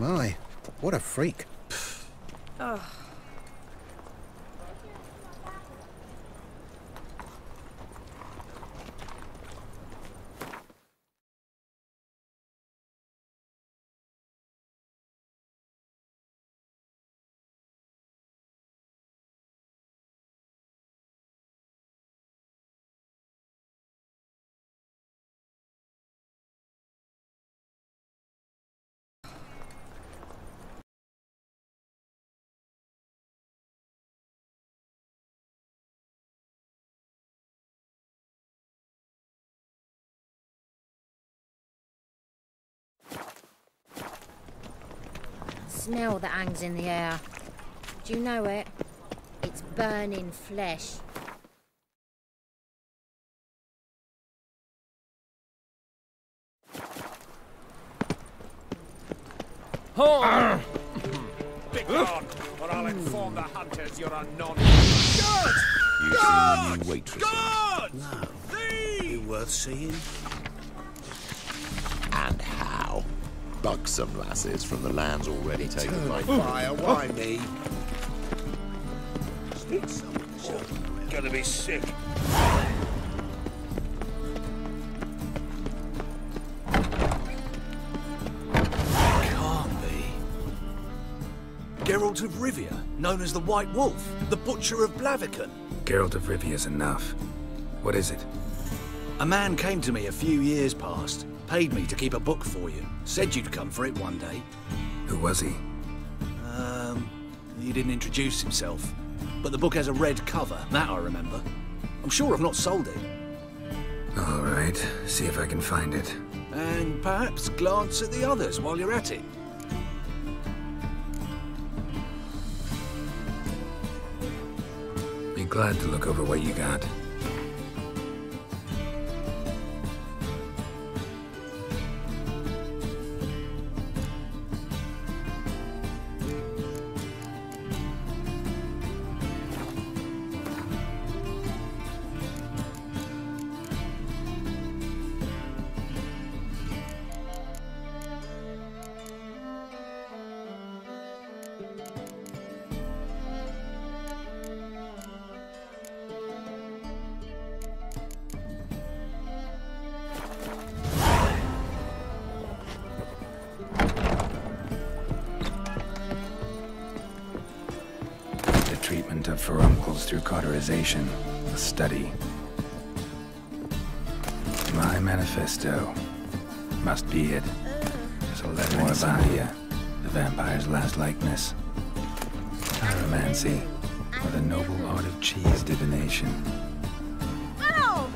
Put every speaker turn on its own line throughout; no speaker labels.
My, what a freak.
Oh. Smell that hangs in the air. Do you know it? It's burning flesh.
Oh! Big on, or I'll inform the hunters you're a non. Good!
You see new waitresses?
Good!
No.
Thee!
You worth seeing? And how? Buxom lasses from the lands already taken by fire. Why me?
Gonna be sick.
Can't be. Geralt of Rivia, known as the White Wolf, the Butcher of Blaviken.
Geralt of Rivia's enough. What is it?
A man came to me a few years past, paid me to keep a book for you, said you'd come for it one day.
Who was he?
He didn't introduce himself, but the book has a red cover, that I remember. I'm sure I've not sold it.
All right, see if I can find it.
And perhaps glance at the others while you're at it.
Be glad to look over what you got. Treatment of furuncles through cauterization, a study. My manifesto. Must be it. There's a letter more about you. The vampire's last likeness. Pyromancy, or the noble art of cheese divination.
Ow!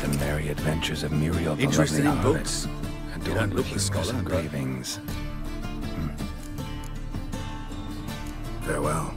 The merry adventures of Muriel the
Interested
lovely
in
harlot,
books? You
adorned
don't
with
look a
humorous
scholar, but-
engravings. Farewell.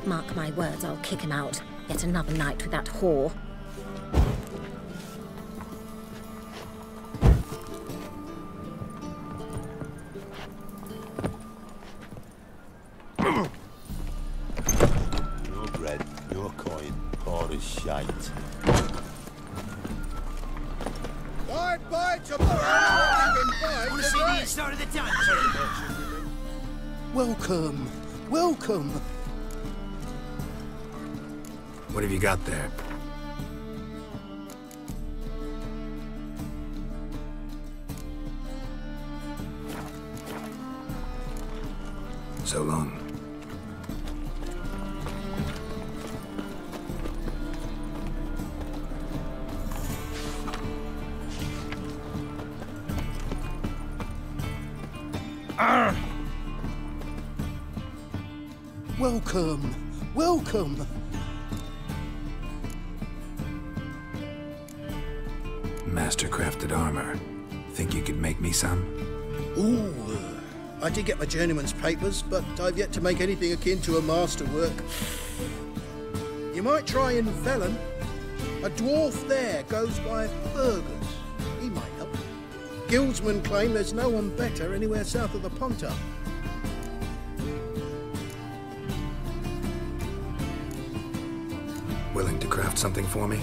Mark my words, I'll kick him out. Yet another night with that whore.
Your bread, your coin, all is shite.
Bye tomorrow.
Want to see the inside of the dungeon?
Welcome, welcome.
What have you got there? So long.
Welcome, welcome.
master-crafted armor. Think you could make me some?
Ooh, I did get my journeyman's papers, but I've yet to make anything akin to a masterwork. You might try in Velen. A dwarf there goes by Fergus. He might help. Guildsmen claim there's no one better anywhere south of the Pontar.
Willing to craft something for me?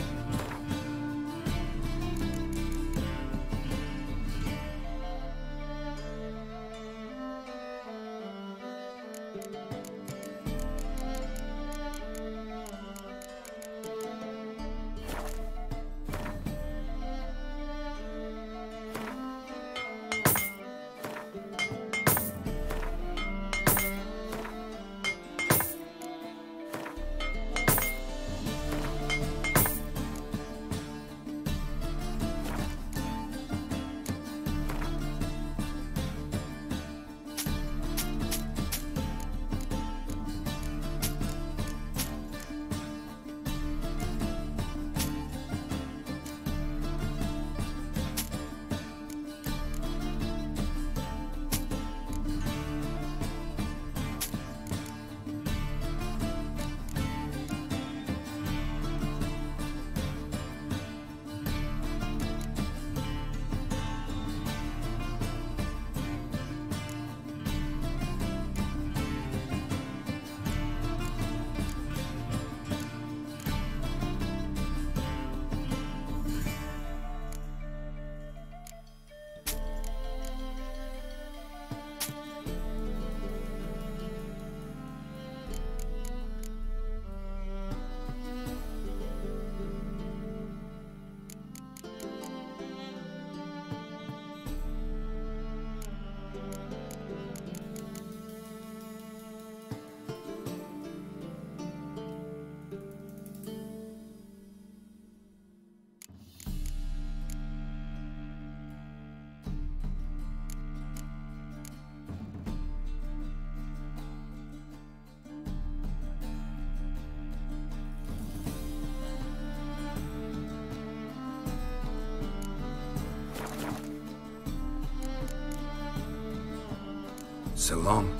So long.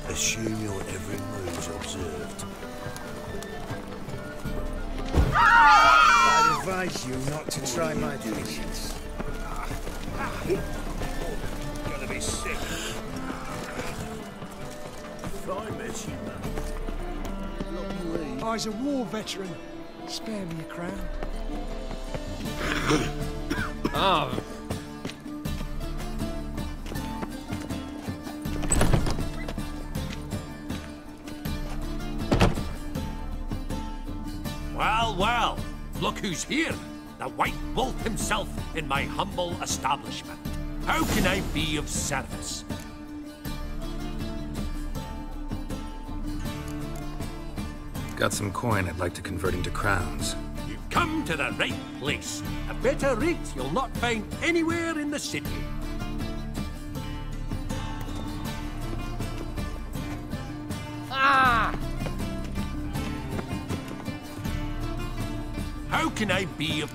Assume your every move's observed.
I'd advise you not to try my patience.
Gonna be sick. If I met you, man.
I's a war veteran. Spare me a crown.
Ah.
Well, look who's here. The White Wolf himself in my humble establishment. How can I be of service?
Got some coin I'd like to convert into crowns.
You've come to the right place. A better rate you'll not find anywhere in the city.
Ah!
How can I be of...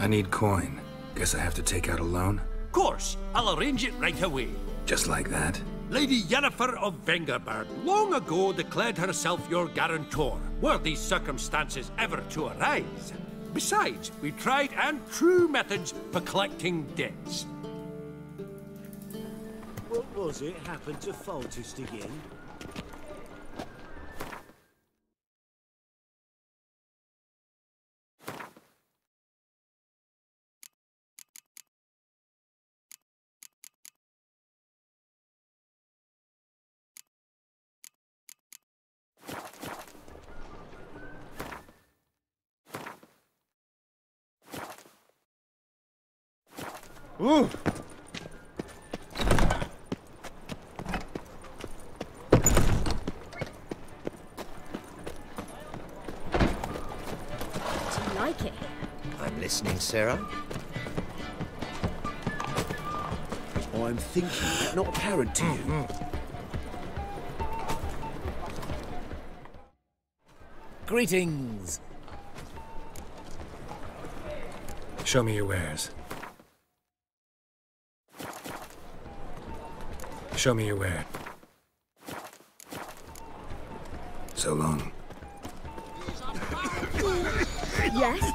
I need coin. Guess I have to take out a loan?
Of course, I'll arrange it right away.
Just like that?
Lady Yennefer of Vengerberg long ago declared herself your guarantor, were these circumstances ever to arise. Besides, we've tried and true methods for collecting debts.
What was it happened to Foltest again?
Ooh!
Do you like it here?
I'm listening, Sarah.
I'm thinking that not apparent to you.
Greetings.
Show me your wares. Show me your ware. So long.
Yes?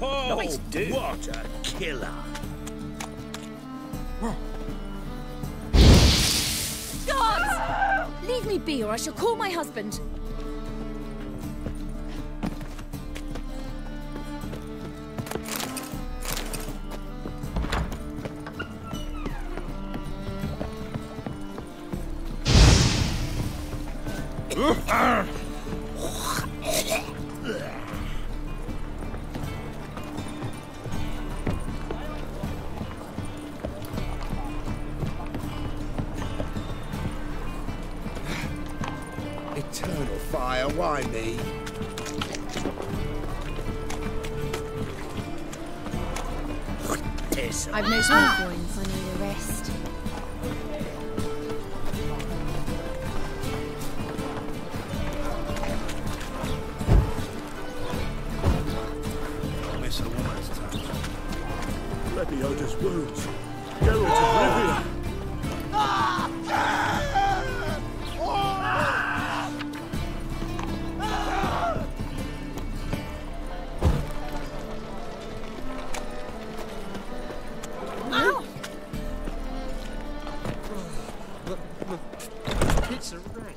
Whoa! Nice dude. What a killer!
Guards! Leave me be, or I shall call my husband.
Eternal fire, why me?
I've no small points. I need a rest.
I miss a woman's touch. Lebioda's wounds. Geralt of Rivia.
It's a rat.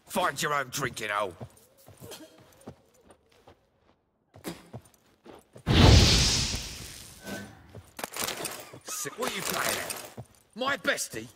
Find your own drinking hole. What are you playing at? My bestie?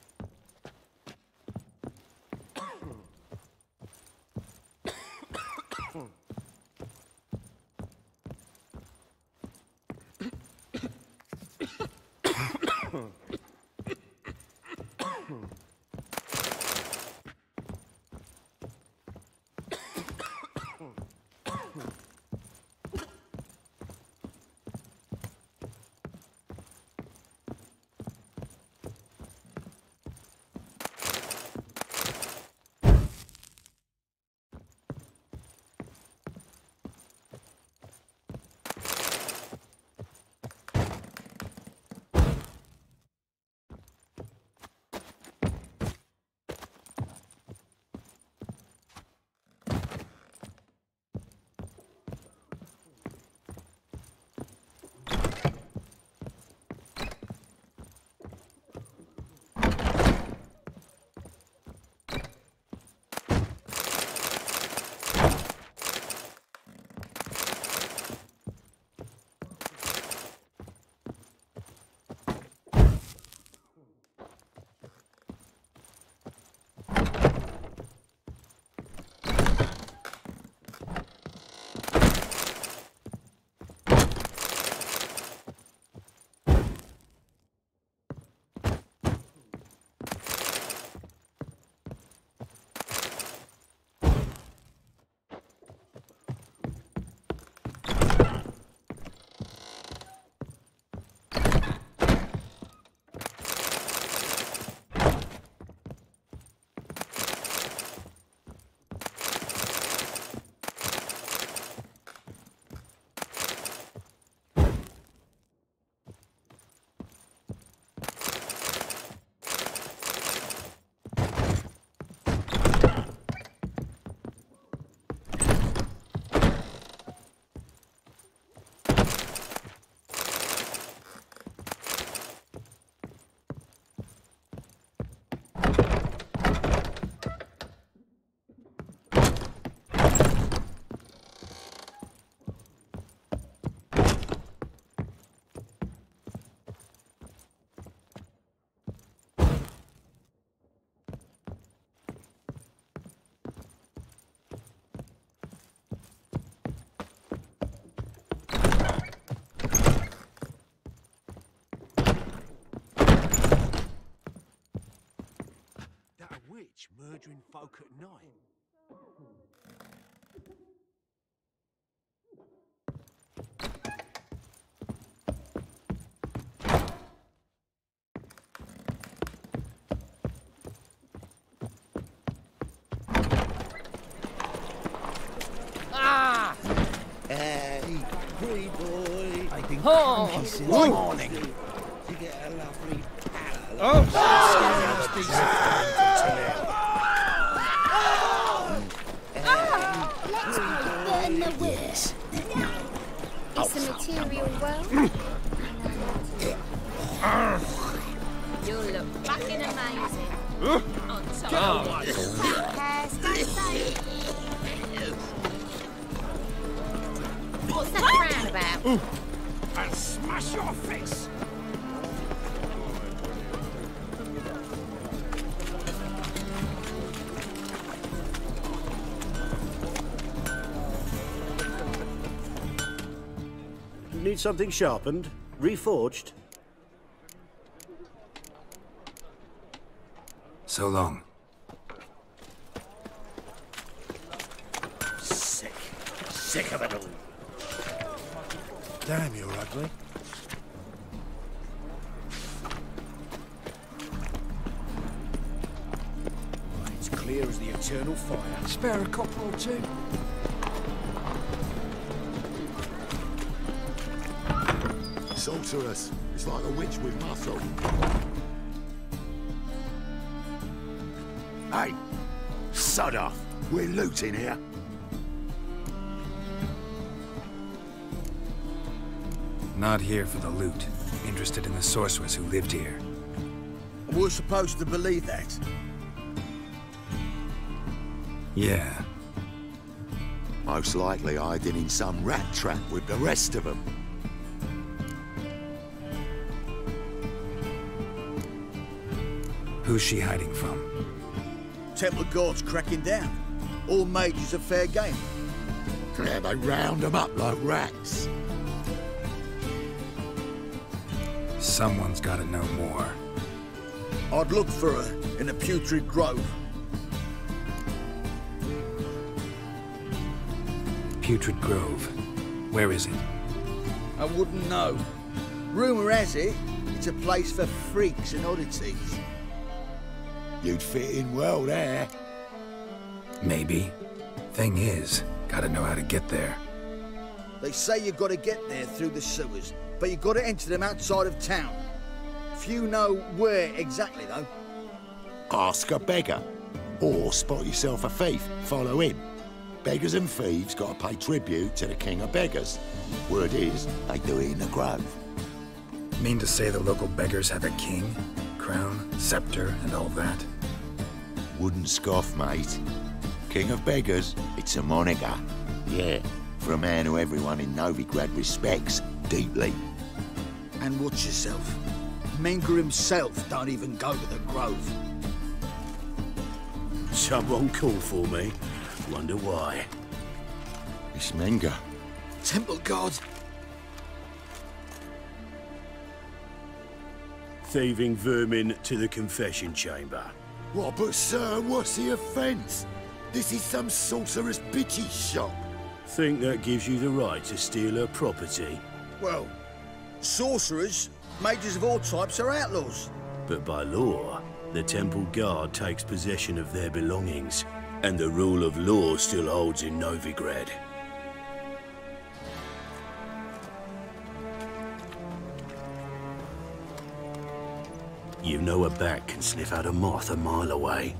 witch murdering folk at night.
Ah!
Hey, pretty boy.
I've been cranky since morning.
You get a lovely pal.
Oh!
Let's burn the witch. Is the material well? You look fucking amazing. On top of stay safe. What's that frown about?
I'll smash your face!
Need something sharpened? Reforged?
So long.
Sick of it all.
Damn, you're ugly.
It's clear as the eternal fire.
Spare a copper or two.
Sorceress. It's like a witch with muscle. Hey, sod off. We're looting here.
Not here for the loot. Interested in the sorceress who lived here.
We're supposed to believe that.
Yeah.
Most likely hiding in some rat trap with the rest of them.
Who's she hiding from?
Temple Guard's cracking down. All mages are fair game.
Yeah, they round them up like rats.
Someone's gotta know more.
I'd look for her in the Putrid Grove.
Putrid Grove. Where is it?
I wouldn't know. Rumour has it, it's a place for freaks and oddities.
You'd fit in well there.
Maybe. Thing is, gotta know how to get there.
They say you've got to get there through the sewers, but you've got to enter them outside of town. Few know where exactly, though.
Ask a beggar. Or spot yourself a thief, follow him. Beggars and thieves got to pay tribute to the king of beggars. Word is, they do it in the grove.
Mean to say the local beggars have a king, crown, scepter, and all that?
Wouldn't scoff, mate. King of beggars, it's a moniker. Yeah, for a man who everyone in Novigrad respects deeply.
And watch yourself. Menger himself don't even go to the grove.
Someone called for me. Wonder why.
It's Menger.
Temple Guard.
Thieving vermin to the confession chamber.
What, but sir, what's the offence? This is some sorcerer's bitchy shop.
Think that gives you the right to steal her property?
Well, sorcerers, mages of all types are outlaws.
But by law, the Temple Guard takes possession of their belongings, and the rule of law still holds in Novigrad. You know a bat can sniff out a moth a mile away.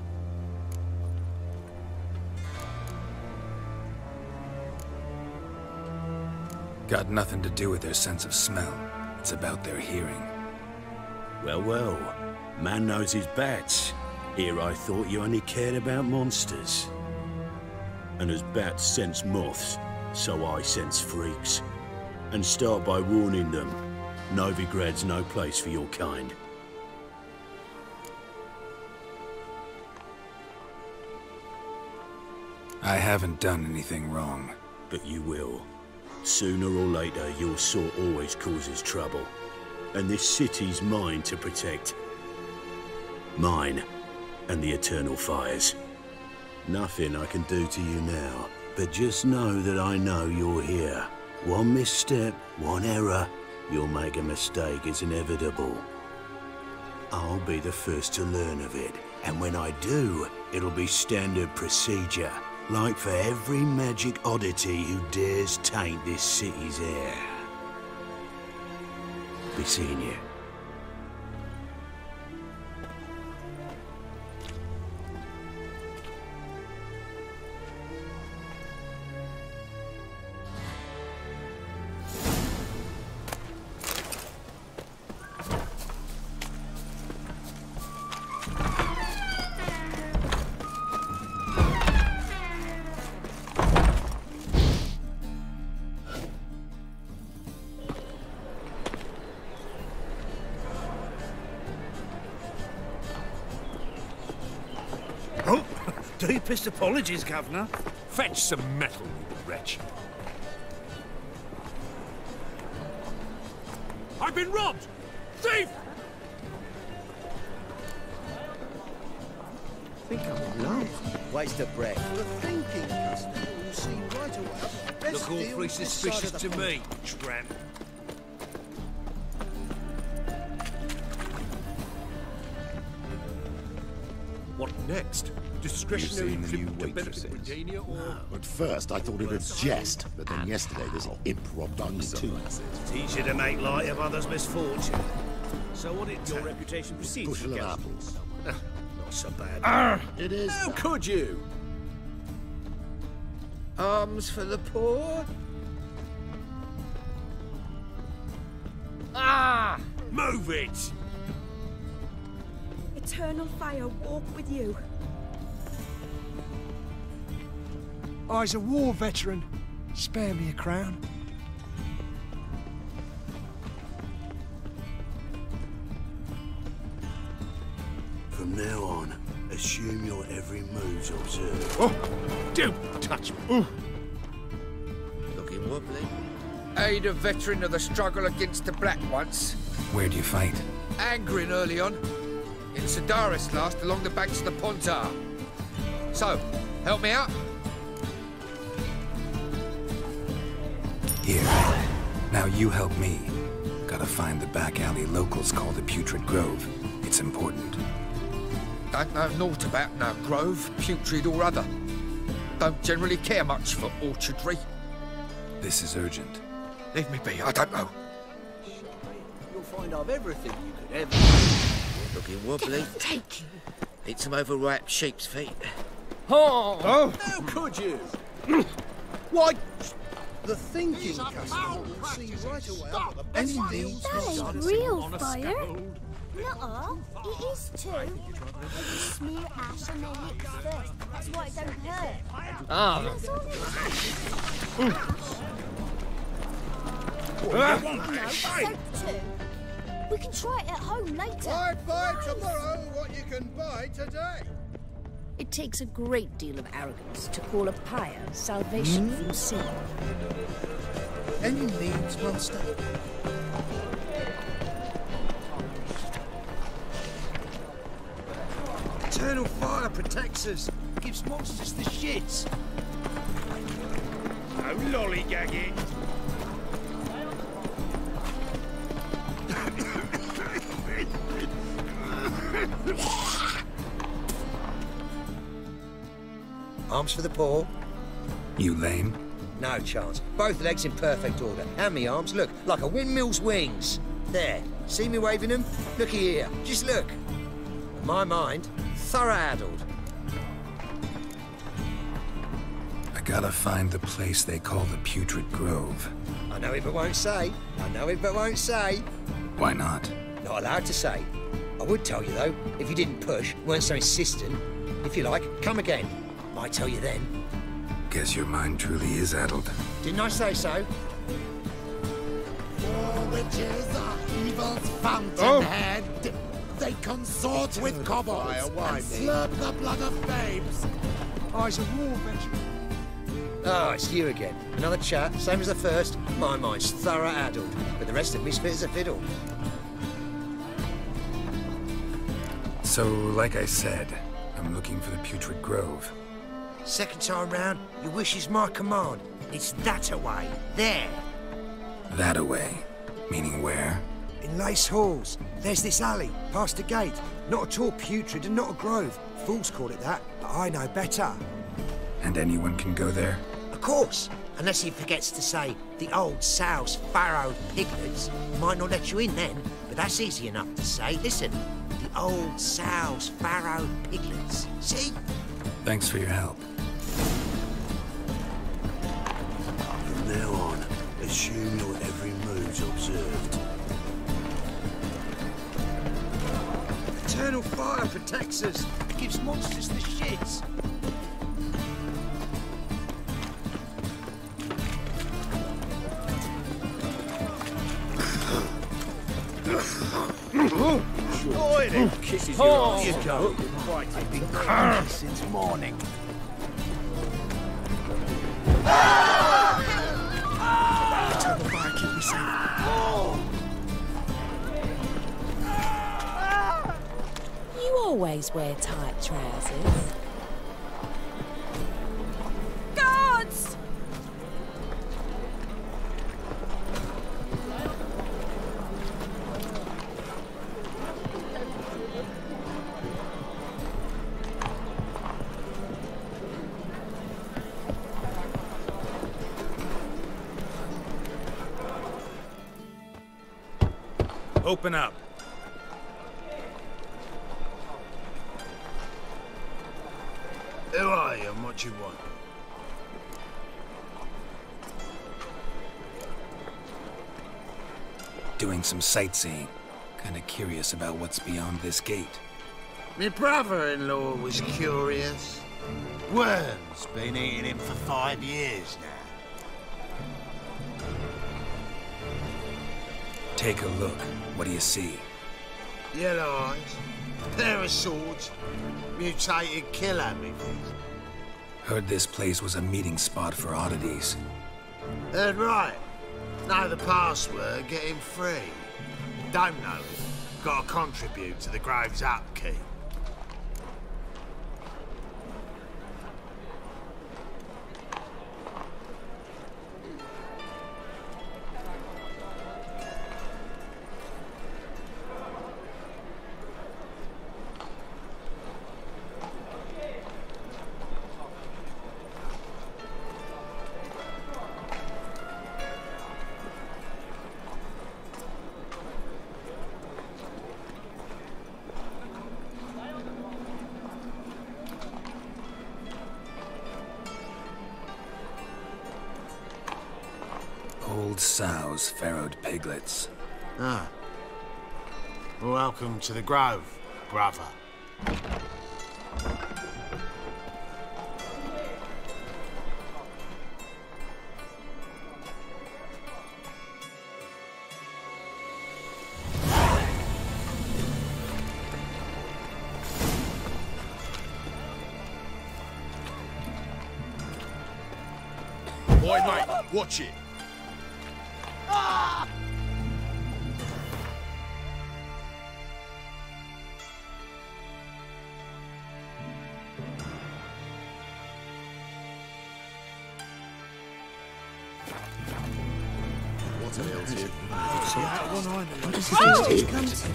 Got nothing to do with their sense of smell. It's about their hearing.
Well, well. Man knows his bats. Here I thought you only cared about monsters. And as bats sense moths, so I sense freaks. And start by warning them, Novigrad's no place for your kind.
I haven't done anything wrong.
But you will. Sooner or later, your sort always causes trouble. And this city's mine to protect. Mine. and the eternal fires. Nothing I can do to you now, but just know that I know you're here. One misstep, one error, you'll make a mistake, it's inevitable. I'll be the first to learn of it, and when I do, it'll be standard procedure, like for every magic oddity who dares taint this city's air. Be seeing you.
Deepest apologies, Governor.
Fetch some metal, you wretch. I've been robbed! Thief!
I think I'm alone. Waste of breath.
The thinking customer will see right away. Best
Look
deal
awfully
this side
suspicious
of the
to
pond.
me, tramp. What next? Discretionary
You've seen the new
tribute to benefit
waitresses?
Britannia or...
At first, I thought it was a jest, but then yesterday this imp robbed me too.
It's easy to make light of others' misfortune. So what your reputation precedes
Bushel
you,
of
Governor?
apples.
Not so bad.
It is.
How could you?
Alms for the poor?
Ah!
Move it!
Eternal fire walk with you.
I's a war veteran. Spare me a crown.
From now on, assume your every move's observed.
Oh! Don't touch me!
Looking wobbly.
Aid a veteran of the struggle against the Black once.
Where'd you fight?
Angering early on. In Sedaris last, along the banks of the Pontar. So, help me out?
Here. Now you help me. Gotta find the back alley locals call the Putrid Grove. It's important.
Don't know naught about no grove, putrid or other. Don't generally care much for orchardry.
This is urgent.
Leave me be, I don't know.
You'll find I've everything you could ever. Looking wobbly.
Take you.
Eat some overripe sheep's feet.
Oh!
How could you?
Why? The thinking customer will see right away what the best deals
That ain't real fire. Nuh-uh, it is too. They just smear ash on their lips first. That's why it don't hurt.
Ah!
That's all they No, soap too. We can try it at home later.
Buy tomorrow what you can buy today.
It takes a great deal of arrogance to call a pyre salvation from sin.
Any needs, monster?
Eternal fire protects us. Gives monsters the shits.
No lollygagging.
Arms for the poor?
You lame?
No chance. Both legs in perfect order. And me arms, look, like a windmill's wings. There. See me waving them? Looky here. Just look. My mind, thorough-addled.
I gotta find the place they call the Putrid Grove.
I know it but won't say. I know it but won't say.
Why not?
Not allowed to say. I would tell you, though, if you didn't push, weren't so insistent. If you like, come again. Might tell you then.
Guess your mind truly is addled.
Didn't I say so?
Four witches are evil's fountainhead. They consort with kobolds and slurp the blood of babes.
I's a war veteran.
Oh, it's you again. Another chat, same as the first. My mind's thorough-addled, but the rest of me's fit as a fiddle.
So, like I said, I'm looking for the Putrid Grove.
Second time round, your wish is my command. It's that-a-way. There.
That-a-way? Meaning where?
In Lace Halls. There's this alley, past the gate. Not at all putrid and not a grove. Fools call it that, but I know better.
And anyone can go there?
Of course. Unless he forgets to say, the old sow's farrowed piglets. Might not let you in then, but that's easy enough to say. Listen, the old sow's farrowed piglets. See?
Thanks for your help.
From now on, assume your every move's observed.
Eternal fire protects us. It gives monsters the shits.
Boy, them kisses your ass.
You go.
I've been crying since morning.
Eternal fire, keep me safe.
You always wear tight trousers. Guards!
Open up.
Who are you and what you want?
Doing some sightseeing. Kinda curious about what's beyond this gate.
My brother-in-law was curious. Worm's been eating him for 5 years now.
Take a look. What do you see?
Yellow eyes, pair of swords, mutated killer maybe.
Heard this place was a meeting spot for oddities.
Heard right. Know the password, get him free. Don't know it. Gotta contribute to the Grove's upkeep.
Old sows, farrowed piglets.
Ah. Welcome to the Grove, brother.
Boy, mate, watch it.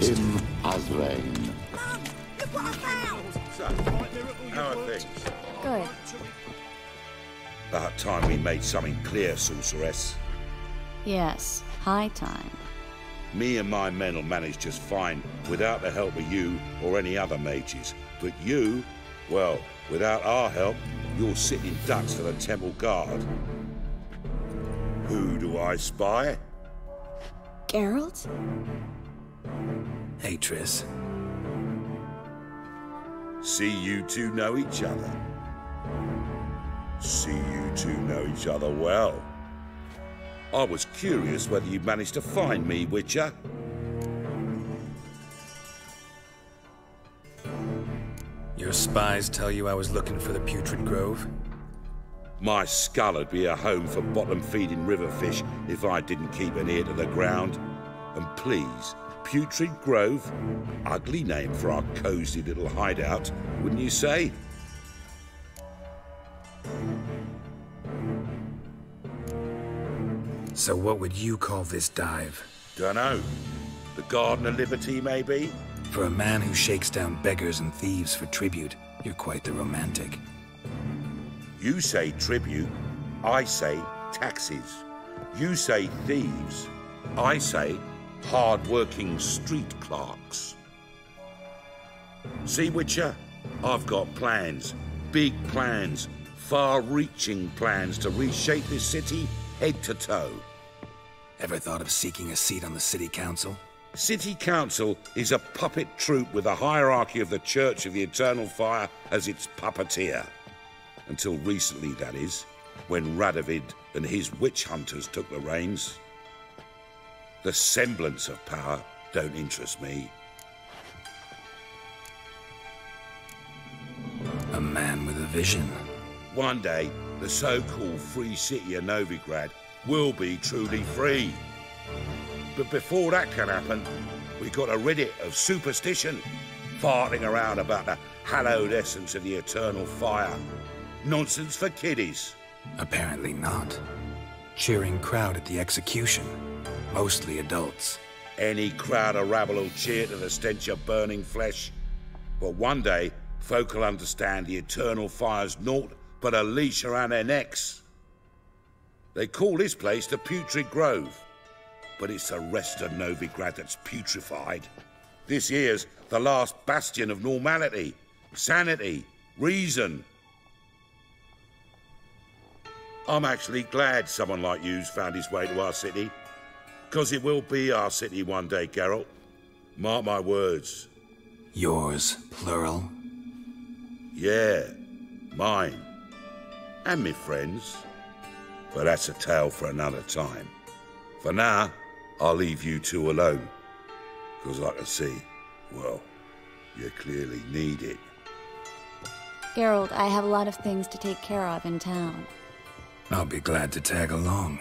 Him as rain.
Look what I found!
So, how are things?
Good.
About time we made something clear, sorceress.
Yes, high time.
Me and my men will manage just fine without the help of you or any other mages. But you, well, without our help, you're sitting ducks for the temple guard. Who do I spy?
Geralt?
Hey, Triss.
See you two know each other. See you two know each other well. I was curious whether you managed to find me, Witcher.
Your spies tell you I was looking for the Putrid Grove?
My skull would be a home for bottom-feeding river fish if I didn't keep an ear to the ground. And please, Putrid Grove. Ugly name for our cosy little hideout, wouldn't you say?
So what would you call this dive?
Dunno. The Garden of Liberty, maybe?
For a man who shakes down beggars and thieves for tribute, you're quite the romantic.
You say tribute, I say taxes. You say thieves, I say hard-working street clerks. See, Witcher? I've got plans. Big plans. Far-reaching plans to reshape this city head to toe.
Ever thought of seeking a seat on the city council?
City Council is a puppet troupe with a hierarchy of the Church of the Eternal Fire as its puppeteer. Until recently, that is, when Radovid and his witch hunters took the reins. The semblance of power don't interest me.
A man with a vision.
One day, the so-called free city of Novigrad will be truly free. But before that can happen, we got to rid it of superstition, farting around about the hallowed essence of the eternal fire. Nonsense for kiddies.
Apparently not. Cheering crowd at the execution. Mostly adults.
Any crowd of rabble will cheer to the stench of burning flesh. But one day, folk will understand the eternal fire's naught but a leash around their necks. They call this place the Putrid Grove. But it's the rest of Novigrad that's putrefied. This here's the last bastion of normality, sanity, reason. I'm actually glad someone like you's found his way to our city. 'Cause it will be our city one day, Geralt. Mark my words.
Yours, plural?
Yeah, mine. And me friends. But that's a tale for another time. For now, I'll leave you two alone. 'Cause I can see, well, you clearly need it.
Geralt, I have a lot of things to take care of in town.
I'll be glad to tag along.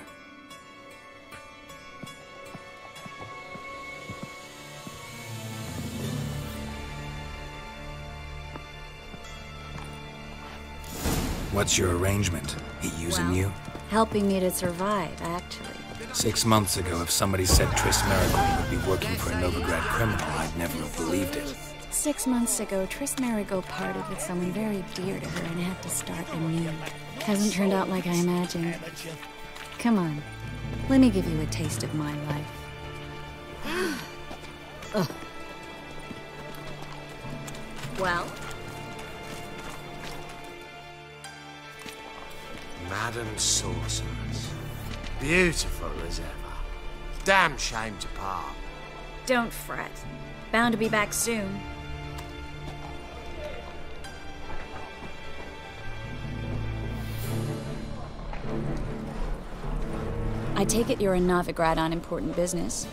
What's your arrangement? He using you?
Helping me to survive, actually.
6 months ago, if somebody said Triss Merigold would be working for a Novigrad criminal, I'd never have believed it.
6 months ago, Triss Merigold parted with someone very dear to her and had to start anew. Hasn't turned out like I imagined. Come on, let me give you a taste of my life. Well?
Madam Sorceress. Beautiful as ever. Damn shame to part.
Don't fret. Bound to be back soon. I take it you're in Novigrad on important business.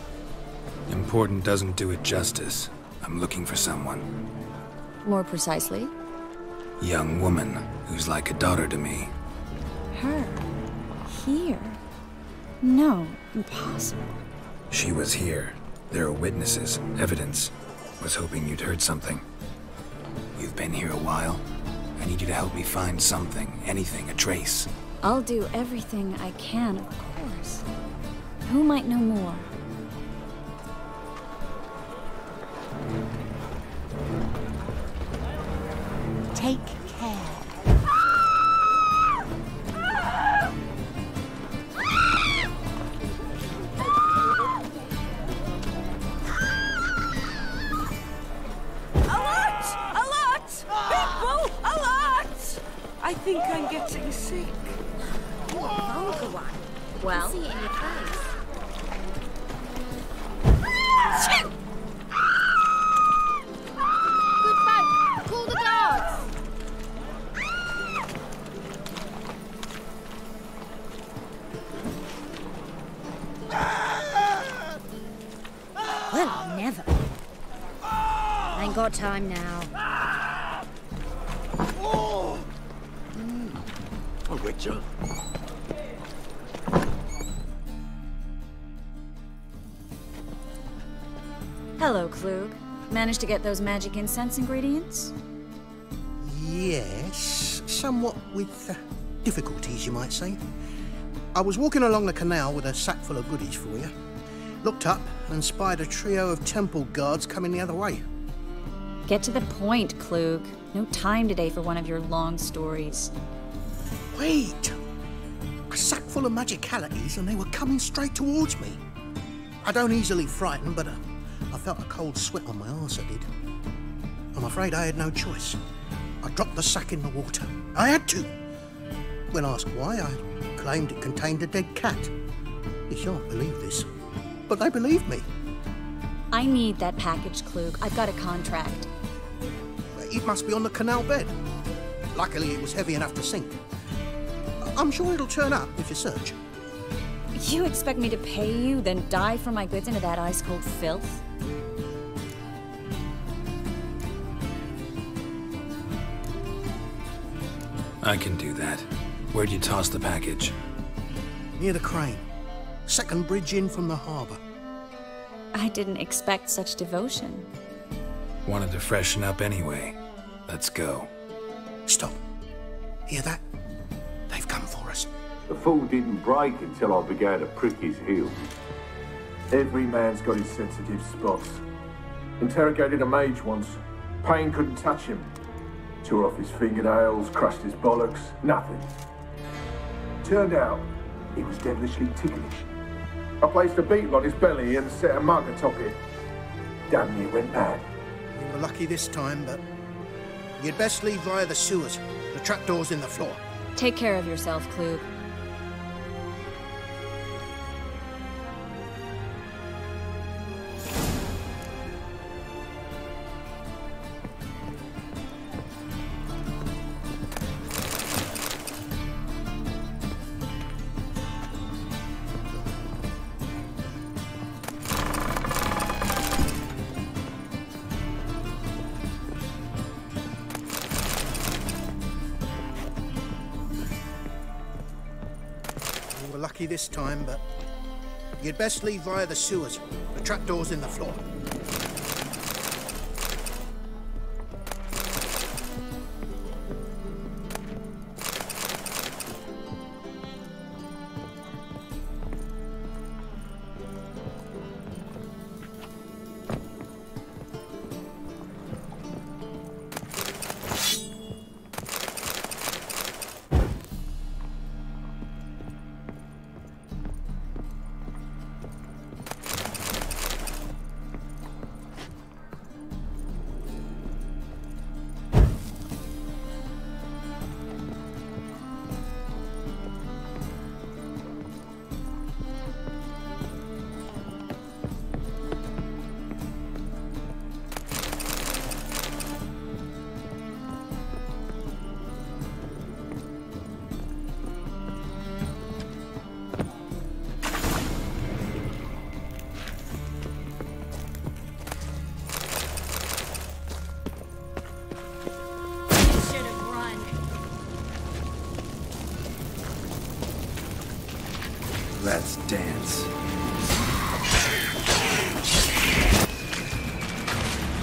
Important doesn't do it justice. I'm looking for someone.
More precisely?
Young woman who's like a daughter to me.
Her? Here? No, impossible.
She was here. There are witnesses, evidence. Was hoping you'd heard something. You've been here a while. I need you to help me find something, anything, a trace.
I'll do everything I can, of course. Who might know more? Take care.
I think I'm getting sick.
You're a vulgar one.
Well?
I see it in your face. Good folk, call the guards. Well, never. Ain't got time now.
A Witcher?
Hello, Klug. Managed to get those magic incense ingredients?
Yes, somewhat with difficulties, you might say. I was walking along the canal with a sack full of goodies for you. Looked up and spied a trio of temple guards coming the other way.
Get to the point, Klug. No time today for one of your long stories.
Wait! A sack full of magicalities and they were coming straight towards me. I don't easily frighten, but I felt a cold sweat on my arse, I did. I'm afraid I had no choice. I dropped the sack in the water. I had to. When asked why, I claimed it contained a dead cat. You shan't believe this, but they believed me.
I need that package, Klug. I've got a contract.
It must be on the canal bed. Luckily, it was heavy enough to sink. I'm sure it'll turn up if you search.
You expect me to pay you, then dive for my goods into that ice-cold filth?
I can do that. Where'd you toss the package?
Near the crane. Second bridge in from the harbour.
I didn't expect such devotion.
Wanted to freshen up anyway. Let's go.
Stop. Hear that? They've come for us.
The fall didn't break until I began to prick his heels. Every man's got his sensitive spots. Interrogated a mage once. Pain couldn't touch him. Tore off his fingernails, crushed his bollocks, nothing. Turned out, he was devilishly ticklish. I placed a beetle on his belly and set a mug atop it. Damn near went mad.
You were lucky this time, but you'd best leave via the sewers. The trapdoor's in the floor.
Take care of yourself, Klug.
Lucky this time, but you'd best leave via the sewers. The trapdoor's in the floor.
Let's dance.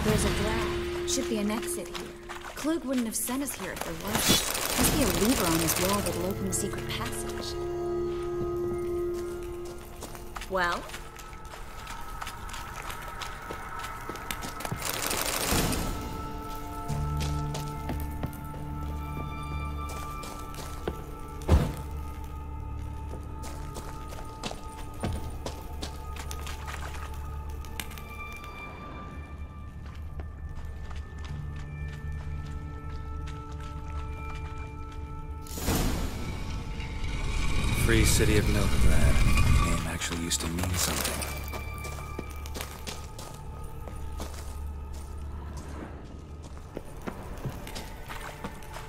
There's a drag. Should be an exit here. Klug wouldn't have sent us here if there wasn't. Must be a lever on this wall that'll open the secret passage. Well?
Free City of Novigrad. Name actually used to mean something.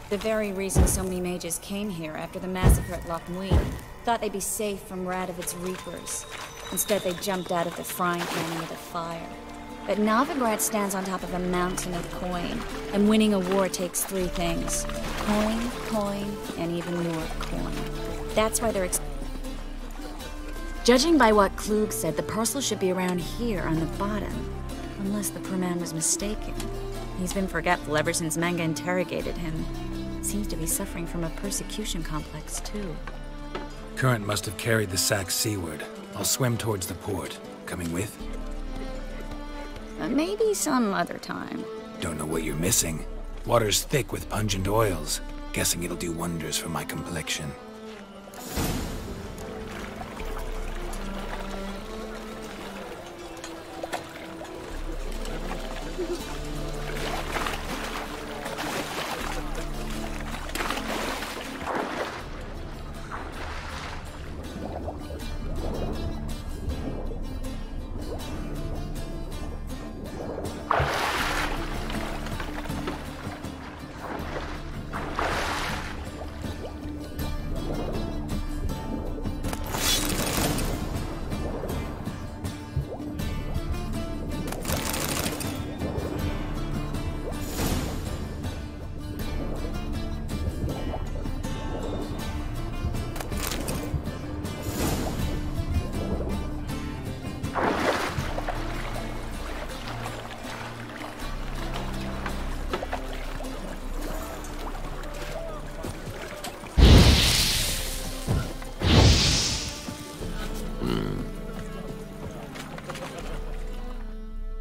The very reason so many mages came here after the massacre at Loch Muin. Thought they'd be safe from Radovid's reapers. Instead, they jumped out of the frying pan into the fire. But Novigrad stands on top of a mountain of coin, and winning a war takes three things. Coin, coin, and even more coin. That's why they're Judging by what Klug said, the parcel should be around here on the bottom. Unless the poor man was mistaken. He's been forgetful ever since Manga interrogated him. Seems to be suffering from a persecution complex, too.
Current must have carried the sack seaward. I'll swim towards the port. Coming with?
Maybe some other time.
Don't know what you're missing. Water's thick with pungent oils. Guessing it'll do wonders for my complexion.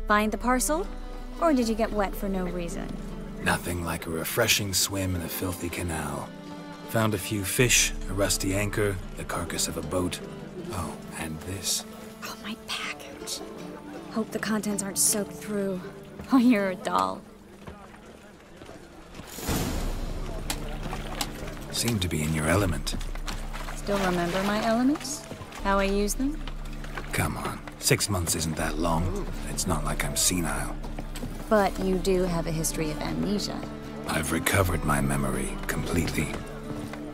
Find the parcel? Or did you get wet for no reason?
Nothing like a refreshing swim in a filthy canal. Found a few fish, a rusty anchor, the carcass of a boat. Oh, and this.
Oh, my package. Hope the contents aren't soaked through. Oh, you're a doll.
Seem to be in your element.
Still remember my elements? How I use them?
Come on. 6 months isn't that long. It's not like I'm senile.
But you do have a history of amnesia.
I've recovered my memory completely.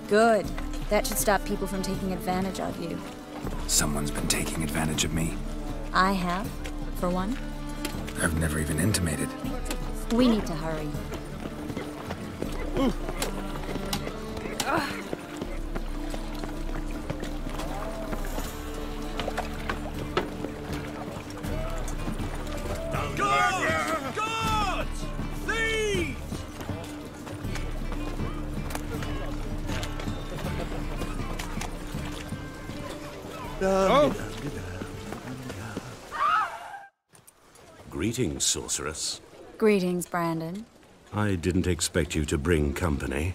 Good. That should stop people from taking advantage of you.
Someone's been taking advantage of me.
I have, for one.
I've never even intimated.
We need to hurry.
Greetings, sorceress.
Greetings, Brandon.
I didn't expect you to bring company.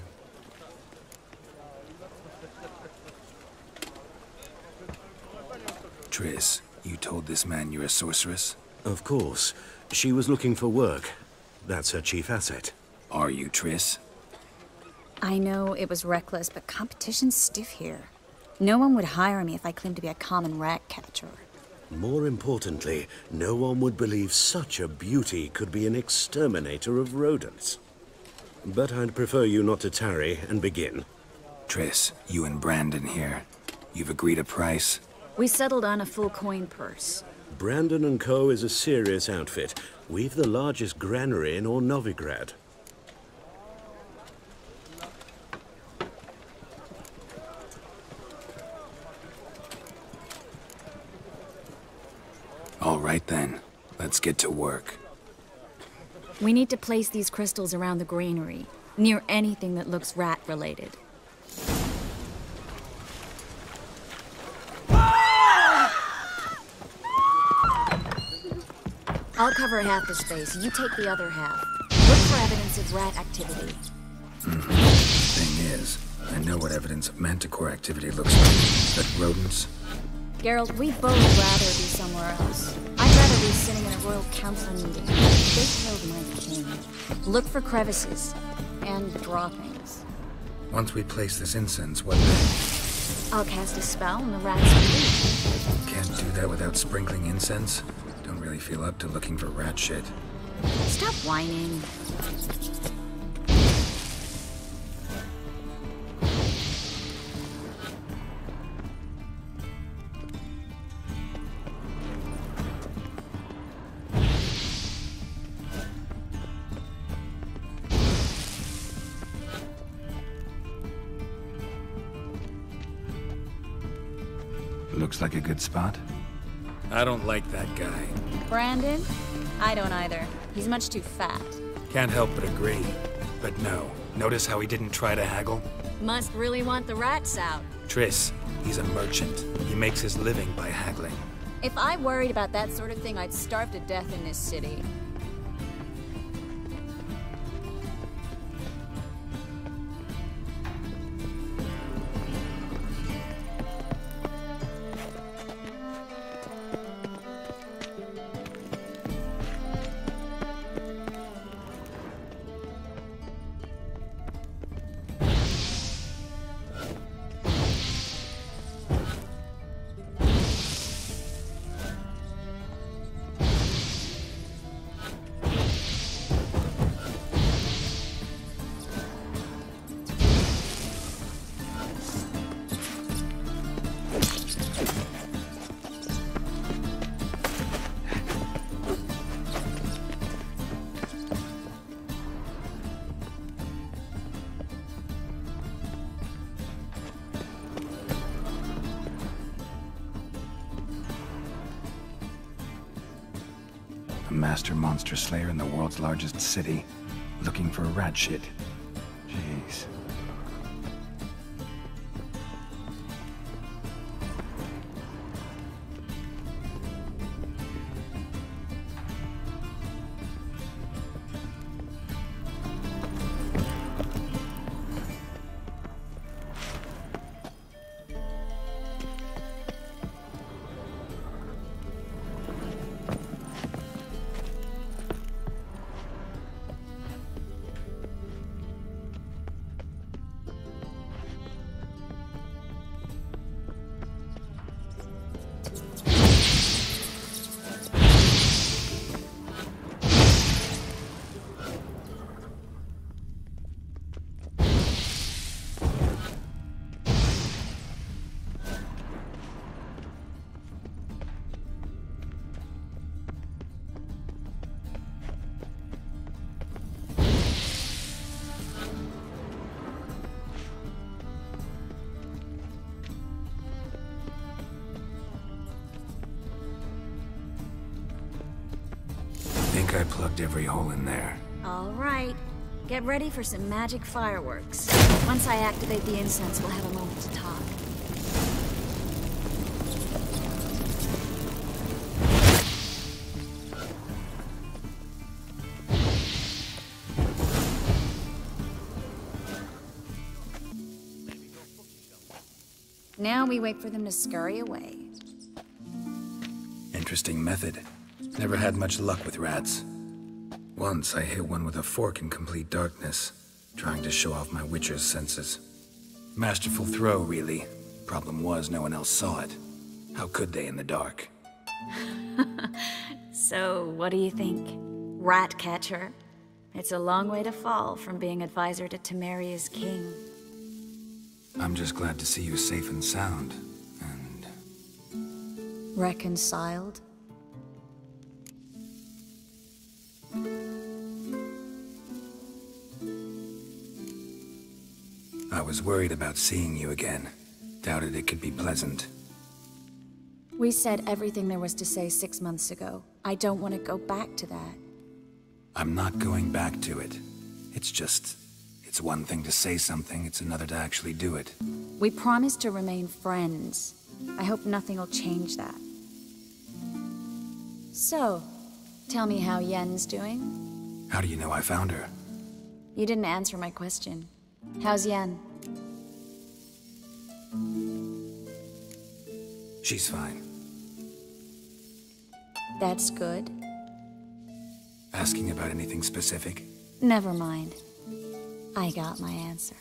Triss, you told this man you're a sorceress?
Of course. She was looking for work. That's her chief asset.
Are you, Triss?
I know it was reckless, but competition's stiff here. No one would hire me if I claimed to be a common rat catcher.
More importantly, no one would believe such a beauty could be an exterminator of rodents. But I'd prefer you not to tarry and begin.
Triss, you and Brandon here. You've agreed a price?
We settled on a full coin purse.
Brandon & Co. is a serious outfit. We've the largest granary in all Novigrad.
All right then, let's get to work.
We need to place these crystals around the granary, near anything that looks rat-related. I'll cover half the space, you take the other half. Look for evidence of rat activity.
Thing is, I know what evidence of manticore activity looks like, but rodents?
Geralt, we'd both rather be somewhere else. I'd rather be sitting in a royal council meeting. They killed my king. Look for crevices. And droppings.
Once we place this incense, what then?
I'll cast a spell and the rats will leave.
Can't do that without sprinkling incense? Don't really feel up to looking for rat shit.
Stop whining.
Looks like a good spot. I don't like that guy.
Brandon, I don't either. He's much too fat.
Can't help but agree. But no, notice how he didn't try to haggle?
Must really want the rats out.
Triss, he's a merchant. He makes his living by haggling.
If I worried about that sort of thing, I'd starve to death in this city.
A master monster slayer in the world's largest city, looking for rat shit. Jeez. I plugged every hole in there.
All right. Get ready for some magic fireworks. Once I activate the incense, we'll have a moment to talk. Now we wait for them to scurry away.
Interesting method. Never had much luck with rats. Once I hit one with a fork in complete darkness, trying to show off my Witcher's senses. Masterful throw, really. Problem was, no one else saw it. How could they in the dark?
So, what do you think? Rat catcher? It's a long way to fall from being advisor to Temeria's king.
I'm just glad to see you safe and sound, and...
reconciled?
I was worried about seeing you again. Doubted it could be pleasant.
We said everything there was to say 6 months ago. I don't want to go back to that.
I'm not going back to it. It's just... it's one thing to say something, it's another to actually do it.
We promised to remain friends. I hope nothing will change that. So, tell me how Yen's doing?
How do you know I found her?
You didn't answer my question. How's Yen?
She's fine.
That's good.
Asking about anything specific?
Never mind. I got my answer.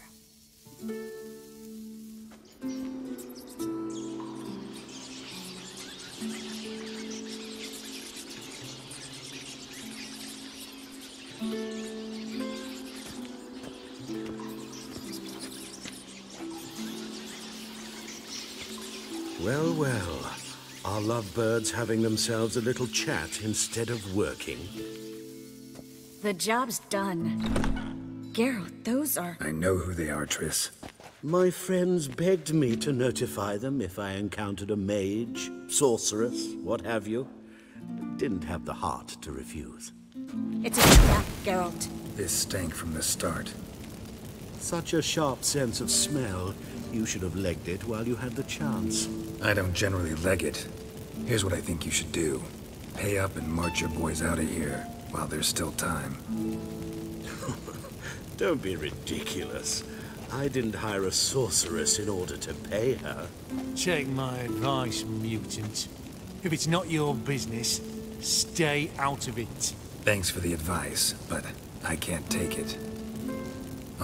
Well, well. Our lovebirds having themselves a little chat instead of working.
The job's done. Geralt, those are...
I know who they are, Triss.
My friends begged me to notify them if I encountered a mage, sorceress, what have you. didn't have the heart to refuse.
It's a trap, Geralt.
This stank from the start.
Such a sharp sense of smell. You should have legged it while you had the chance.
I don't generally leg it. Here's what I think you should do. Pay up and march your boys out of here while there's still time.
Don't be ridiculous. I didn't hire a sorceress in order to pay her.
Take my advice, mutant. If it's not your business, stay out of it.
Thanks for the advice, but I can't take it.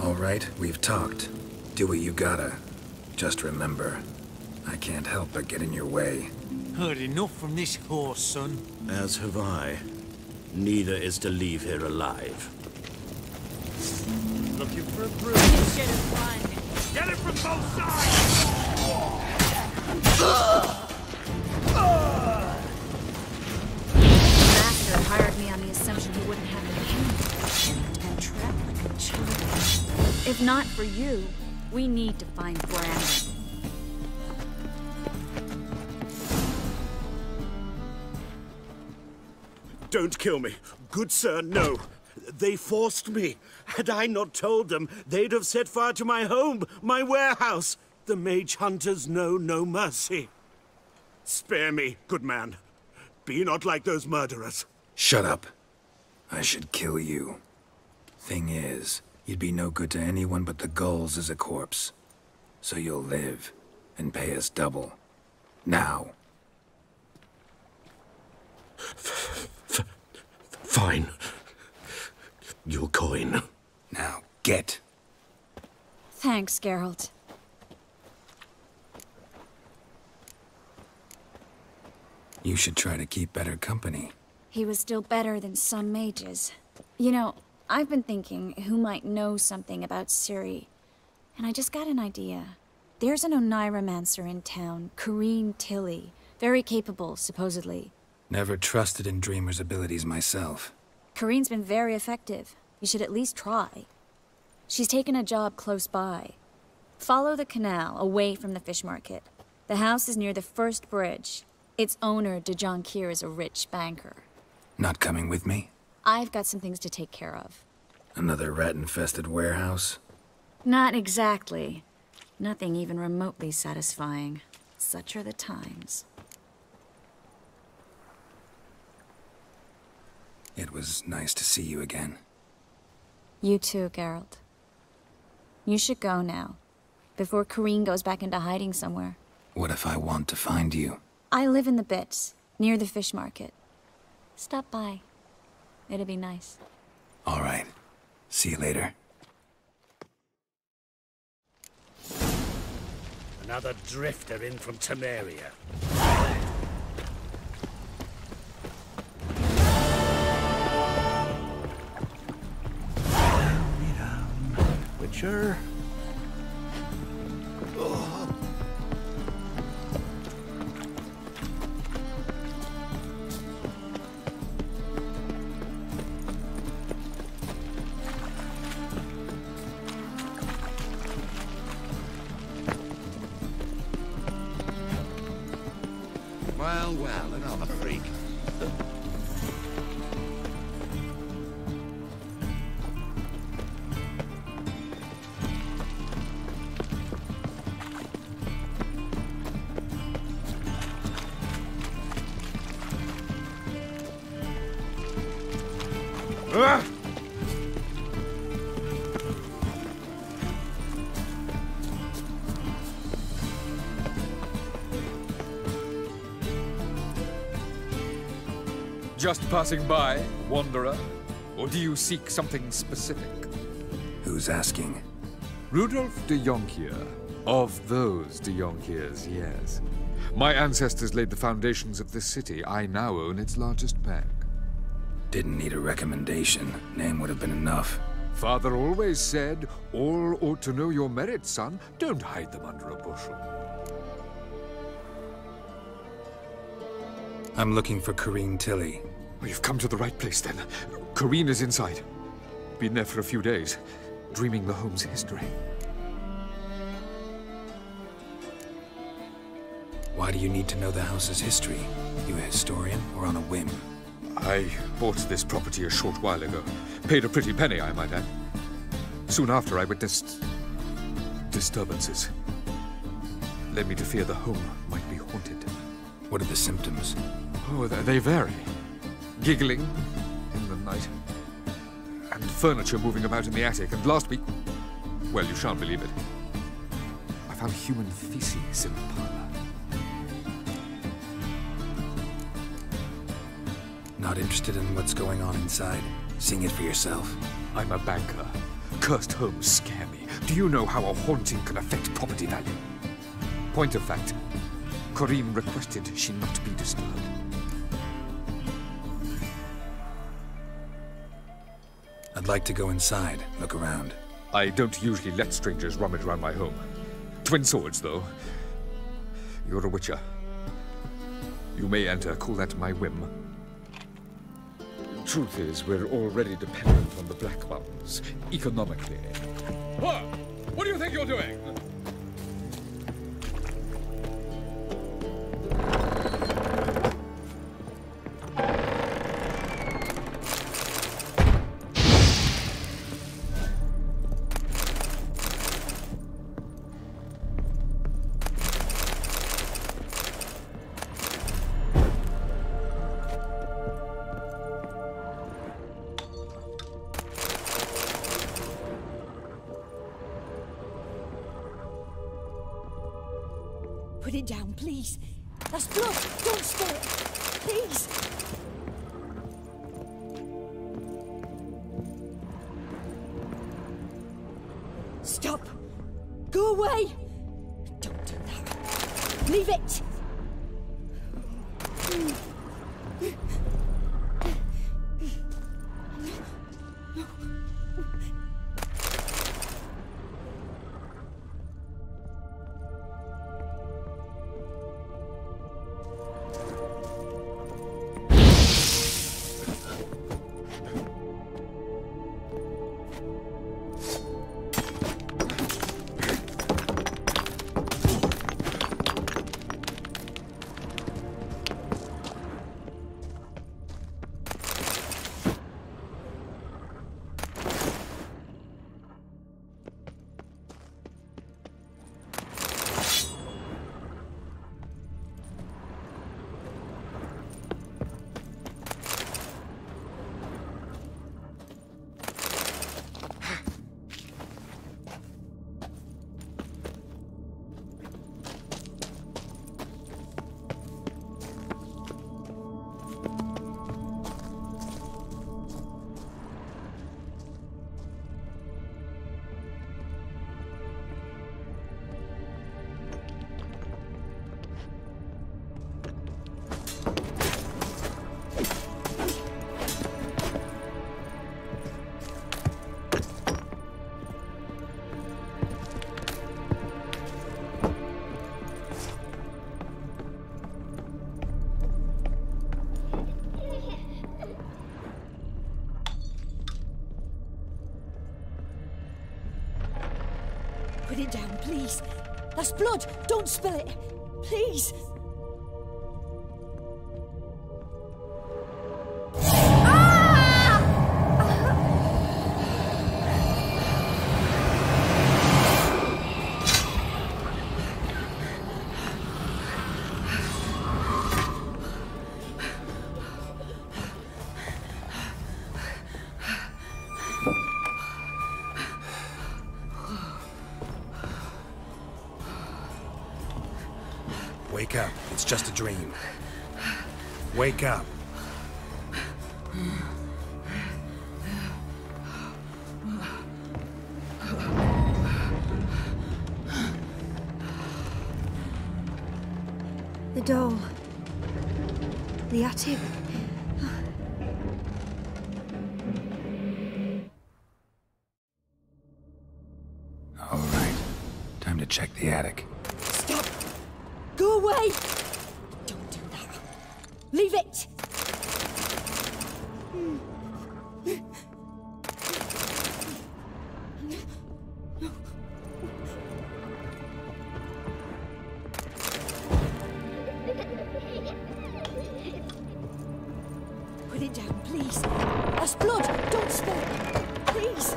All right, we've talked. Do what you gotta. Just remember, I can't help but get in your way.
Heard enough from this horse, son.
As have I. Neither is to leave here alive.
Looking for a brew. You should have run. Get it from both sides!
The master hired me on the assumption he wouldn't have any hand and trapped like a child. If not for you, we need to find Brandon.
Don't kill me. Good sir, no. They forced me. Had I not told them, they'd have set fire to my home, my warehouse. The mage hunters know no mercy. Spare me, good man. Be not like those murderers.
Shut up. I should kill you. Thing is, you'd be no good to anyone but the gulls as a corpse. So you'll live and pay us double. Now.
Fine. Your coin.
Now, get.
Thanks, Geralt.
You should try to keep better company.
He was still better than some mages. You know, I've been thinking who might know something about Ciri. And I just got an idea. There's an Oneiromancer in town, Corrine Tilly. Very capable, supposedly.
Never trusted in Dreamer's abilities myself.
Corrine's been very effective. You should at least try. She's taken a job close by. Follow the canal, away from the fish market. The house is near the first bridge. Its owner, de Jonquier, is a rich banker.
Not coming with me?
I've got some things to take care of.
Another rat-infested warehouse?
Not exactly. Nothing even remotely satisfying. Such are the times.
It was nice to see you again.
You too, Geralt. You should go now, before Corrine goes back into hiding somewhere.
What if I want to find you?
I live in the Bits, near the fish market. Stop by. It'd be nice.
All right. See you later.
Another drifter in from Temeria. Witcher. Oh.
Well, another freak.
Just passing by, wanderer? Or do you seek something specific?
Who's asking?
Rudolf de Jonquier. Of those de Jonquiers, yes. My ancestors laid the foundations of this city. I now own its largest bank.
Didn't need a recommendation. Name would have been enough.
Father always said, all ought to know your merits, son. Don't hide them under a bushel.
I'm looking for Corrine Tilly.
Well, you've come to the right place, then. Corrine is inside. Been there for a few days, dreaming the home's history.
Why do you need to know the house's history? You a historian, or on a whim?
I bought this property a short while ago. Paid a pretty penny, I might add. Soon after, I witnessed disturbances. Led me to fear the home might be haunted.
What are the symptoms?
Oh, they vary. Giggling in the night, and furniture moving about in the attic, and last week, well, you shan't believe it, I found human feces in the parlor.
Not interested in what's going on inside? Seeing it for yourself?
I'm a banker. Cursed homes scare me. Do you know how a haunting can affect property value? Point of fact, Corinne requested she not be disturbed.
I'd like to go inside, look around.
I don't usually let strangers rummage around my home. Twin swords, though. You're a witcher. You may enter, call that my whim. Truth is, we're already dependent on the Black Ones, economically. What? What do you think you're doing?
Put it down, please. That's blood. Don't spill it. Please. Stop. Go away. Don't do that. Leave it. Put it down, please. That's blood. Don't spill it. Please.
Wake up. It's just a dream. Wake up.
The doll. The attic.
All right. Time to check the attic.
Stop! Go away! Don't do that. Leave it! please. That's blood. Don't spill it. Please.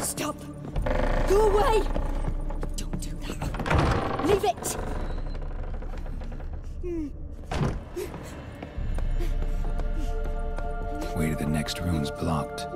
Stop. Go away. Don't do that. Leave it.
Way to the next room's blocked.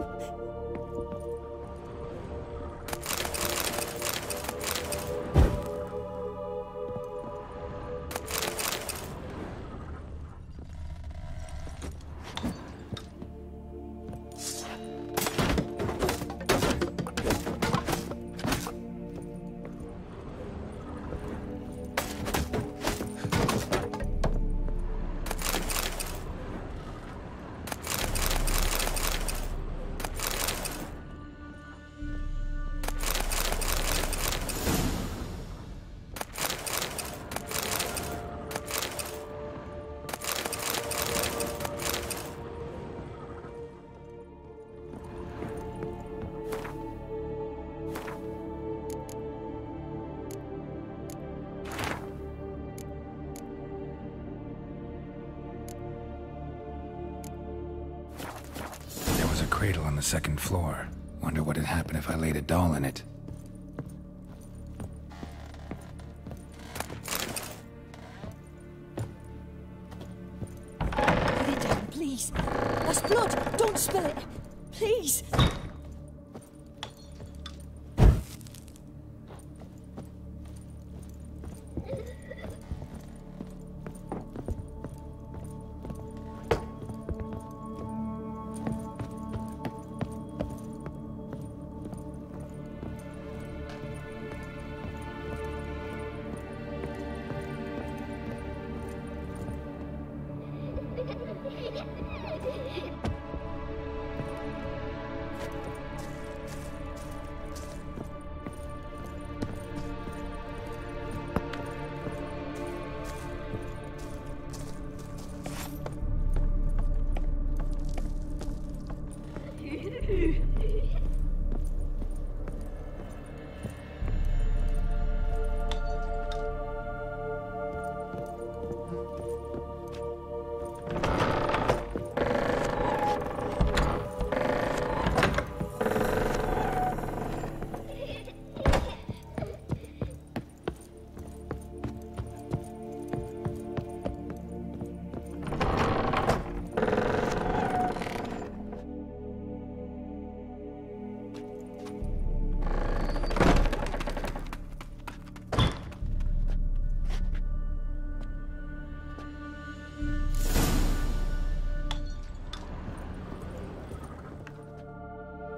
Cradle on the second floor. Wonder what would happen if I laid a doll in it.
Put it down, please. That's blood. Don't spill it. Please.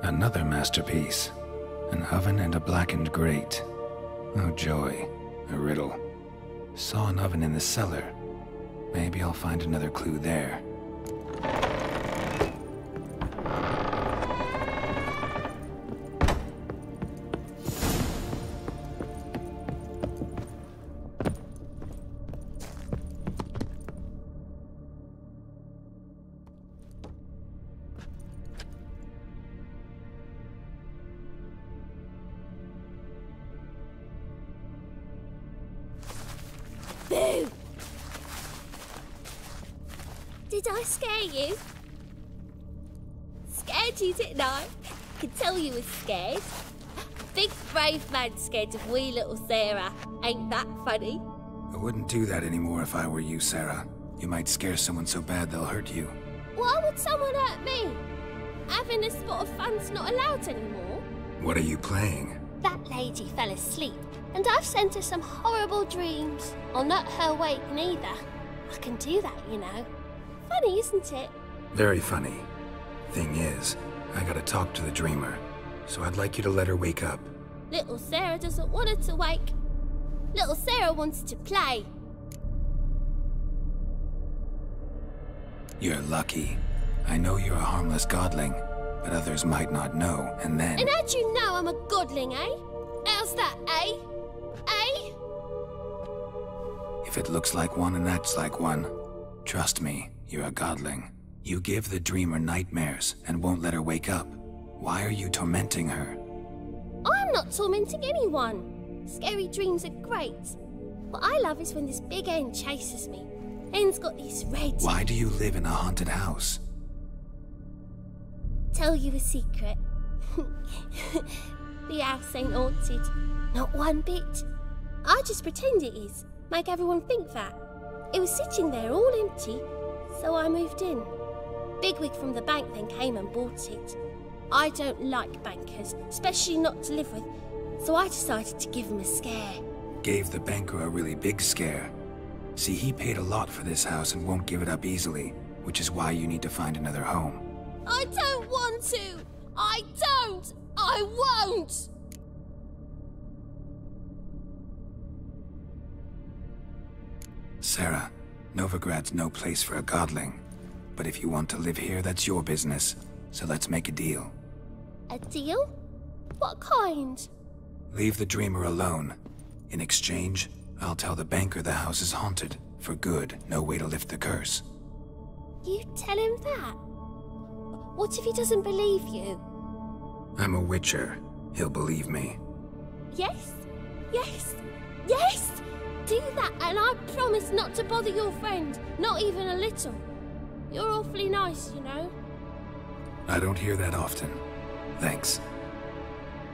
Another masterpiece. An oven and a blackened grate. Oh joy. A riddle. Saw an oven in the cellar. Maybe I'll find another clue there.
Boo! Did I scare you? Scared you, didn't I? Could tell you was scared. Big brave man scared of wee little Sarah. Ain't that funny?
I wouldn't do that anymore if I were you, Sarah. You might scare someone so bad they'll hurt you.
Why would someone hurt me? Having a spot of fun's not allowed anymore.
What are you playing?
That lady fell asleep, and I've sent her some horrible dreams. I'll not her wake neither. I can do that, you know. Funny, isn't it?
Very funny. Thing is, I gotta talk to the dreamer, so I'd like you to let her wake up.
Little Sarah doesn't want her to wake. Little Sarah wants to play.
You're lucky. I know you're a harmless godling, but others might not know, and then...
And how'd you know I'm a godling, eh? How's that, eh? Eh?
If it looks like one and acts like one, trust me, you're a godling. You give the dreamer nightmares and won't let her wake up. Why are you tormenting her?
I'm not tormenting anyone. Scary dreams are great. What I love is when this big end chases me. End's got these red...
Why do you live in a haunted house?
Tell you a secret. The house ain't haunted. Not one bit. I just pretend it is. Make everyone think that. It was sitting there all empty, so I moved in. Bigwig from the bank then came and bought it. I don't like bankers, especially not to live with, so I decided to give him a scare.
Gave the banker a really big scare. See, he paid a lot for this house and won't give it up easily, which is why you need to find another home.
I don't want to! I don't! I won't!
Sarah, Novigrad's no place for a godling. But if you want to live here, that's your business. So let's make a deal.
A deal? What kind?
Leave the dreamer alone. In exchange, I'll tell the banker the house is haunted. For good, no way to lift the curse.
You tell him that? What if he doesn't believe you?
I'm a witcher. He'll believe me.
Yes? Yes? Yes! Do that and I promise not to bother your friend. Not even a little. You're awfully nice, you know.
I don't hear that often. Thanks.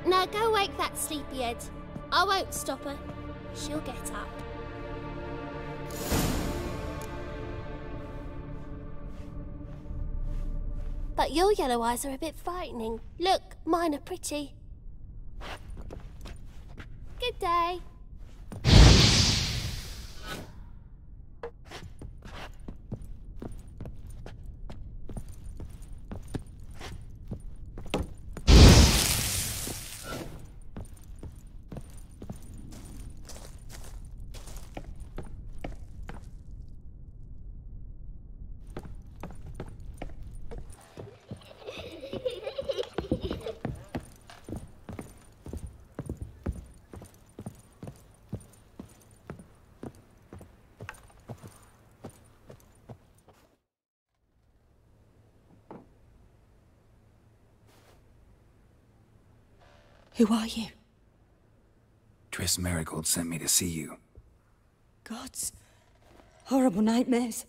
Now go wake that sleepyhead. I won't stop her. She'll get up. But your yellow eyes are a bit frightening. Look, mine are pretty. Good day.
Who are you?
Triss Merigold sent me to see you.
Gods. Horrible nightmares.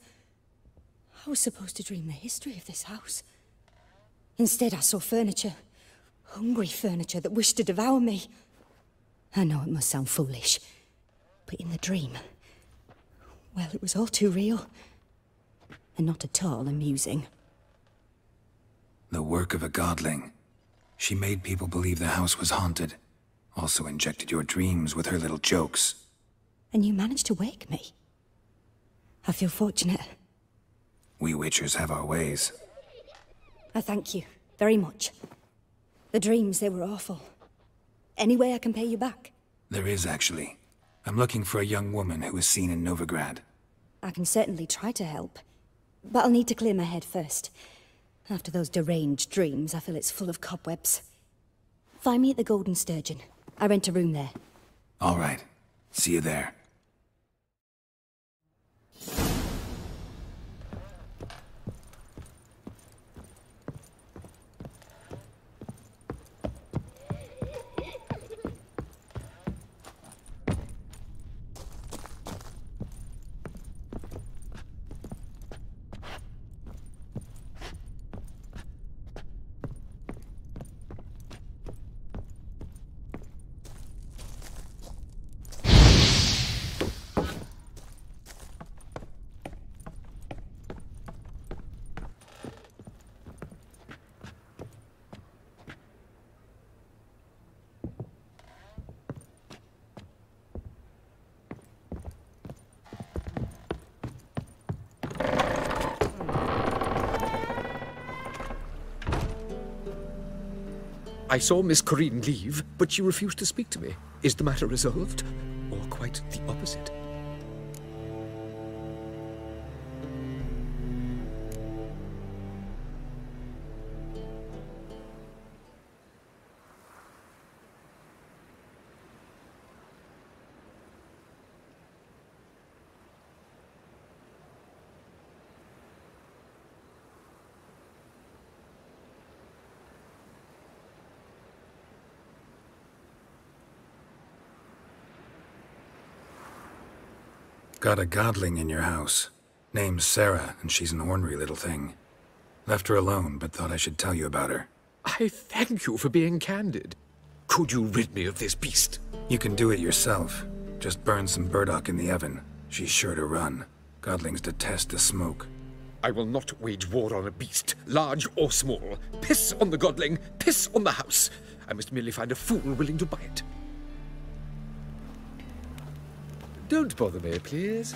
I was supposed to dream the history of this house. Instead, I saw furniture. Hungry furniture that wished to devour me. I know it must sound foolish, but in the dream, well, it was all too real. And not at all amusing.
The work of a godling. She made people believe the house was haunted. Also injected your dreams with her little jokes.
And you managed to wake me. I feel fortunate.
We Witchers have our ways.
I thank you very much. The dreams, they were awful. Any way I can pay you back?
There is, actually. I'm looking for a young woman who was seen in Novigrad.
I can certainly try to help. But I'll need to clear my head first. After those deranged dreams, I feel it's full of cobwebs. Find me at the Golden Sturgeon. I rent a room there.
All right. See you there.
I saw Miss Corinne leave, but she refused to speak to me. Is the matter resolved? Or quite the opposite?
Got a godling in your house. Name's Sarah, and she's an ornery little thing. Left her alone, but thought I should tell you about her.
I thank you for being candid. Could you rid me of this beast?
You can do it yourself. Just burn some burdock in the oven. She's sure to run. Godlings detest the smoke.
I will not wage war on a beast, large or small. Piss on the godling, piss on the house. I must merely find a fool willing to buy it. Don't bother me, please.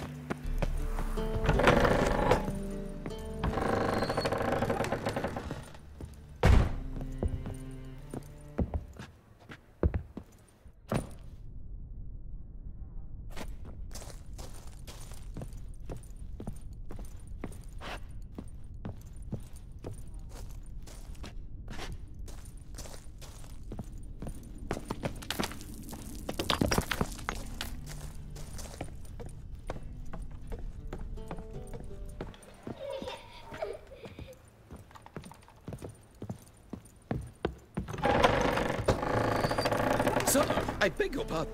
I beg your pardon.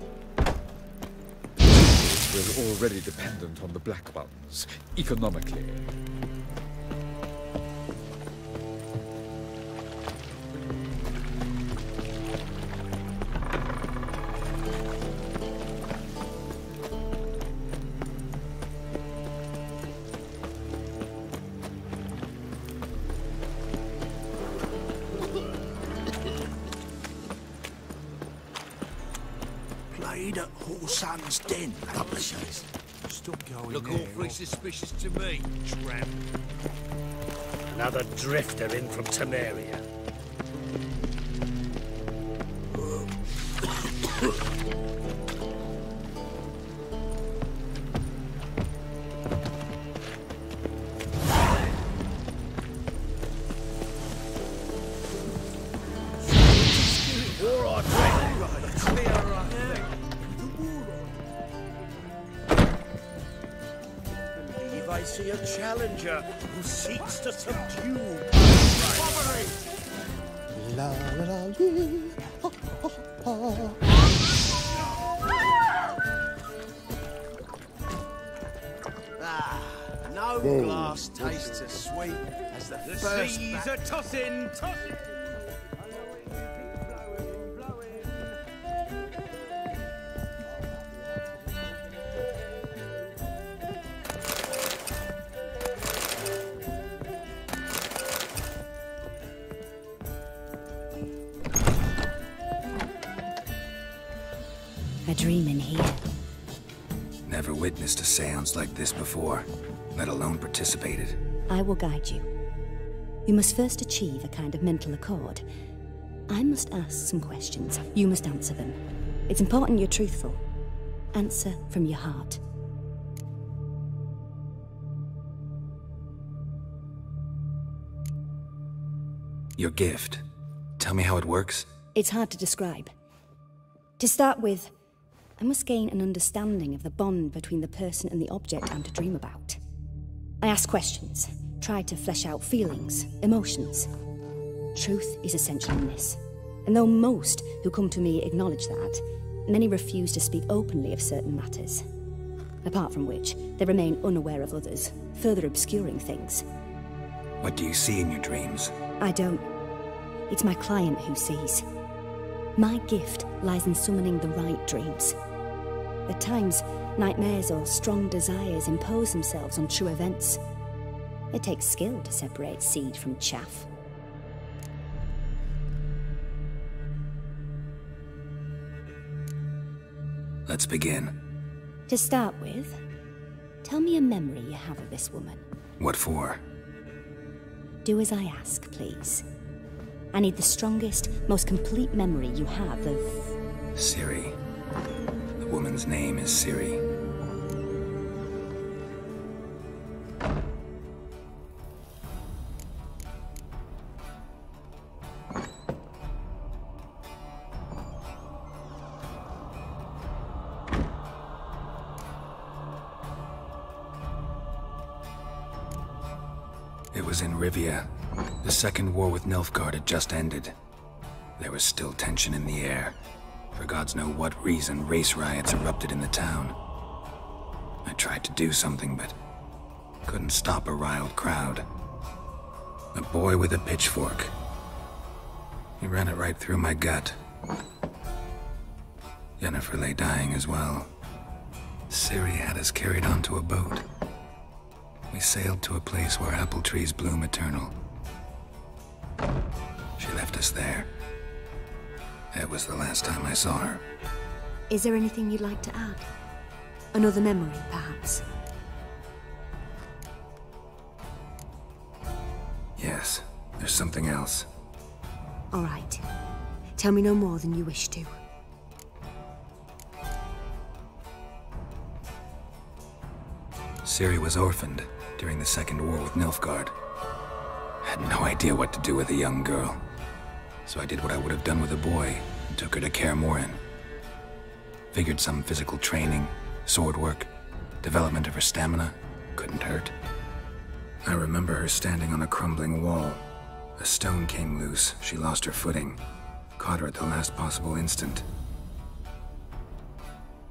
We're already dependent on the black ones, economically.
At Horsan's den a couple of days.
Stop going
Look
there,
awfully suspicious to me, tramp.
Another drifter in from Temeria.
I see a challenger who seeks to subdue poverty.
La la la lee. Ha, ha,
ha. No glass tastes as sweet as the first.
Seas are tossing, tossing.
A dream in here.
Never witnessed a seance like this before, let alone participated.
I will guide you. You must first achieve a kind of mental accord. I must ask some questions. You must answer them. It's important you're truthful. Answer from your heart.
Your gift. Tell me how it works.
It's hard to describe. To start with, I must gain an understanding of the bond between the person and the object I'm to dream about. I ask questions, try to flesh out feelings, emotions. Truth is essential in this. And though most who come to me acknowledge that, many refuse to speak openly of certain matters. Apart from which, they remain unaware of others, further obscuring things.
What do you see in your dreams?
I don't. It's my client who sees. My gift lies in summoning the right dreams. At times, nightmares or strong desires impose themselves on true events. It takes skill to separate seed from chaff.
Let's begin.
To start with, tell me a memory you have of this woman.
What for?
Do as I ask, please. I need the strongest, most complete memory you have of...
Ciri. The woman's name is Ciri. It was in Rivia. The second war with Nilfgaard had just ended. There was still tension in the air. For gods know what reason, race riots erupted in the town. I tried to do something, but couldn't stop a riled crowd. A boy with a pitchfork. He ran it right through my gut. Yennefer lay dying as well. Ciri had us carried onto a boat. We sailed to a place where apple trees bloom eternal. She left us there. That was the last time I saw her.
Is there anything you'd like to add? Another memory, perhaps?
Yes, there's something else.
All right. Tell me no more than you wish to.
Ciri was orphaned during the Second War with Nilfgaard. Had no idea what to do with a young girl. So I did what I would have done with a boy and took her to Kaer Morhen. Figured some physical training, sword work, development of her stamina couldn't hurt. I remember her standing on a crumbling wall. A stone came loose, she lost her footing. Caught her at the last possible instant.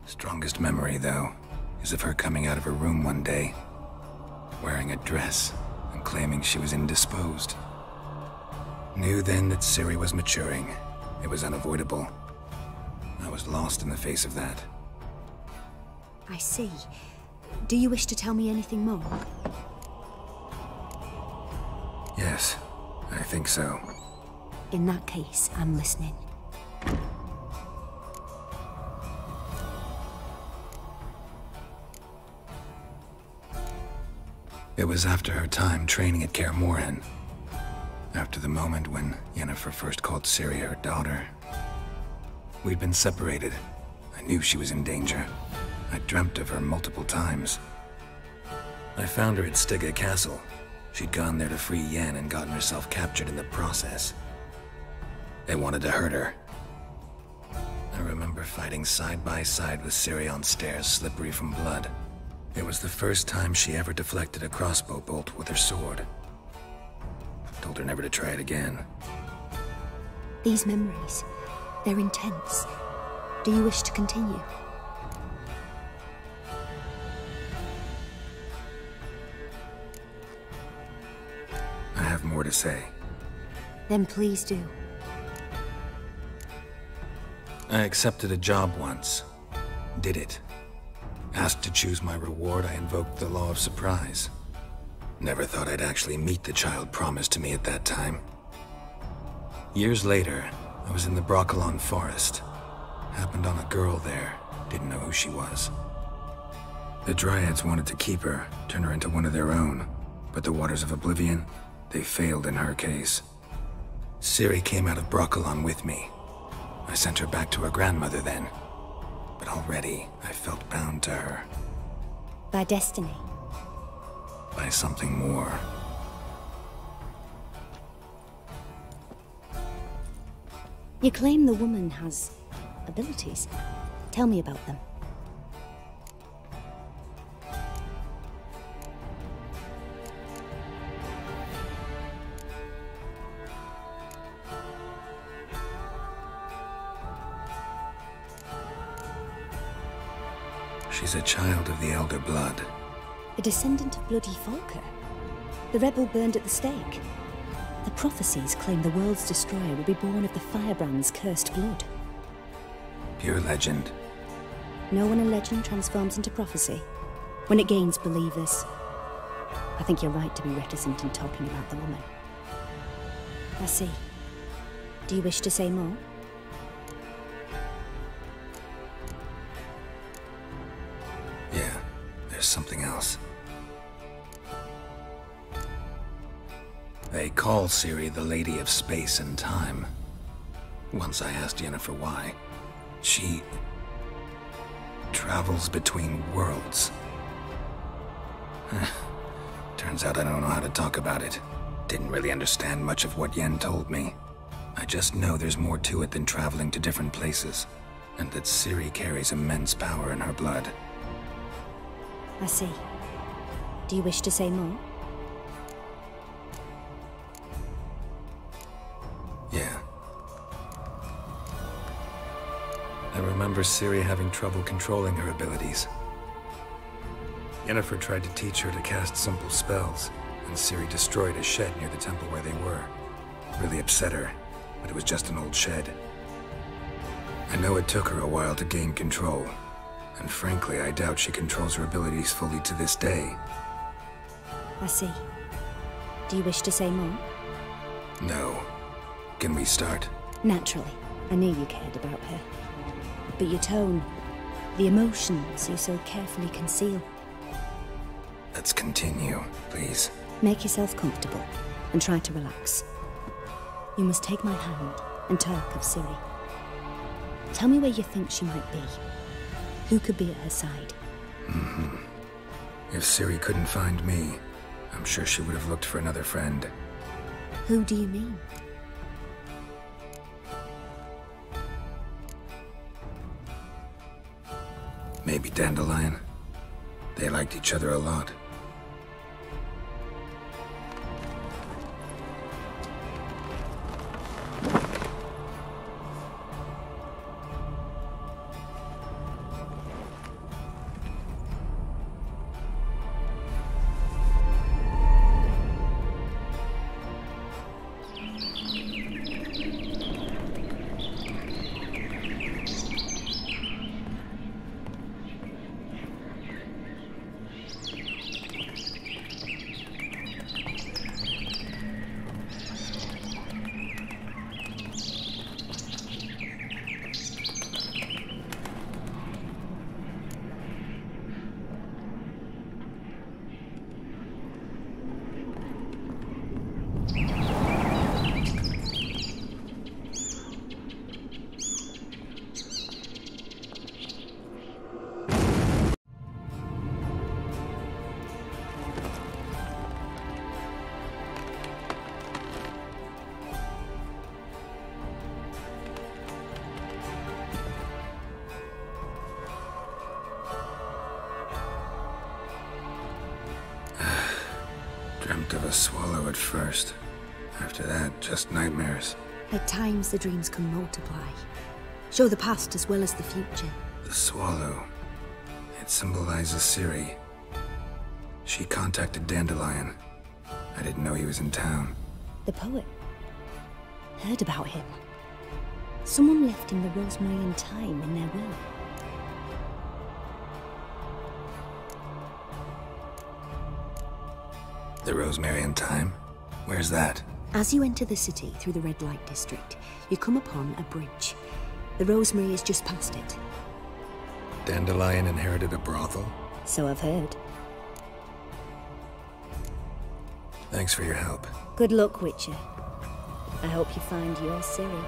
Strongest memory, though, is of her coming out of her room one day, wearing a dress and claiming she was indisposed. Knew then that Ciri was maturing. It was unavoidable. I was lost in the face of that.
I see. Do you wish to tell me anything more?
Yes, I think so.
In that case, I'm listening.
It was after her time training at Kaer Morhen. After the moment when Yennefer first called Ciri her daughter. We'd been separated. I knew she was in danger. I dreamt of her multiple times. I found her at Stygga Castle. She'd gone there to free Yen and gotten herself captured in the process. They wanted to hurt her. I remember fighting side by side with Ciri on stairs slippery from blood. It was the first time she ever deflected a crossbow bolt with her sword. Told her never to try it again.
These memories, they're intense. Do you wish to continue?
I have more to say.
Then please do.
I accepted a job once. Did it. Asked to choose my reward, I invoked the law of surprise. Never thought I'd actually meet the child promised to me at that time. Years later, I was in the Brokilon forest. Happened on a girl there. Didn't know who she was. The Dryads wanted to keep her, turn her into one of their own. But the Waters of Oblivion, they failed in her case. Ciri came out of Brokilon with me. I sent her back to her grandmother then. But already, I felt bound to her.
By destiny?
By something more.
You claim the woman has abilities. Tell me about them.
She's a child of the Elder Blood.
A descendant of bloody Volker. The rebel burned at the stake. The prophecies claim the world's destroyer will be born of the Firebrand's cursed blood.
Pure legend.
Know when a legend transforms into prophecy? When it gains believers. I think you're right to be reticent in talking about the woman. I see. Do you wish to say more?
Yeah, there's something else. They call Ciri the Lady of Space and Time. Once I asked Yennefer why. She travels between worlds. Turns out I don't know how to talk about it. Didn't really understand much of what Yen told me. I just know there's more to it than traveling to different places, and that Ciri carries immense power in her blood.
I see. Do you wish to say more?
Yeah. I remember Ciri having trouble controlling her abilities. Yennefer tried to teach her to cast simple spells, and Ciri destroyed a shed near the temple where they were. Really upset her, but it was just an old shed. I know it took her a while to gain control, and frankly, I doubt she controls her abilities fully to this day.
I see. Do you wish to say more?
No. Can we start?
Naturally. I knew you cared about her. But your tone, the emotions you so carefully conceal.
Let's continue, please.
Make yourself comfortable, and try to relax. You must take my hand and talk of Ciri. Tell me where you think she might be. Who could be at her side?
If Ciri couldn't find me, I'm sure she would have looked for another friend.
Who do you mean?
Maybe Dandelion. They liked each other a lot. Dreamt of a swallow at first. After that, just nightmares.
At times, the dreams can multiply. Show the past as well as the future.
The swallow. It symbolizes Ciri. She contacted Dandelion. I didn't know he was in town.
The poet. Heard about him. Someone left him the rosemary and thyme in their will.
The rosemary and thyme? Where's that?
As you enter the city through the red light district, you come upon a bridge. The rosemary is just past it.
Dandelion inherited a brothel?
So I've heard.
Thanks for your help.
Good luck, Witcher. I hope you find your Ciri.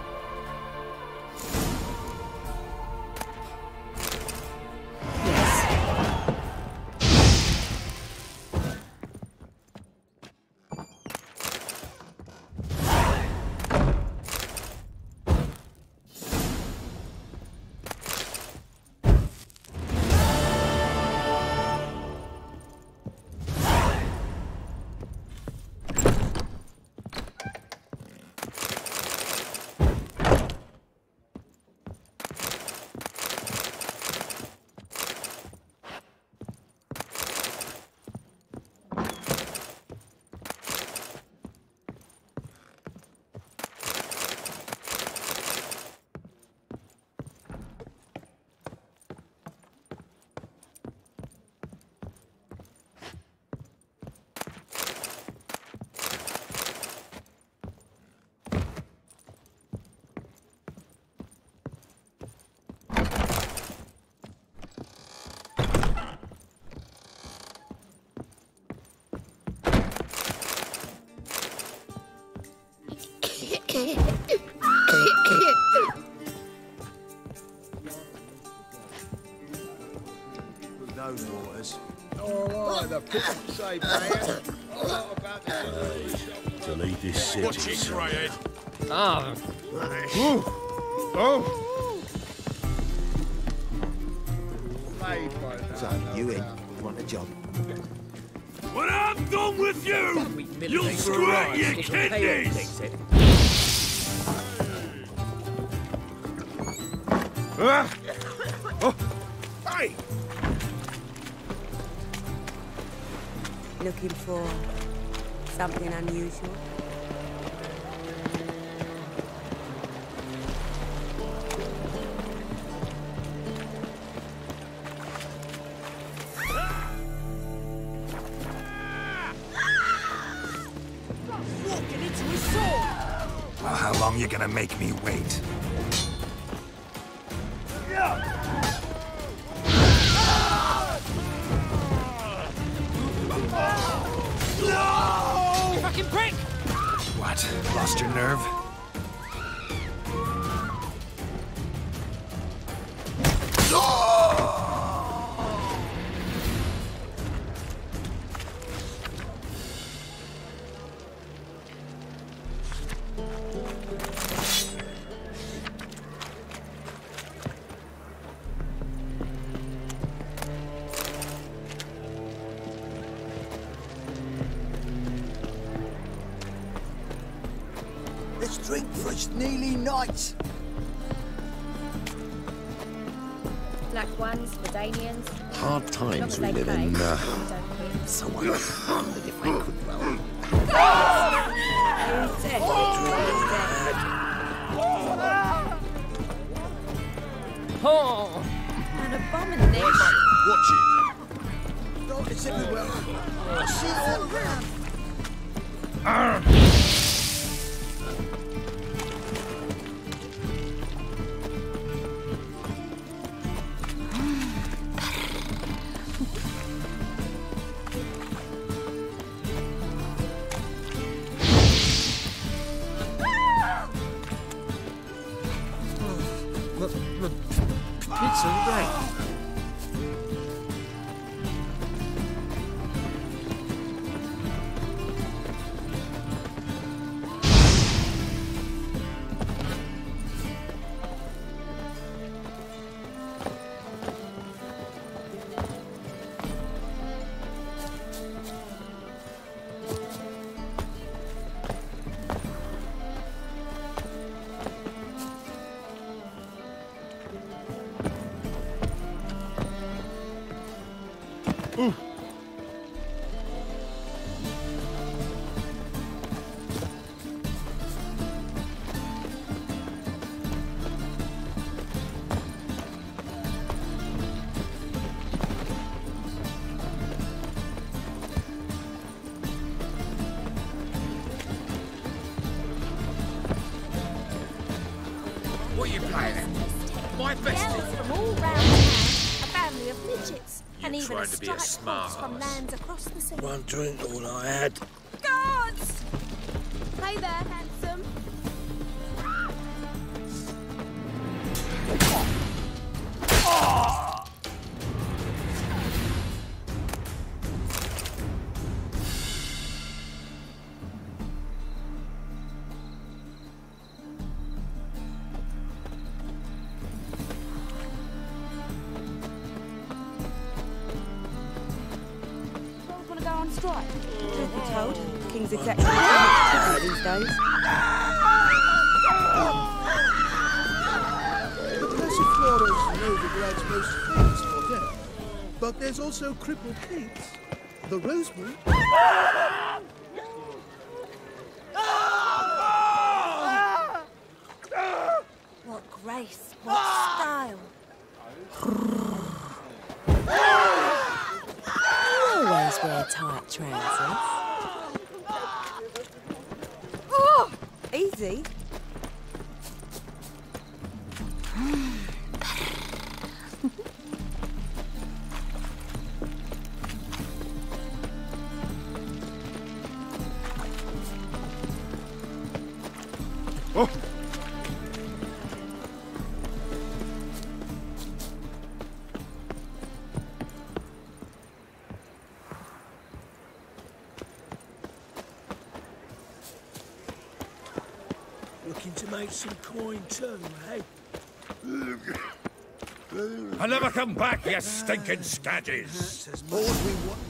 Those waters. All right, the people say, man.
Delete this city.
Watch it, Greyhead.
Oh.
So, you in? Want a job?
When I'm done with you, you'll squirt your kidneys!
Hey!
Looking for something unusual?
Well, how long you gonna make me wait?
No! Fucking prick!
What? Lost your nerve?
Let's drink for it's nearly night.
Black ones, Verdanians.
Hard times we live in, so I wondered if I could, well...
Oh, an abomination.
Watch it. Dog is everywhere. I see it all around. It's all right.
What are you playing at? My bestie?
Girls from all round town, a family of midgets, and even
trying to be a
striped
smart
fox from
ass.
lands across the sea.
One drink, all I had.
Guards! Hey there, handsome.
Want to go on strike? Truth be told, King's executive are these days.
The Passiflora is Novigrad's most famous for death. But there's also Crippled Kate's, the Rosemary.
What grace, what style.
Always wear tight trousers.
Oh!
Easy.
Oh!
Looking to make some coin too, eh?
I never come back, you stinking scadges!
That's as much as we want.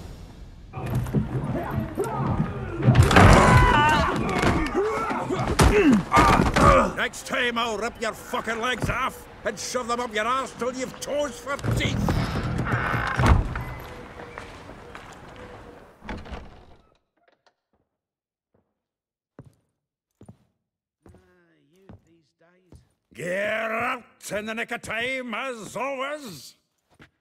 Next time I'll rip your fucking legs off and shove them up your arse till you've toes for teeth! Geralt, in the nick of time, as always.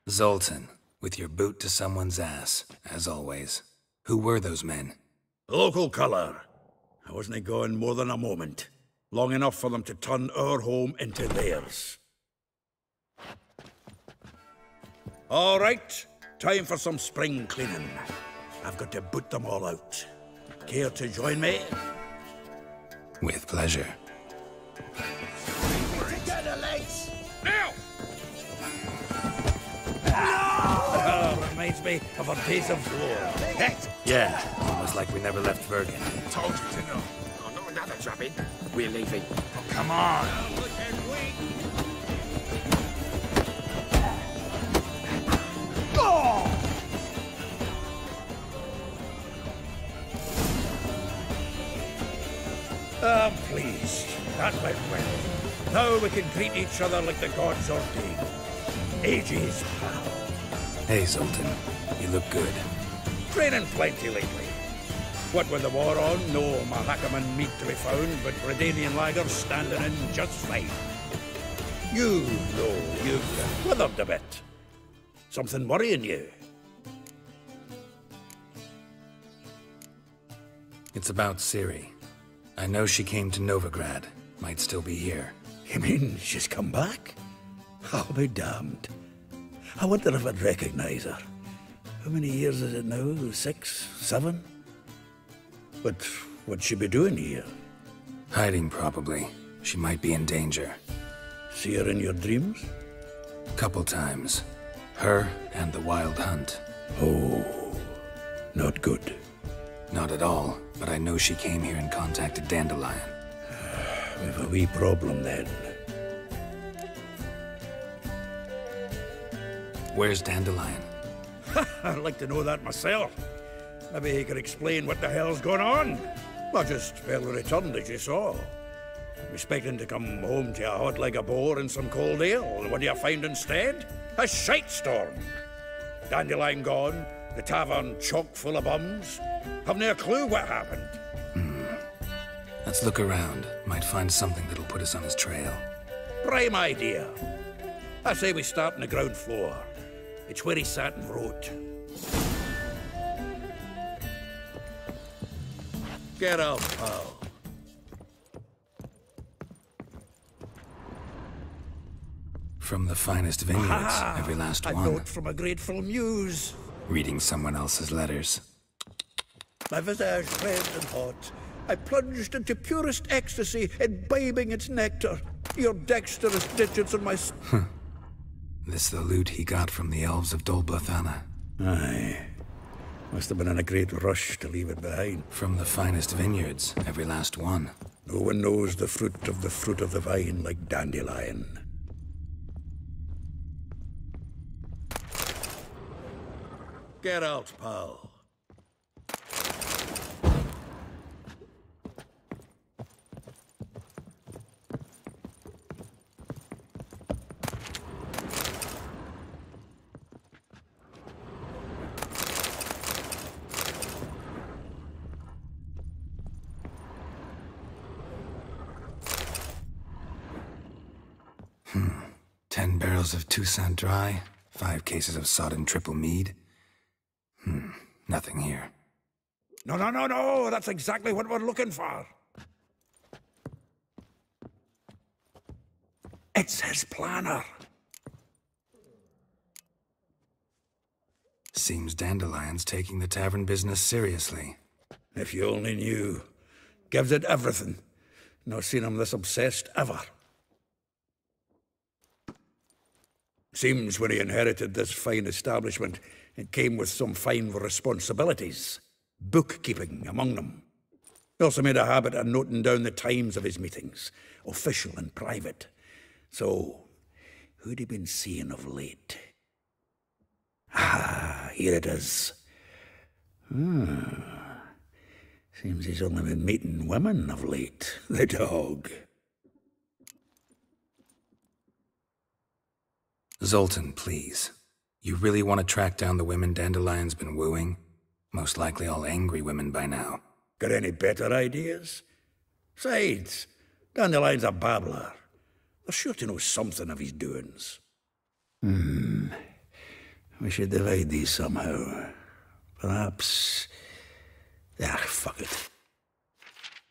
Zoltan, with your boot to someone's ass, as always. Who were those men?
Local colour. I wasn't gone more than a moment. Long enough for them to turn our home into theirs. All right, time for some spring cleaning. I've got to boot them all out. Care to join me?
With pleasure.
Together, lads!
Now!
Oh, reminds me of our days of war.
Yeah, almost like we never left Bergen.
Told you to know. Oh, not another drubbing. We're leaving.
Oh, come on.
I'm pleased. That went well. Now we can greet each other like the gods ordained. Ages, pal.
Hey, Zoltan. You look good.
Training plenty lately. What with the war on, no Mahakaman meat to be found, but Redanian lagers standing in just fine. You know you've withered a bit. Something worrying you?
It's about Ciri. I know she came to Novigrad. Might still be here.
You mean she's come back? I'll be damned. I wonder if I'd recognize her. How many years is it now? 6, 7? But what'd she be doing here?
Hiding, probably. She might be in danger.
See her in your dreams?
Couple times. Her and the Wild Hunt.
Oh, not good.
Not at all, but I know she came here and contacted Dandelion.
We've a wee problem then.
Where's Dandelion?
I'd like to know that myself. Maybe he could explain what the hell's going on. I just barely returned, as you saw. Expecting to come home to a hot like a boar and some cold ale. What do you find instead? A shite storm. Dandelion gone, the tavern chock full of bums. Haven't a clue what happened.
Let's look around. Might find something that'll put us on his trail.
Prime idea. I say we start on the ground floor. It's where he sat and wrote. Get out, pal.
From the finest vineyards, every last one.
A note from a grateful muse.
Reading someone else's letters.
My visage red and hot. I plunged into purest ecstasy, imbibing its nectar. Your dexterous digits on my...
This the loot he got from the elves of Dol Blathanna.
Aye. Must have been in a great rush to leave it behind.
From the finest vineyards, every last one.
No one knows the fruit of the vine like Dandelion. Get out, pal.
10 barrels of Toussaint Dry, 5 cases of sodden triple mead. Nothing here.
No, that's exactly what we're looking for. It's his planner.
Seems Dandelion's taking the tavern business seriously.
If you only knew. Gives it everything. Not seen him this obsessed ever. Seems when he inherited this fine establishment, it came with some fine responsibilities. Bookkeeping among them. He also made a habit of noting down the times of his meetings, official and private. So, who'd he been seeing of late? Ah, here it is. Seems he's only been meeting women of late, the dog.
Zoltan, please. You really want to track down the women Dandelion's been wooing? Most likely all angry women by now.
Got any better ideas? Besides, Dandelion's a babbler. They're sure to know something of his doings. We should divide these somehow. Perhaps... fuck it.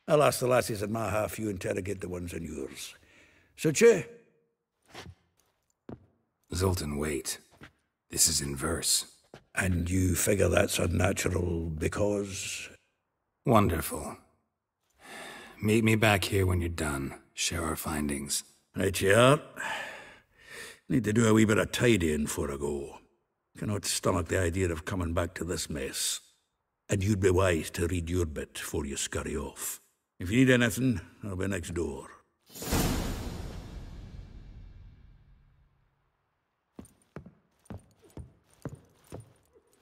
I'll ask the lassies in my half, you interrogate the ones in yours. Suche?
Zoltan, wait. This is in verse.
And you figure that's unnatural because...
Wonderful. Meet me back here when you're done. Share our findings.
Right you are. Need to do a wee bit of tidying before I go. Cannot stomach the idea of coming back to this mess. And you'd be wise to read your bit before you scurry off. If you need anything, I'll be next door.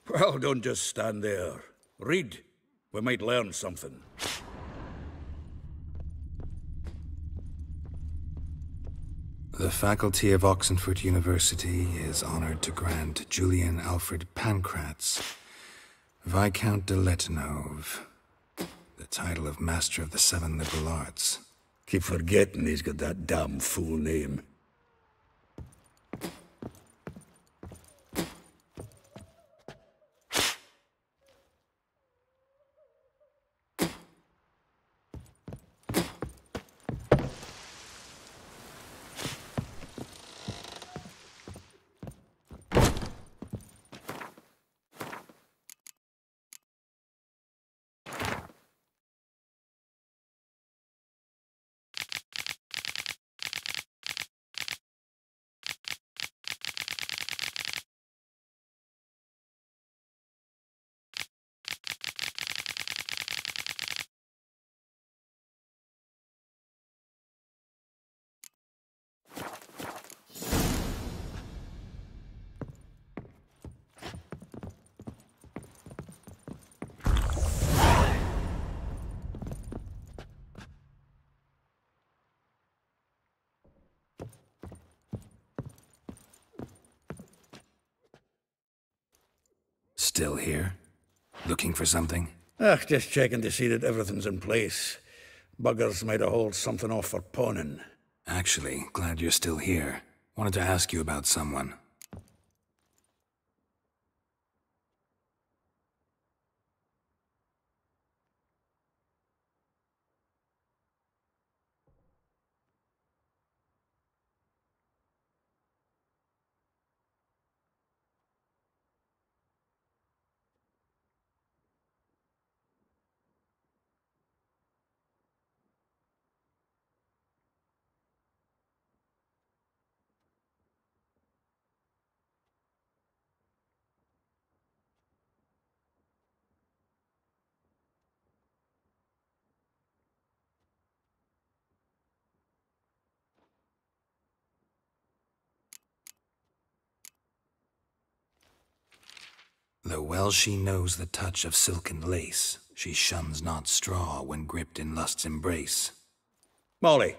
Well, don't just stand there. Read. We might learn something.
The faculty of Oxenford University is honored to grant Julian Alfred Pancratz, Viscount de Letonov, the title of Master of the Seven Liberal Arts.
Keep forgetting he's got that damn full name.
Still here? Looking for something?
Just checking to see that everything's in place. Buggers might have hauled something off for pawning.
Actually, glad you're still here. Wanted to ask you about someone. Though well she knows the touch of silken lace, she shuns not straw when gripped in lust's embrace.
Molly,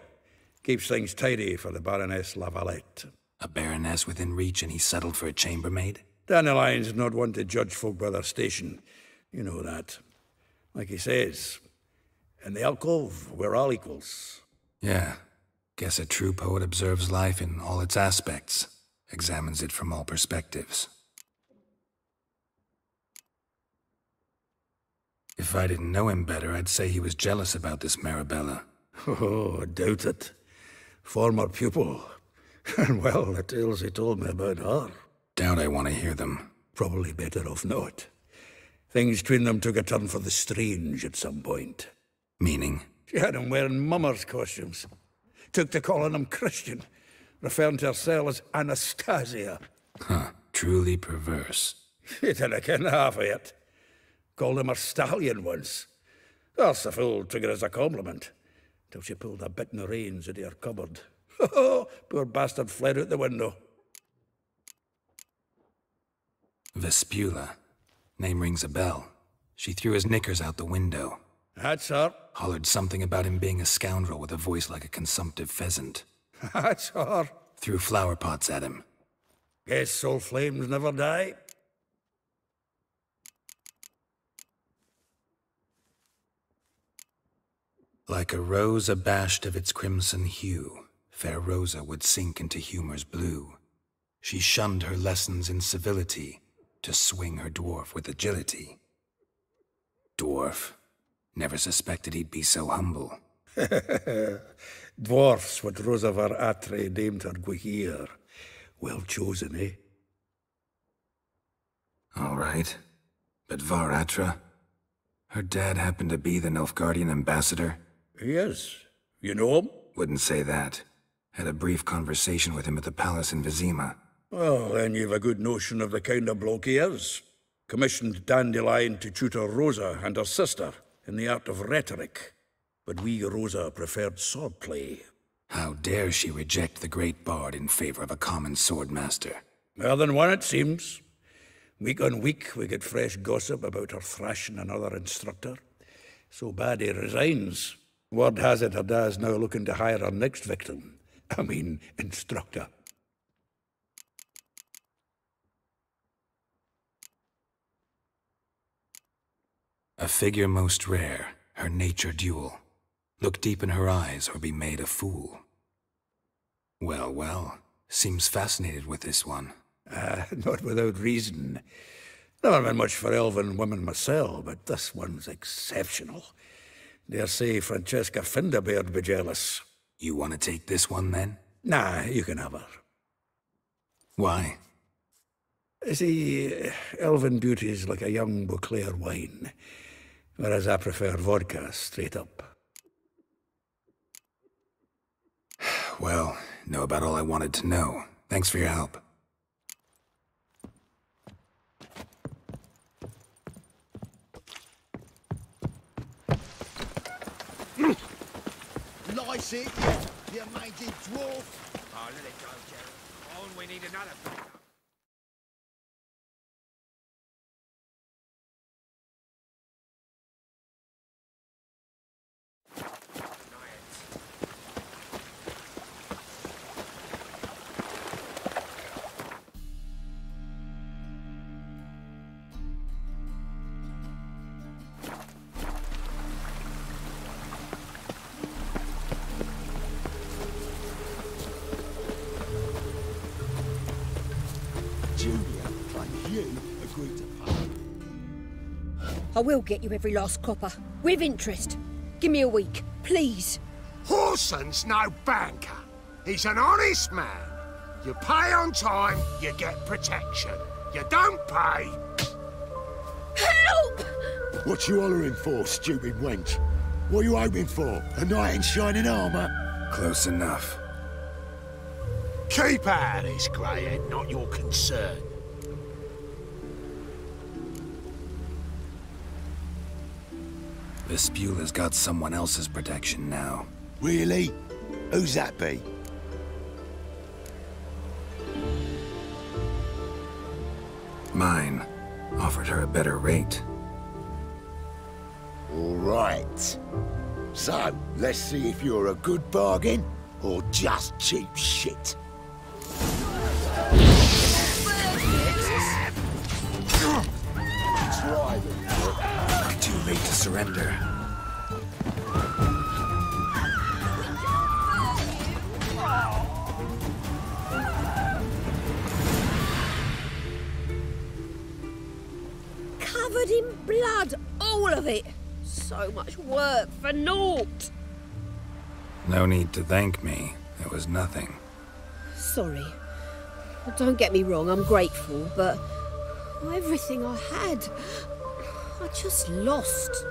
keeps things tidy for the Baroness Lavalette.
A baroness within reach and he settled for a chambermaid?
Dandelion's not one to judge folk by their station. You know that. Like he says, in the alcove, we're all equals.
Yeah. Guess a true poet observes life in all its aspects, examines it from all perspectives. If I didn't know him better, I'd say he was jealous about this Marabella.
Oh, I doubt it. Former pupil. And well, the tales he told me about her.
Doubt I want to hear them.
Probably better off not. Things between them took a turn for the strange at some point.
Meaning?
She had him wearing mummers' costumes. Took to calling him Christian, referring to herself as Anastasia.
Huh, truly perverse.
You didn't ken half of it. Called him a stallion once. That's the fool took it as a compliment, till she pulled a bit in the reins out of her cupboard. Poor bastard fled out the window.
Vespula. Name rings a bell. She threw his knickers out the window.
That's her.
Hollered something about him being a scoundrel with a voice like a consumptive pheasant.
That's her.
Threw flower pots at him.
Guess soul flames never die.
Like a rose abashed of its crimson hue, fair Rosa would sink into humor's blue. She shunned her lessons in civility, to swing her dwarf with agility. Dwarf. Never suspected he'd be so humble.
Dwarfs what Rosa var Atre named her Gwyhir. Well chosen, eh?
All right. But Var Atra? Her dad happened to be the Nilfgaardian ambassador?
Yes. You know him?
Wouldn't say that. Had a brief conversation with him at the palace in Vizima.
Well, then you've a good notion of the kind of bloke he is. Commissioned Dandelion to tutor Rosa and her sister in the art of rhetoric. But we, Rosa, preferred swordplay.
How dare she reject the great bard in favor of a common swordmaster?
More than one, it seems. Week on week, we get fresh gossip about her thrashing another instructor. So bad he resigns. Word has it her dad's now looking to hire her next victim. I mean, instructor.
A figure most rare, her nature dual. Look deep in her eyes or be made a fool. Well, well, seems fascinated with this one.
Not without reason. Never been much for elven women myself, but this one's exceptional. Dare say Francesca Finderbeard be jealous.
You want to take this one, then?
Nah, you can have her.
Why?
See, elven beauty's like a young Beauclair wine, whereas I prefer vodka straight up.
Well, know about all I wanted to know. Thanks for your help.
Lice it, you mangy dwarf.
Oh, let it go, Jerry. Oh, we need another backup.
I will get you every last copper, with interest. Give me a week, please.
Horson's no banker. He's an honest man. You pay on time, you get protection. You don't pay...
Help!
What you hollering for, stupid wench? What are you hoping for? A knight in shining armour?
Close enough.
Keep out of this, Greyhead, not your concern.
Vespula's got someone else's protection now.
Really? Who's that be?
Mine. Offered her a better rate.
All right. So, let's see if you're a good bargain or just cheap shit.
Too late to surrender.
Covered in blood, all of it. So much work for naught.
No need to thank me. It was nothing.
Sorry. Don't get me wrong, I'm grateful, but everything I had, I just lost.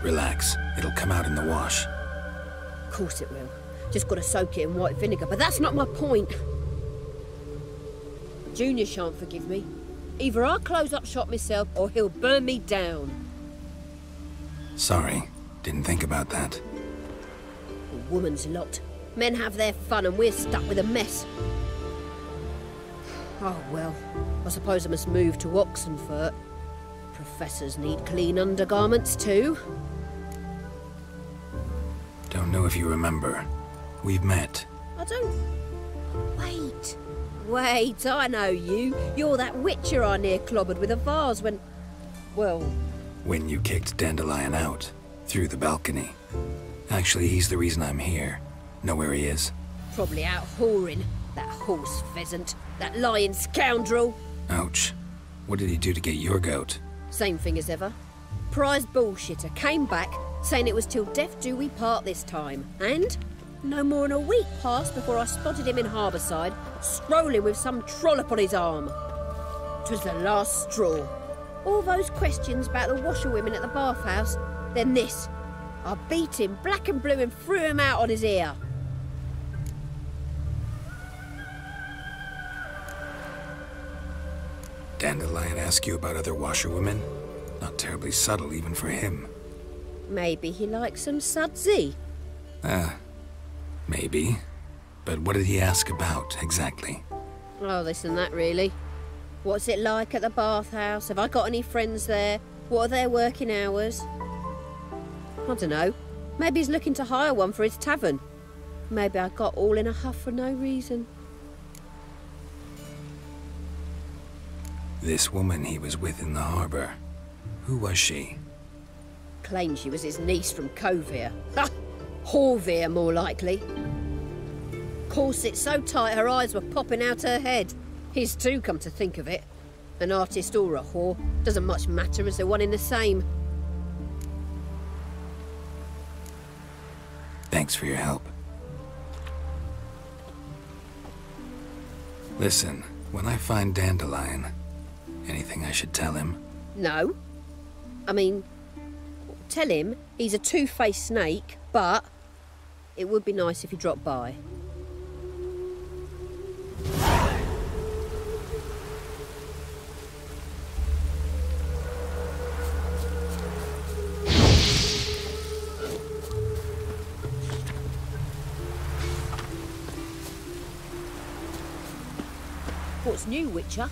Relax. It'll come out in the wash.
Of course it will. Just gotta soak it in white vinegar, but that's not my point. Junior shan't forgive me. Either I'll close up shop myself, or he'll burn me down.
Sorry. Didn't think about that.
A woman's lot. Men have their fun and we're stuck with a mess. Oh well, I suppose I must move to Oxenfurt. Professors need clean undergarments too.
Don't know if you remember. We've met.
I don't... Wait. Wait, I know you. You're that witcher I near clobbered with a vase when... Well,
When you kicked Dandelion out, through the balcony. Actually, he's the reason I'm here. Know where he is?
Probably out whoring. That horse pheasant. That lying scoundrel.
Ouch. What did he do to get your goat?
Same thing as ever. Prize bullshitter came back, saying it was till death do we part this time. And no more than a week passed before I spotted him in Harbourside, strolling with some trollop on his arm. 'Twas the last straw. All those questions about the washerwomen at the bathhouse, then this. I beat him black and blue and threw him out on his ear.
Dandelion ask you about other washerwomen? Not terribly subtle even for him.
Maybe he likes some sudsy.
Maybe. But what did he ask about, exactly?
Oh, this and that, really. What's it like at the bathhouse? Have I got any friends there? What are their working hours? I don't know. Maybe he's looking to hire one for his tavern. Maybe I got all in a huff for no reason.
This woman he was with in the harbour. Who was she?
Claimed she was his niece from Covere. Ha! Horvere, more likely. Corset so tight her eyes were popping out her head. His too, come to think of it. An artist or a whore. Doesn't much matter as they're one in the same.
Thanks for your help. Listen, when I find Dandelion, anything I should tell him?
No. I mean, tell him he's a two-faced snake, but it would be nice if he dropped by. What's new, Witcher?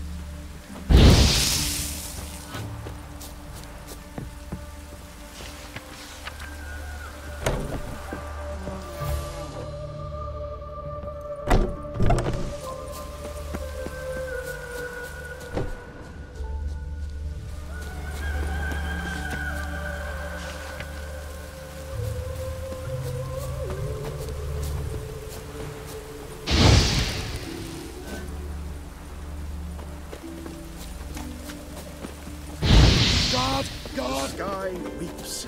God, Guy weeps.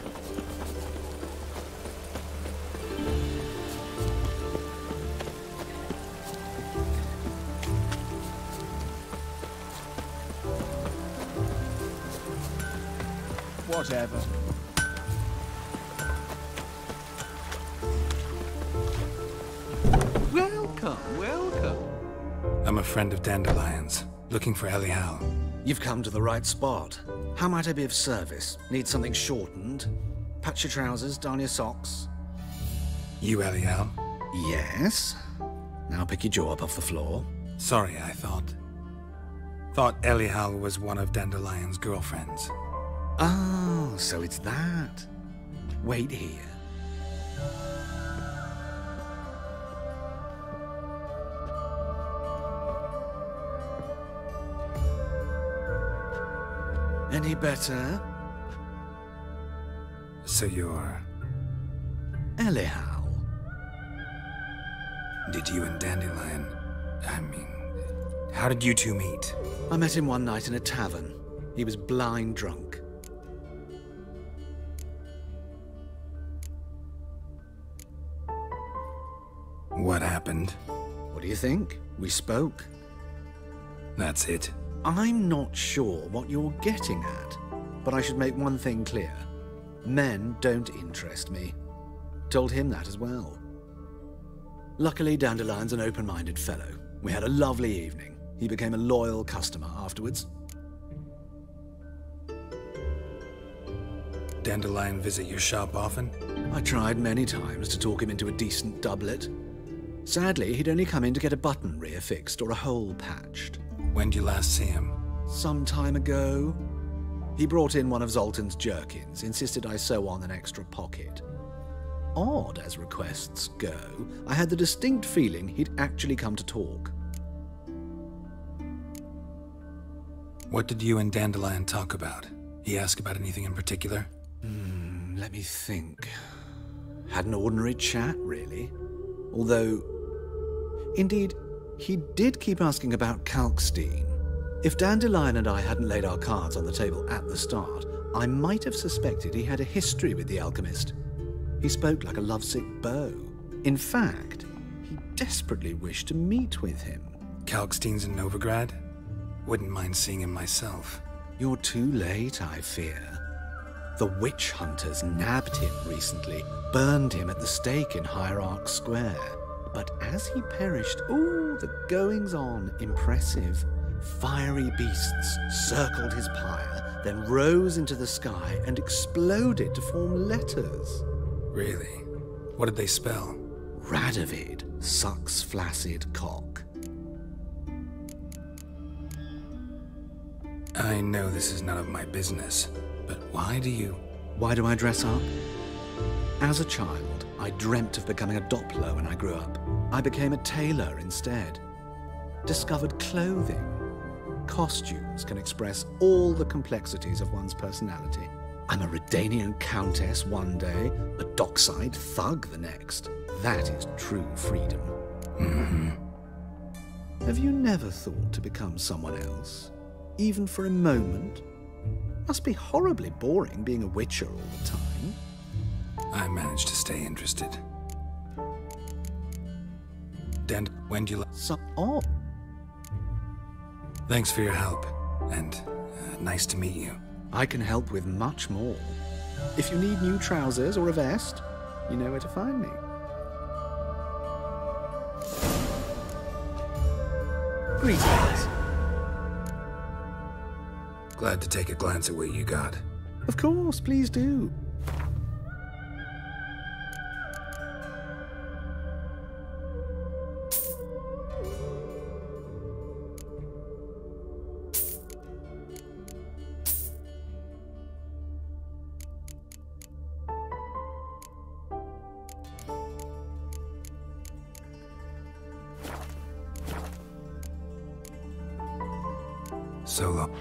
Whatever.
Welcome, welcome.
I'm a friend of Dandelion's, looking for Elial.
You've come to the right spot. How might I be of service? Need something shortened? Patch your trousers, darn your socks.
You Elial?
Yes. Now pick your jaw up off the floor.
Sorry, I thought Elial was one of Dandelion's girlfriends.
Oh, so it's that. Wait here. Any better?
So you're...
Elial.
Did you and Dandelion... how did you two meet?
I met him one night in a tavern. He was blind drunk.
What happened?
What do you think? We spoke.
That's it.
I'm not sure what you're getting at, but I should make one thing clear. Men don't interest me. Told him that as well. Luckily, Dandelion's an open-minded fellow. We had a lovely evening. He became a loyal customer afterwards.
Dandelion visit your shop often?
I tried many times to talk him into a decent doublet. Sadly, he'd only come in to get a button reaffixed or a hole patched.
When did you last see him?
Some time ago. He brought in one of Zoltan's jerkins, insisted I sew on an extra pocket. Odd as requests go, I had the distinct feeling he'd actually come to talk.
What did you and Dandelion talk about? He asked about anything in particular?
Let me think. Had an ordinary chat, really. Although, indeed, he did keep asking about Kalkstein. If Dandelion and I hadn't laid our cards on the table at the start, I might have suspected he had a history with the alchemist. He spoke like a lovesick beau. In fact, he desperately wished to meet with him.
Kalkstein's in Novigrad? Wouldn't mind seeing him myself.
You're too late, I fear. The witch hunters nabbed him recently, burned him at the stake in Hierarch Square. But as he perished, the goings-on impressive. Fiery beasts circled his pyre, then rose into the sky and exploded to form letters.
Really? What did they spell?
Radovid sucks flaccid cock.
I know this is none of my business, but why do I
dress up? As a child, I dreamt of becoming a Doppler when I grew up. I became a tailor instead. Discovered clothing. Costumes can express all the complexities of one's personality. I'm a Redanian countess one day, a dockside thug the next. That is true freedom. Have you never thought to become someone else? Even for a moment? Must be horribly boring being a Witcher all the time.
I managed to stay interested. Dan, when do you... Thanks for your help, and nice to meet you.
I can help with much more. If you need new trousers or a vest, you know where to find me. Greetings.
Glad to take a glance at what you got.
Of course, please do.
So long.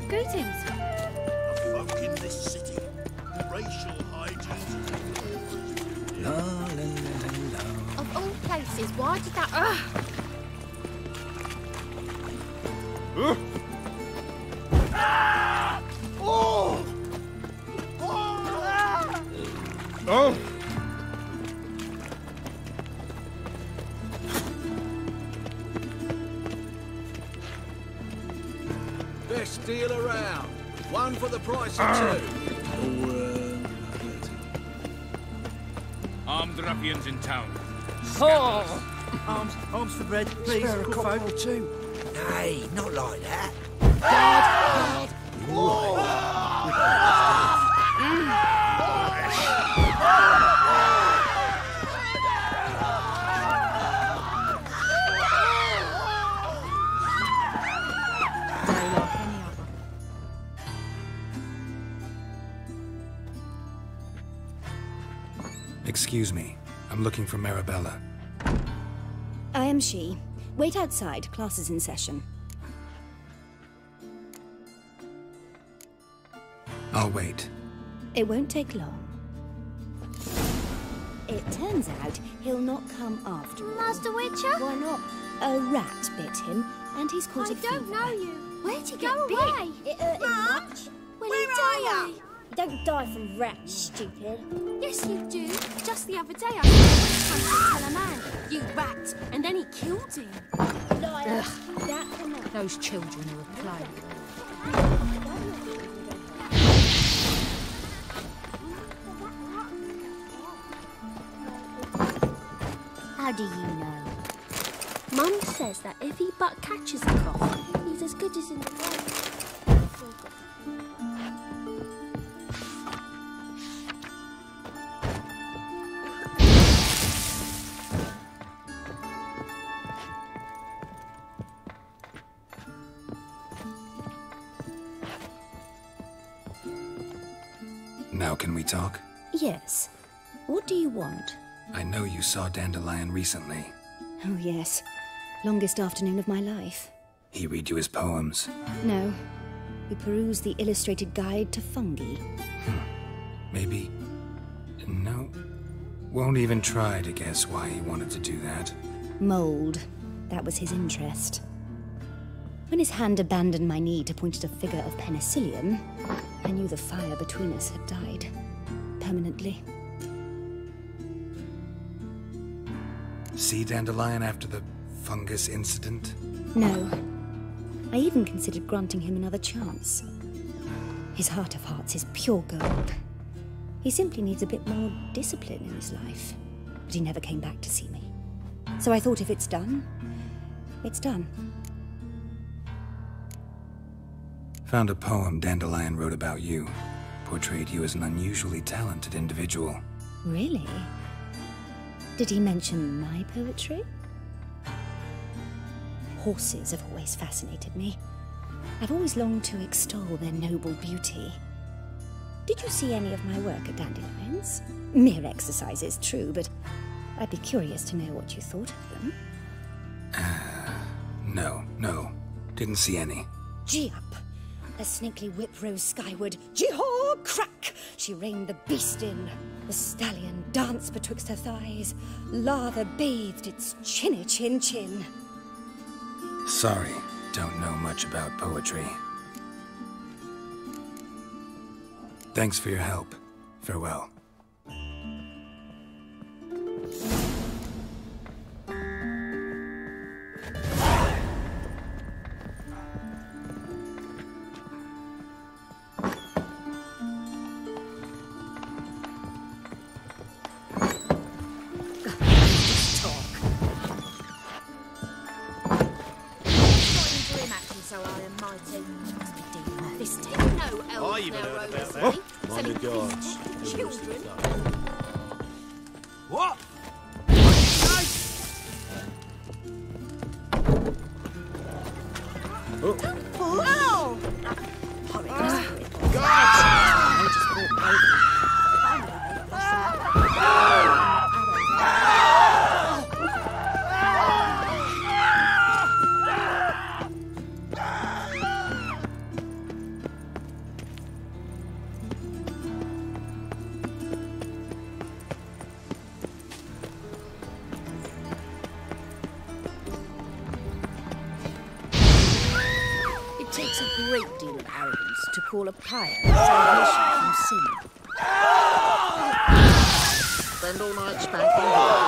Greetings.
The folk in this city, racial hygiene.
Of all places, why did that...
Best deal around. One for the price of two.
Armed ruffians in town.
Arms for bread, please. Spare a couple or two.
Nay, not like that.
Excuse me. I'm looking for Marabella.
I am she. Wait outside. Class is in session.
I'll wait.
It won't take long. It turns out he'll not come after all.
Master Witcher?
Why not? A rat bit him, and he's caught a fever.
I don't know you.
Where'd you
Go
get
away.
It hurt him much.
Well, he died.
You don't die from rats, stupid.
Yes, you do. Just the other day, I saw a witch hunter tell a man, "You rat," and then he killed him.
Liar.
Ugh. Those children who are playing.
How do you know? Mum says that if he but catches a cough, he's as good as in the grave.
Now can we talk?
Yes. What do you want?
I know you saw Dandelion recently.
Oh, yes. Longest afternoon of my life.
He read you his poems.
No. We perused the illustrated guide to fungi.
Maybe... No. Won't even try to guess why he wanted to do that.
Mold. That was his interest. When his hand abandoned my knee to point at a figure of penicillium, I knew the fire between us had died. Permanently.
See Dandelion after the fungus incident?
No. I even considered granting him another chance. His heart of hearts is pure gold. He simply needs a bit more discipline in his life. But he never came back to see me. So I thought if it's done, it's done.
Found a poem Dandelion wrote about you. Portrayed you as an unusually talented individual.
Really? Did he mention my poetry? Horses have always fascinated me. I've always longed to extol their noble beauty. Did you see any of my work at Dandelion's? Mere exercises, true, but I'd be curious to know what you thought of them.
No. Didn't see any.
Gee up! A snakely whip rose skyward. Jee-haw! Crack! She reined the beast in. The stallion danced betwixt her thighs. Lather bathed its chinny chin.
Sorry, don't know much about poetry. Thanks for your help. Farewell.
What?
Oh!
It takes a great deal of arrogance to call a pyre salvation from sin.
Spend all night spanking here.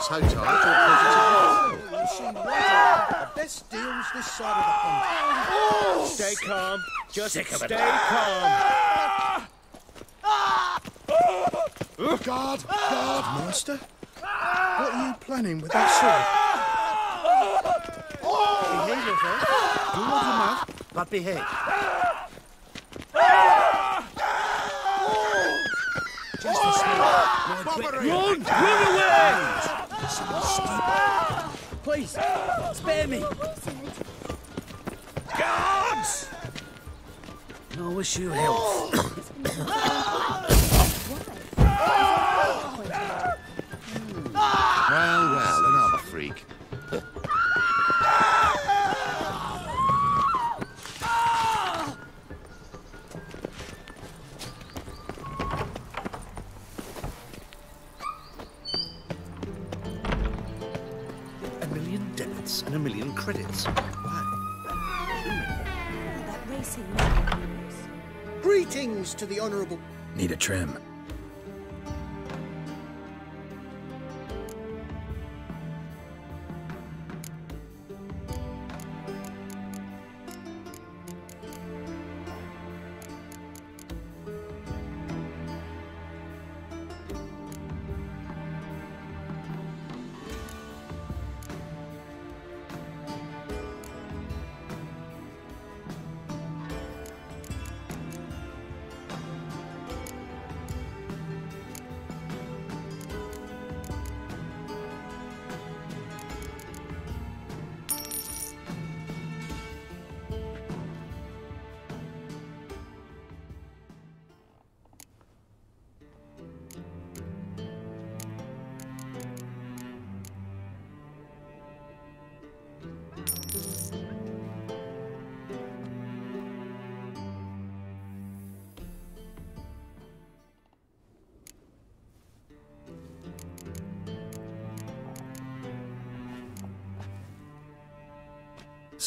So tired you're positive. You seem right. The best deals this side of the pond.
Stay calm. Just stay calm.
Guard! Master? What are you planning with that sword? Behave yourself. Do what you must, but behave. Just a small.
Run away!
Please, spare me.
Guards!
I wish you health.
7 million credits. Wow.
That racing.
Greetings to the Honourable...
Need a trim.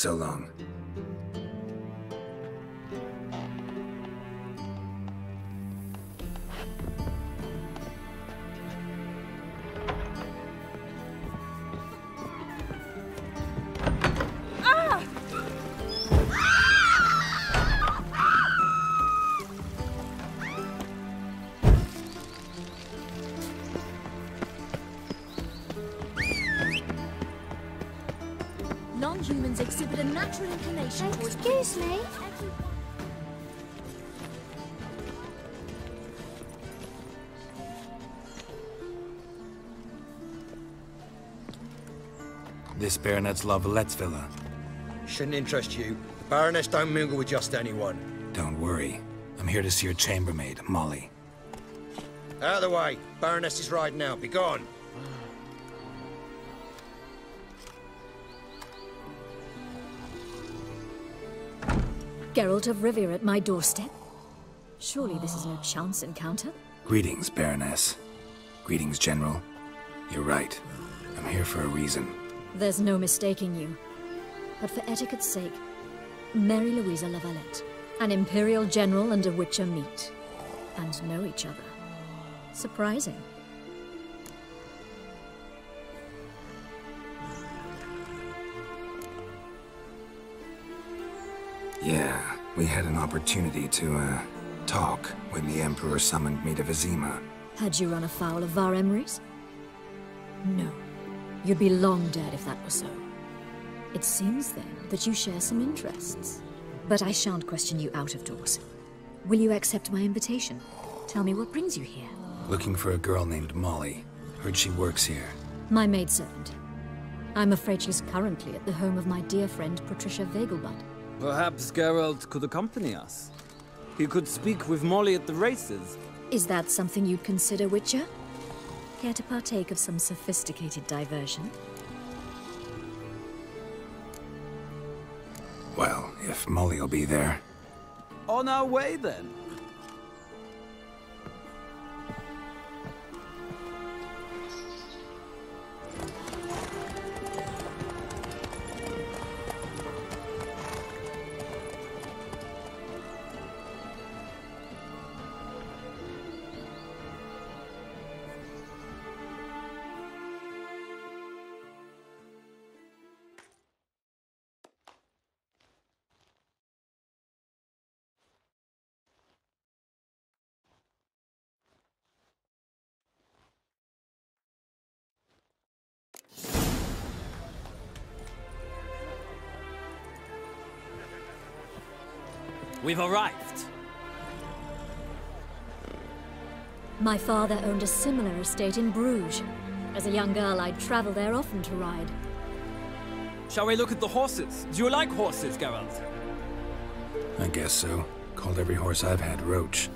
So long.
Non-humans exhibit a natural inclination towards...
Excuse me?
This Baronet's La Vallette's villa.
Shouldn't interest you. The Baroness don't mingle with just anyone.
Don't worry. I'm here to see your chambermaid, Molly.
Out of the way. Baroness is riding out. Be gone.
Geralt of Rivia at my doorstep? Surely this is no chance encounter?
Greetings, Baroness. Greetings, General. You're right. I'm here for a reason.
There's no mistaking you. But for etiquette's sake, Mary Louisa La Valette, an Imperial General and a Witcher meet. And know each other. Surprising.
Yeah, we had an opportunity to, talk when the Emperor summoned me to Vizima.
Had you run afoul of Var Emrys? No. You'd be long dead if that were so. It seems, then, that you share some interests. But I shan't question you out of doors. Will you accept my invitation? Tell me what brings you here.
Looking for a girl named Molly. Heard she works here.
My maidservant. I'm afraid she's currently at the home of my dear friend Patricia Vegelbud.
Perhaps Geralt could accompany us. He could speak with Molly at the races.
Is that something you'd consider, Witcher? Care to partake of some sophisticated diversion?
Well, if Molly'll be there.
On our way, then. We've arrived.
My father owned a similar estate in Bruges. As a young girl, I'd travel there often to ride.
Shall we look at the horses? Do you like horses, Geralt?
I guess so. Called every horse I've had Roach.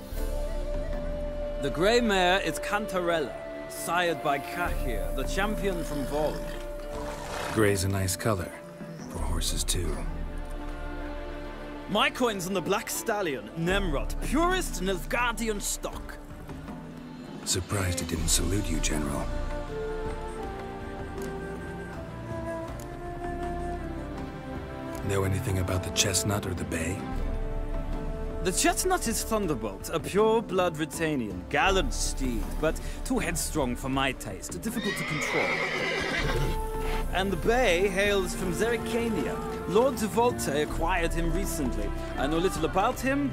The grey mare is Cantarella, sired by Cahir, the champion from Vold.
Grey's a nice color. For horses, too.
My coin's on the Black Stallion, Nemrod, purest Nilfgaardian stock.
Surprised he didn't salute you, General. Know anything about the chestnut or the bay?
The chestnut is Thunderbolt, a pure-blood Britannian, gallant steed, but too headstrong for my taste, difficult to control. And the bay hails from Zerrikania. Lord de Volte acquired him recently. I know little about him,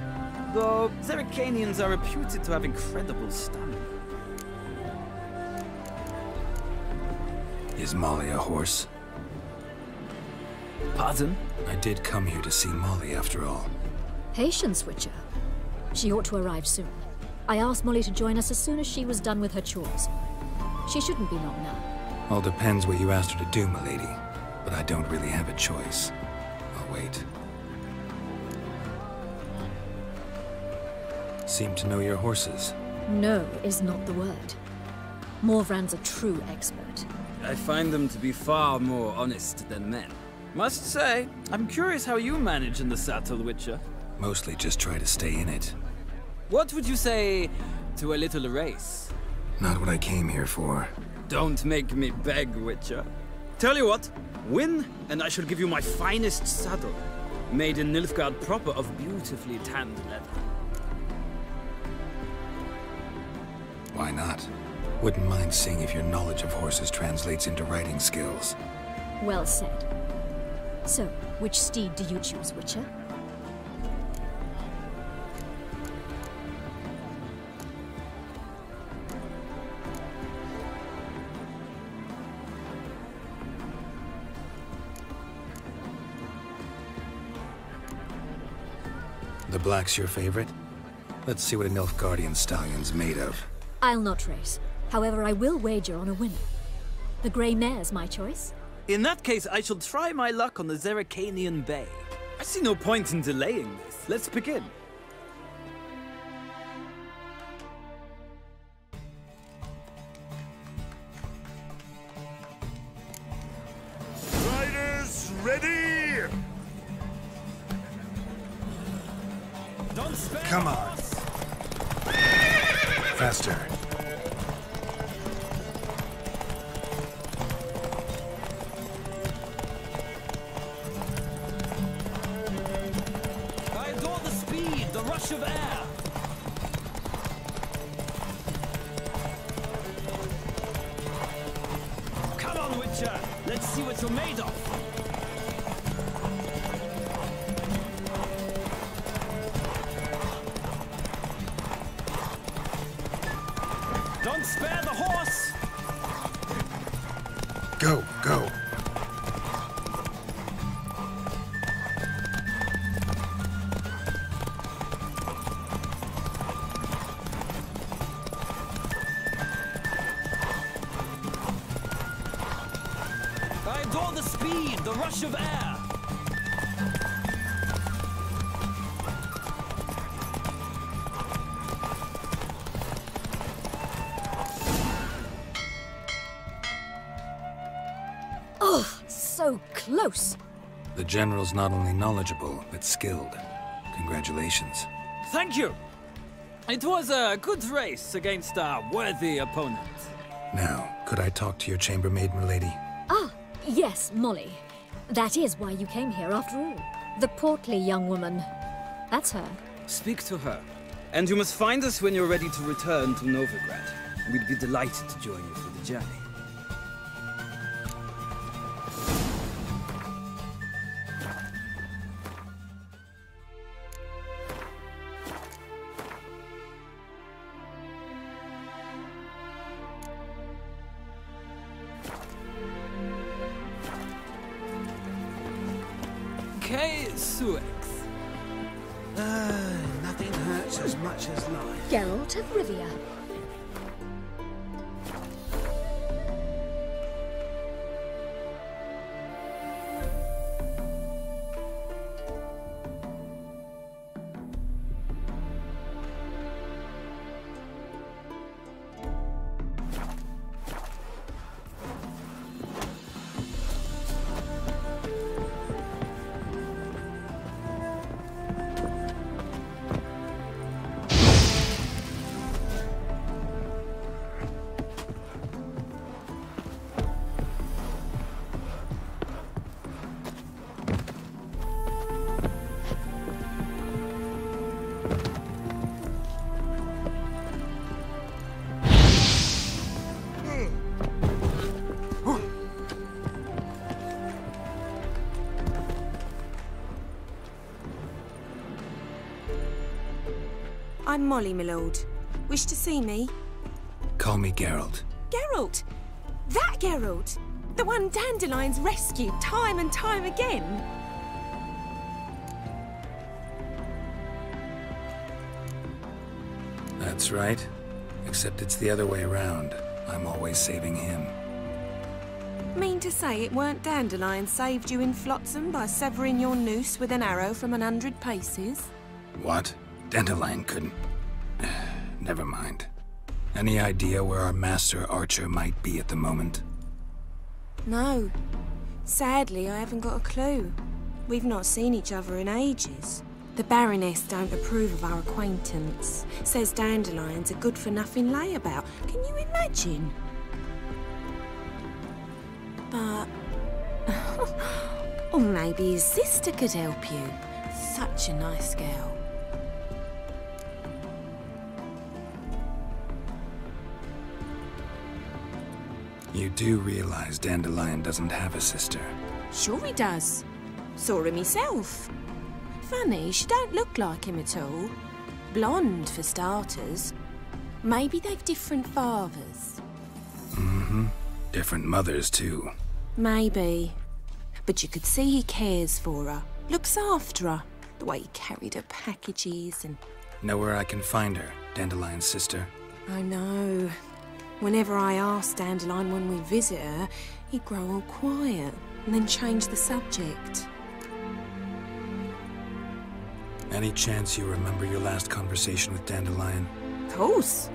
though Zerrikanians are reputed to have incredible stamina.
Is Molly a horse?
Pardon?
I did come here to see Molly, after all.
Patience, Witcher. She ought to arrive soon. I asked Molly to join us as soon as she was done with her chores. She shouldn't be long now.
All depends what you asked her to do, milady. But I don't really have a choice. I'll wait. Seem to know your horses.
No is not the word. Morvran's a true expert.
I find them to be far more honest than men. Must say, I'm curious how you manage in the saddle, Witcher.
Mostly just try to stay in it.
What would you say to a little race?
Not what I came here for.
Don't make me beg, Witcher. Tell you what, win, and I shall give you my finest saddle, made in Nilfgaard proper of beautifully tanned leather.
Why not? Wouldn't mind seeing if your knowledge of horses translates into riding skills.
Well said. So, which steed do you choose, Witcher?
The black's your favorite? Let's see what a Nilfgaardian stallion's made of.
I'll not race. However, I will wager on a winner. The grey mare's my choice.
In that case, I shall try my luck on the Zerrikanian Bay. I see no point in delaying this. Let's begin.
Riders, ready!
Don't spare
Come on. Faster.
I adore the speed, the rush of air. Come on, Witcher. Let's see what you're made of. Don't spare the horse!
Go, go.
I adore the speed, the rush of air.
So close.
The general's not only knowledgeable, but skilled. Congratulations.
Thank you. It was a good race against a worthy opponent.
Now, could I talk to your chambermaid, milady?
Ah, yes, Molly. That is why you came here after all. The portly young woman. That's her.
Speak to her. And you must find us when you're ready to return to Novigrad. We'd be delighted to join you for the journey.
Nothing hurts as much as life.
Geralt of Rivia.
I'm Molly, my lord. Wish to see me?
Call me Geralt.
Geralt! That Geralt! The one Dandelion's rescued time and time again!
That's right. Except it's the other way around. I'm always saving him.
Mean to say it weren't Dandelion saved you in Flotsam by severing your noose with an arrow from 100 paces?
What? Dandelion couldn't... Never mind. Any idea where our master archer might be at the moment?
No. Sadly, I haven't got a clue. We've not seen each other in ages. The Baroness don't approve of our acquaintance. Says Dandelion's a good-for-nothing layabout. Can you imagine? But... or maybe his sister could help you. Such a nice girl.
You do realize Dandelion doesn't have a sister?
Sure he does. Saw him myself. Funny, she don't look like him at all. Blonde, for starters. Maybe they've different fathers.
Mm-hmm. Different mothers, too.
Maybe. But you could see he cares for her. Looks after her. The way he carried her packages and...
Know where I can find her, Dandelion's sister?
I know. Whenever I ask Dandelion when we visit her, he'd grow all quiet and then change the subject.
Any chance you remember your last conversation with Dandelion?
Of course.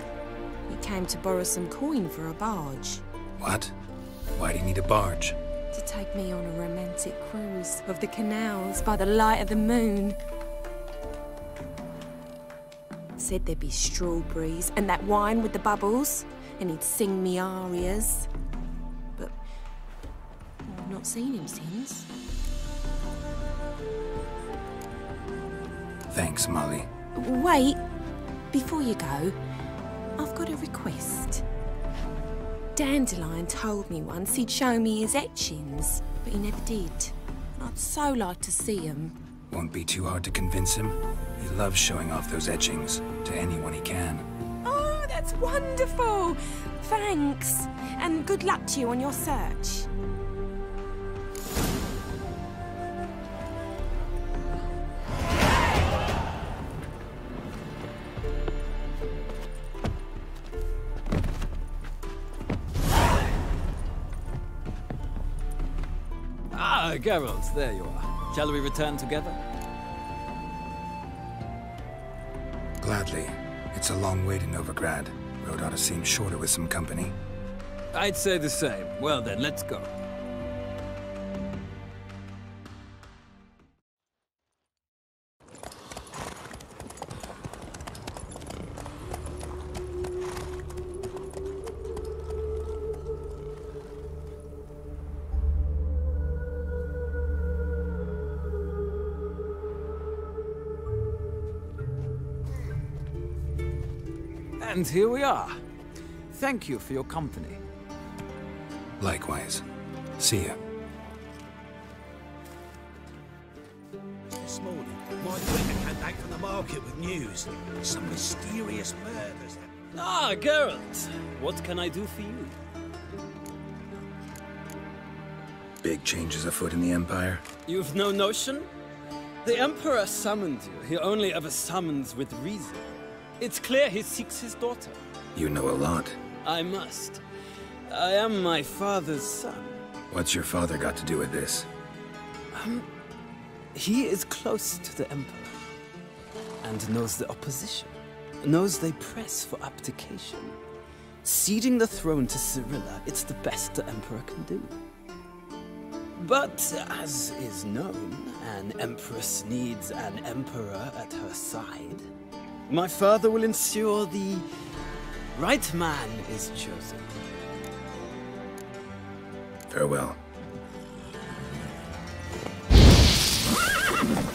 He came to borrow some coin for a barge.
What? Why do you need a barge?
To take me on a romantic cruise of the canals by the light of the moon. Said there'd be strawberries and that wine with the bubbles, and he'd sing me arias. But I've not seen him since.
Thanks, Molly.
Wait, before you go, I've got a request. Dandelion told me once he'd show me his etchings, but he never did. I'd so like to see them.
Won't be too hard to convince him. He loves showing off those etchings to anyone he can.
Oh, that's wonderful! Thanks, and good luck to you on your search.
Ah, Geralt, there you are. Shall we return together?
Gladly. It's a long way to Novigrad. Road ought to seem shorter with some company.
I'd say the same. Well then, let's go. And here we are. Thank you for your company.
Likewise. See ya.
This morning, my friend came back from the market with news. Some mysterious murders.
Ah, Geralt. What can I do for you?
Big changes afoot in the Empire?
You've no notion? The Emperor summoned you. He only ever summons with reason. It's clear he seeks his daughter.
You know a lot.
I must. I am my father's son.
What's your father got to do with this?
He is close to the Emperor. And knows the opposition. Knows they press for abdication. Ceding the throne to Cyrilla, it's the best the Emperor can do. But, as is known, an Empress needs an Emperor at her side. My father will ensure the right man is chosen.
Farewell.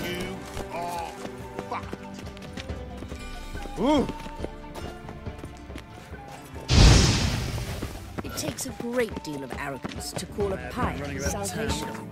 You are fucked.
Ooh.
It takes a great deal of arrogance to call a pie salvation.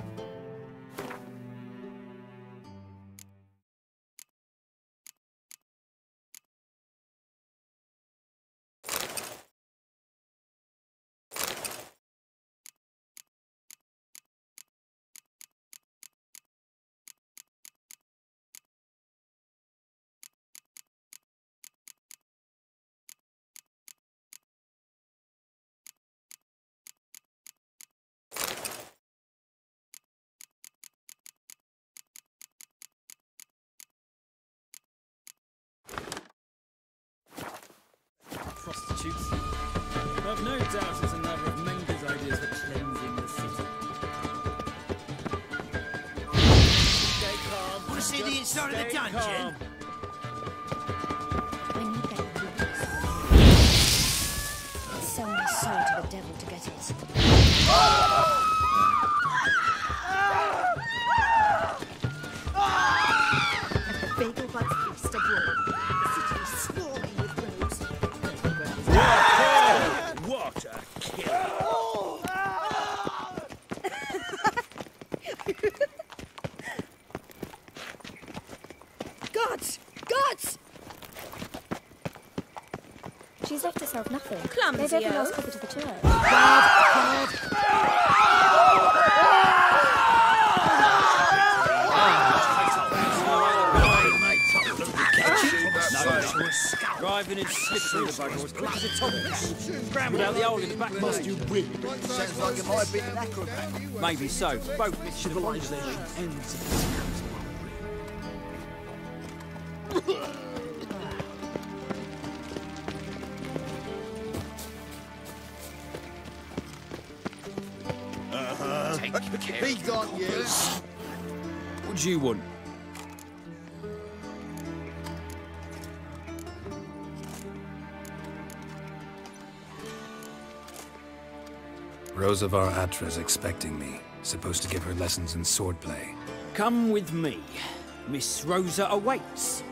No doubt it's another of Menger's ideas for cleansing the city.
Stay calm. Want to see the inside of the dungeon?
When you get I'll sell my soul to the devil to get it.
At the Bagel Butts feast abroad, the city is swarming with rogues.
What a killer!
Gods! Gods!
She's left herself nothing.
Clumsy,
They've every
oh.
last copy to the church.
Driving in slippery the bugger was quick as a tomcat. Scrambled out the hole in the back.
Must you win? Sounds like it might have been an acrobat.
Maybe so. Both
Civilization ends. He got you.
What do you want?
Rosavar Atra's expecting me. Supposed to give her lessons in swordplay.
Come with me. Miss Rosa awaits.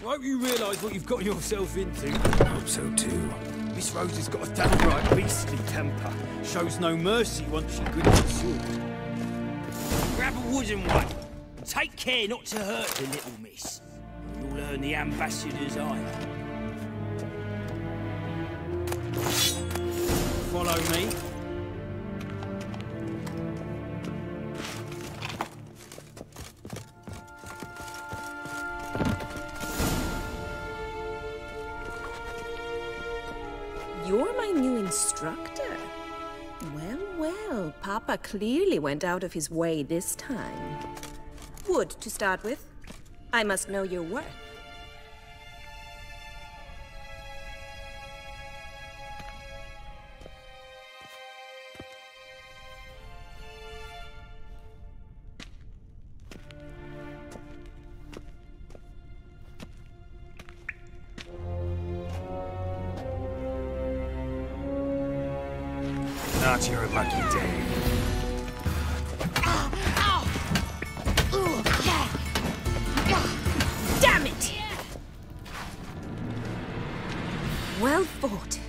Won't you realise what you've got yourself into?
I hope so too.
Miss Rosa's got a downright beastly temper. Shows no mercy once she grips the sword. Grab a wooden one. Take care not to hurt the little miss. You'll earn the ambassador's ire. Follow me.
You're my new instructor. Well, well, Papa clearly went out of his way this time. Wood, to start with. I must know your worth.
Not your lucky day.
Damn it! Well fought.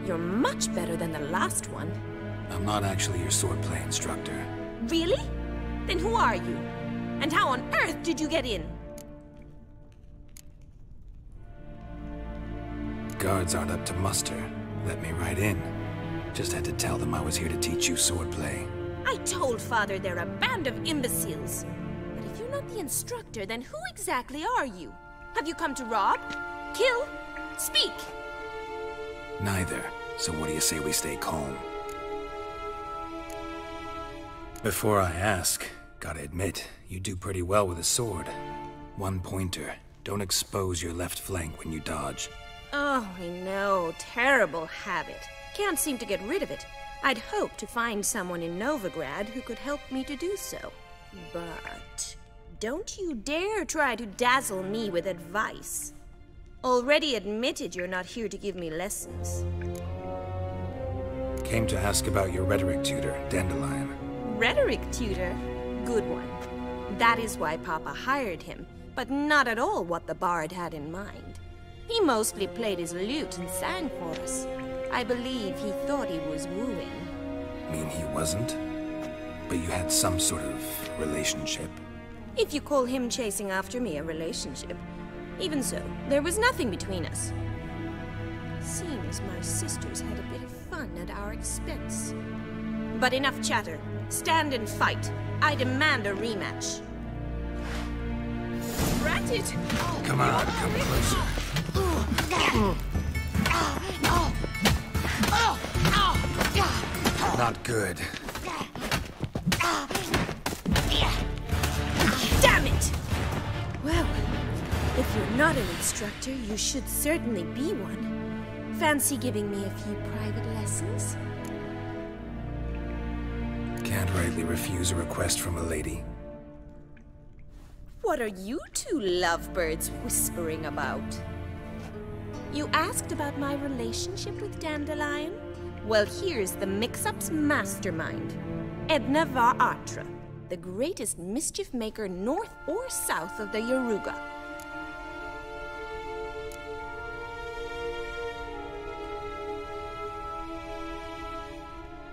You're much better than the last one.
I'm not actually your swordplay instructor.
Really? Then who are you? And how on earth did you get in?
Guards aren't up to muster. Let me right in. Just had to tell them I was here to teach you swordplay.
I told Father they're a band of imbeciles. But if you're not the instructor, then who exactly are you? Have you come to rob? Kill? Speak!
Neither. So what do you say we stay calm? Before I ask, gotta admit, you do pretty well with a sword. One pointer. Don't expose your left flank when you dodge.
Oh, I know. Terrible habit. Can't seem to get rid of it. I'd hoped to find someone in Novigrad who could help me to do so. But don't you dare try to dazzle me with advice. Already admitted you're not here to give me lessons.
Came to ask about your rhetoric tutor, Dandelion.
Rhetoric tutor? Good one. That is why Papa hired him, but not at all what the bard had in mind. He mostly played his lute and sang for us. I believe he thought he was wooing.
Mean he wasn't? But you had some sort of relationship?
If you call him chasing after me a relationship. Even so, there was nothing between us. Seems my sisters had a bit of fun at our expense. But enough chatter. Stand and fight. I demand a rematch. Rat it!
Come on, come closer. Not good.
Damn it! Well, If you're not an instructor, you should certainly be one. Fancy giving me a few private lessons?
Can't rightly refuse a request from a lady.
What are you two lovebirds whispering about? You asked about my relationship with Dandelion? Well, here's the mix-up's mastermind. Edna Var-Atra, the greatest mischief maker north or south of the Yaruga.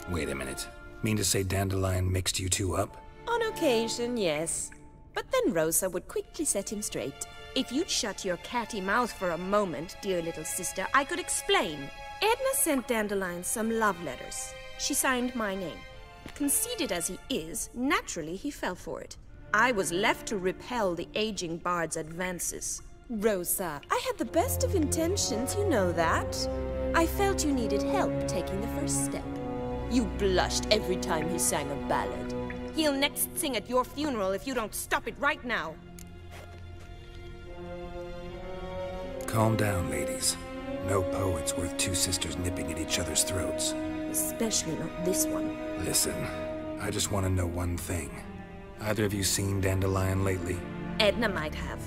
Wait a minute. Mean to say Dandelion mixed you two up?
On occasion, yes. But then Rosa would quickly set him straight. If you'd shut your catty mouth for a moment, dear little sister, I could explain. Edna sent Dandelion some love letters. She signed my name. Conceited as he is, naturally he fell for it. I was left to repel the aging bard's advances. Rosa, I had the best of intentions, you know that. I felt you needed help taking the first step. You blushed every time he sang a ballad. He'll next sing at your funeral if you don't stop it right now.
Calm down, ladies. No poet's worth two sisters nipping at each other's throats.
Especially not this one.
Listen, I just want to know one thing. Either of you seen Dandelion lately?
Edna might have.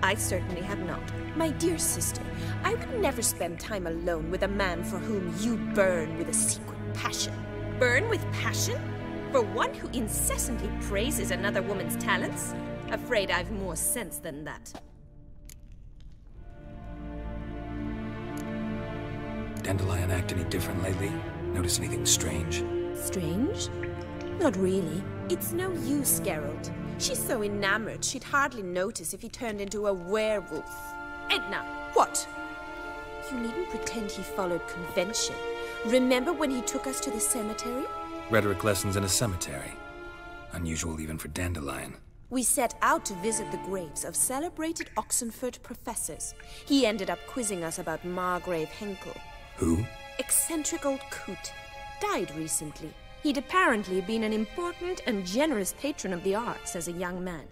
I certainly have not. My dear sister, I would never spend time alone with a man for whom you burn with a secret passion. Burn with passion? For one who incessantly praises another woman's talents? Afraid I've more sense than that.
Dandelion act any different lately? Notice anything strange?
Strange? Not really. It's no use, Geralt. She's so enamored she'd hardly notice if he turned into a werewolf. Edna! What? You needn't pretend he followed convention. Remember when he took us to the cemetery?
Rhetoric lessons in a cemetery. Unusual even for Dandelion.
We set out to visit the graves of celebrated Oxenford professors. He ended up quizzing us about Margrave Henkel.
Who?
Eccentric old coot. Died recently. He'd apparently been an important and generous patron of the arts as a young man.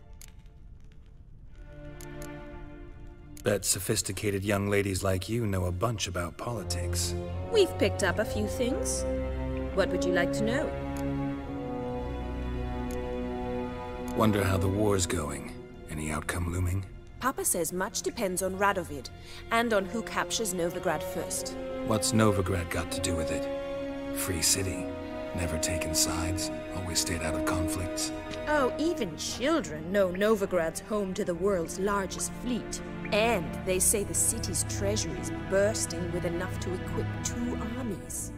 Bet sophisticated young ladies like you know a bunch about politics.
We've picked up a few things. What would you like to know?
Wonder how the war's going. Any outcome looming?
Papa says much depends on Radovid, and on who captures Novigrad first.
What's Novigrad got to do with it? Free city. Never taken sides. Always stayed out of conflicts.
Oh, even children know Novigrad's home to the world's largest fleet. And they say the city's treasury is bursting with enough to equip 2 armies.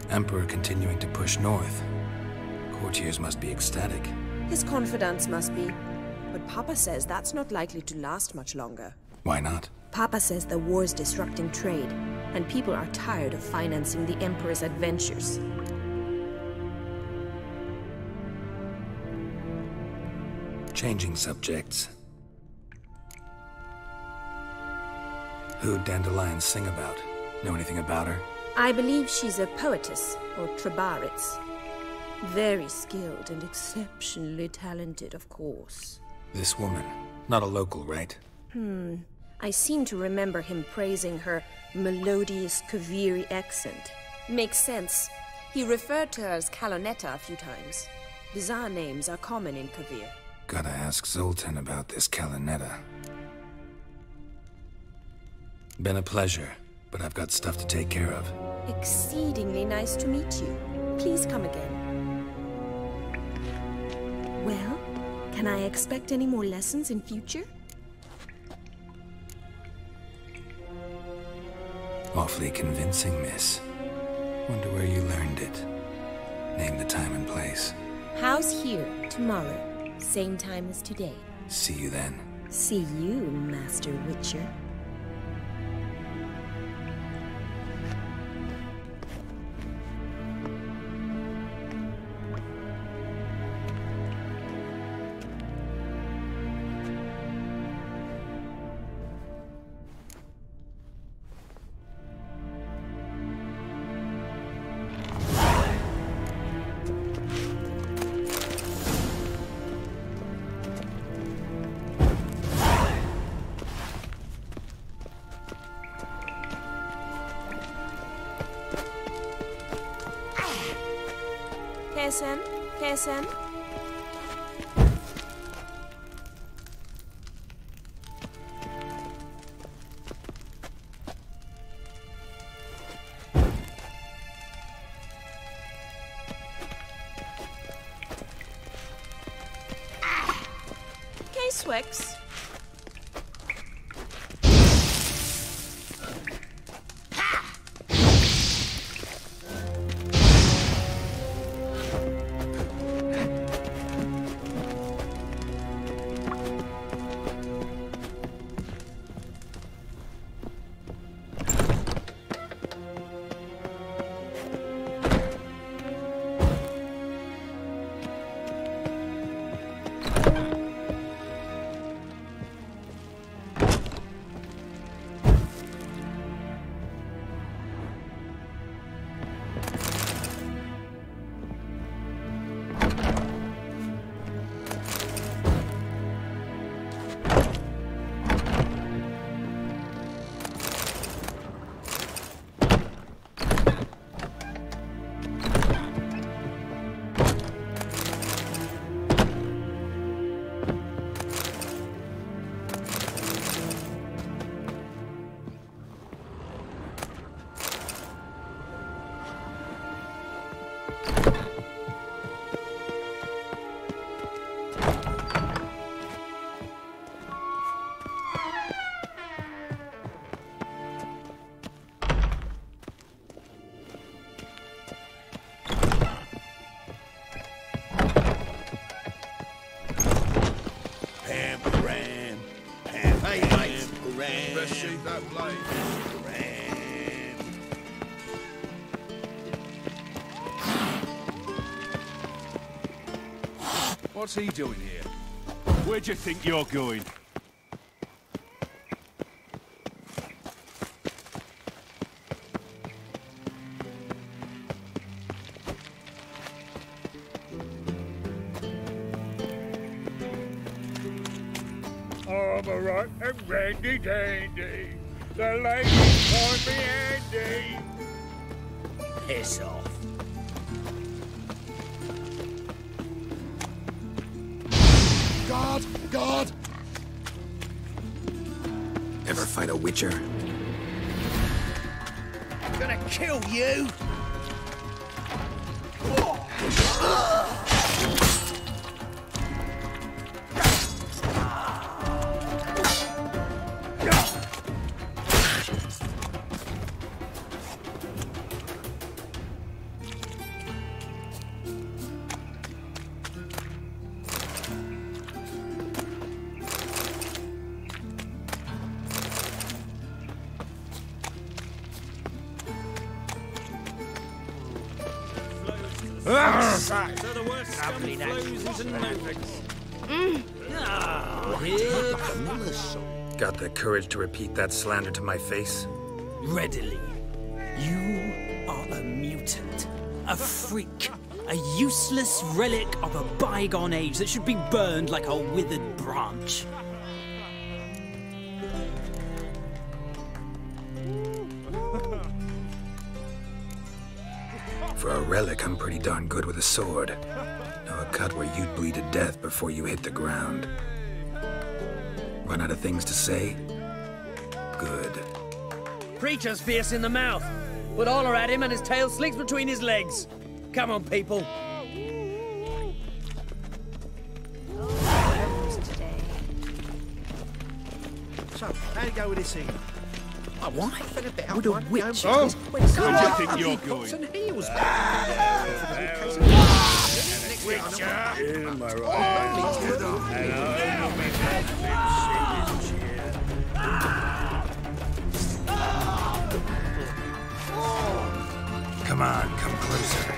Emperor continuing to push north. Courtiers must be ecstatic.
His confidants must be. But Papa says that's not likely to last much longer.
Why not?
Papa says the war's disrupting trade, and people are tired of financing the Emperor's adventures.
Changing subjects. Who'd Dandelion sing about? Know anything about her?
I believe she's a poetess, or Trebaritz. Very skilled and exceptionally talented, of course.
This woman. Not a local, right?
I seem to remember him praising her melodious Kaviri accent. Makes sense. He referred to her as Kalonetta a few times. Bizarre names are common in Kavir.
Gotta ask Zoltan about this Kalonetta. Been a pleasure, but I've got stuff to take care of.
Exceedingly nice to meet you. Please come again. Well, can I expect any more lessons in future?
Awfully convincing, miss. Wonder where you learned it. Name the time and place.
House here, tomorrow. Same time as today.
See you then.
See you, Master Witcher. KSM? KSM? K-Swix.
What's he doing here? Where do you think you're going?
I'm a right and randy dandy. The ladies call me Andy.
Piss off.
God! God!
Ever fight a Witcher?
I'm gonna kill you!
So the worst scum flows into nothing.
Got the courage to repeat that slander to my face?
Readily. You are a mutant. A freak. A useless relic of a bygone age that should be burned like a withered branch.
For a relic, I'm pretty darn good with a sword. Know a cut where you'd bleed to death before you hit the ground. Run out of things to say? Good.
Preacher's fierce in the mouth. Put holler at him and his tail slinks between his legs. Come on, people.
So, how do you go with this thing?
My wife and a bit
With a
one,
witch?
you know,
Oh,
when
where
someone-
do you think you're going?
And heels.
In my right.
Come on, come closer.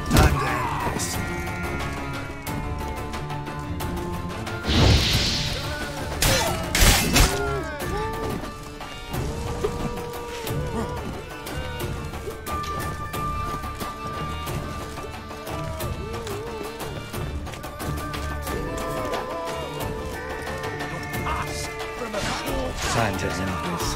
Time to
time to end this.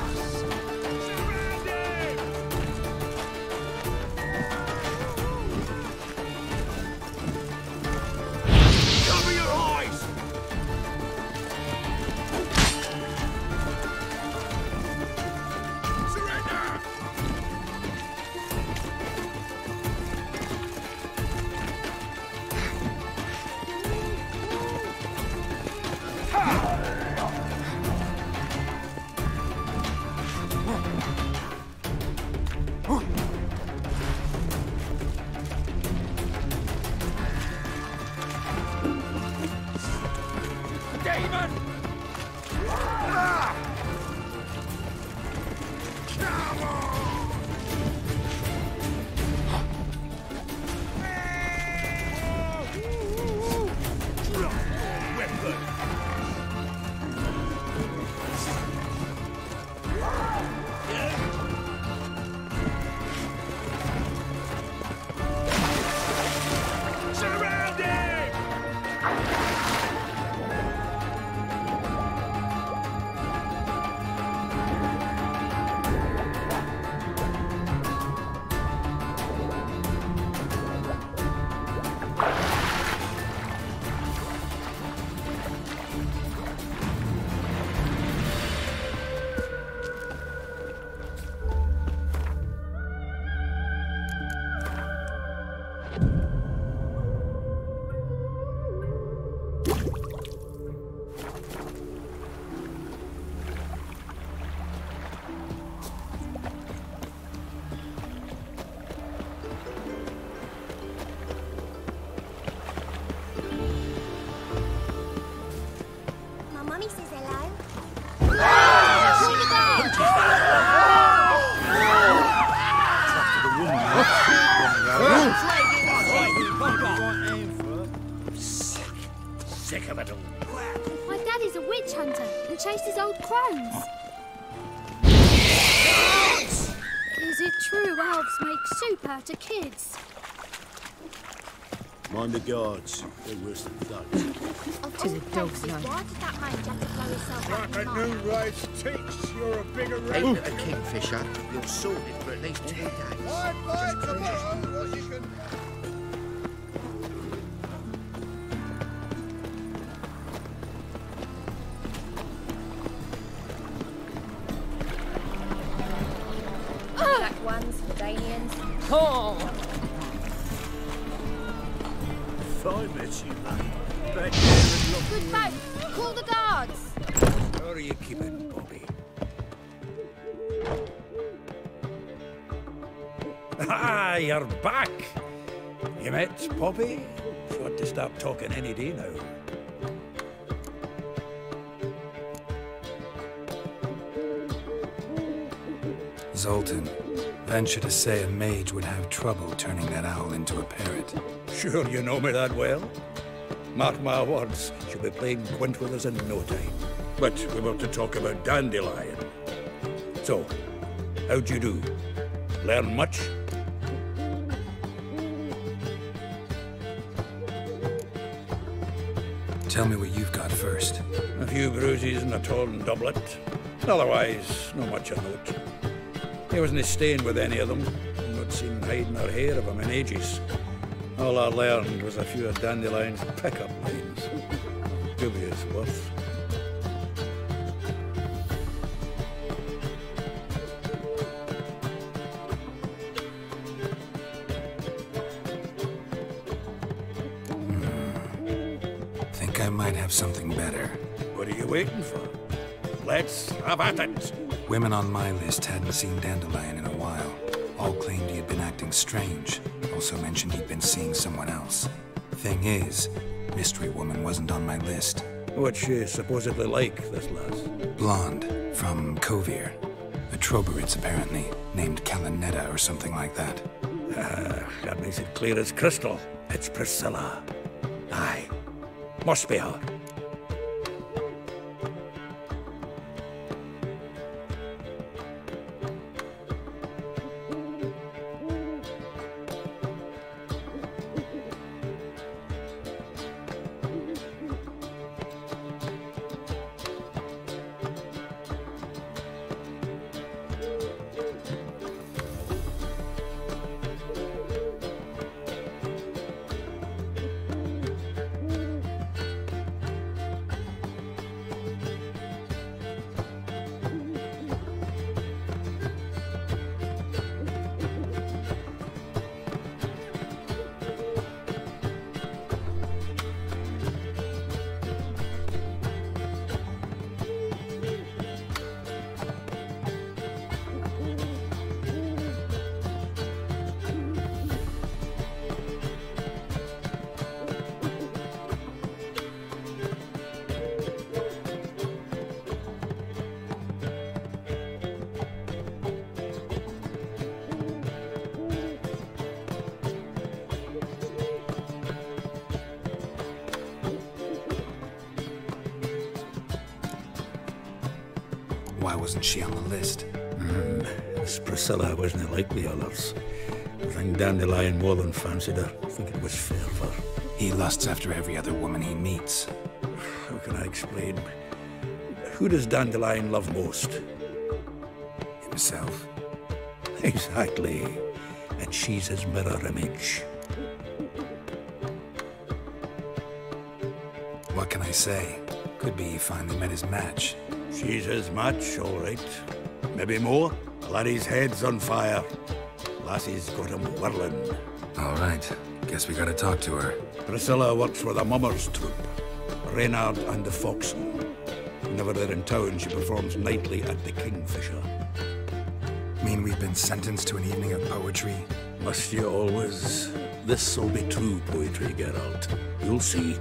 Cover your eyes! Surrender! Demon! Ah! Come on! Weapon! Surround him!
My mummy says hello.
Sick of it all.
My dad is a witch hunter and chases old crones. Is it true elves make soup out of kids?
Mind the guards. They're worse than thugs.
Of all places, why did that man Jack blow himself up
Like
in
a
the
new
mine?
race teach, you're a bigger
Ain't
rat.
a kingfisher, you're sorted for at least 2 days.
Bye, tomorrow, or you can...
Black ones, Danians.
Oh!
Fine, met you, mate. Back there and look.
Good boat! Call the guards!
How are you keeping, Bobby? Ah, you're back! You met Bobby? Got to start talking any day now.
Zoltan, venture to say a mage would have trouble turning that owl into a parrot.
Sure you know me that well? Mark my words, she'll be playing quint with us in no time. But we want to talk about Dandelion. So, how'd you do? Learn much?
Tell me what you've got first.
A few bruises and a torn doublet. Otherwise, not much of note. He wasn't staying with any of them. Not seen hiding or hair of him in ages. All I learned was a few of Dandelion's pickup lines. Dubious worth.
Think I might have something better.
What are you waiting for? Let's have at it!
Women on my list hadn't seen Dandelion in a while. All claimed he had been acting strange. Also mentioned he'd been seeing someone else. Thing is, Mystery Woman wasn't on my list.
What's she supposedly like, this lass?
Blonde, from Kovir. A Trobaritz, apparently, named Kalanetta or something like that.
That makes it clear as crystal. It's Priscilla. Aye. Must be her.
Why wasn't she on the list?
This Priscilla wasn't like the others. I think Dandelion more than fancied her. I think it was fair for her.
He lusts after every other woman he meets.
How can I explain? Who does Dandelion love most?
Himself.
Exactly. And she's his mirror image.
What can I say? Could be he finally met his match.
She's his match, all right. Maybe more. Laddie's head's on fire. Lassie's got him whirling.
All right. Guess we gotta talk to her.
Priscilla works for the Mummers troupe. Reynard and the Foxen. Whenever they're in town, she performs nightly at the Kingfisher.
Mean we've been sentenced to an evening of poetry?
Must you always? This'll be true poetry, Geralt. You'll see.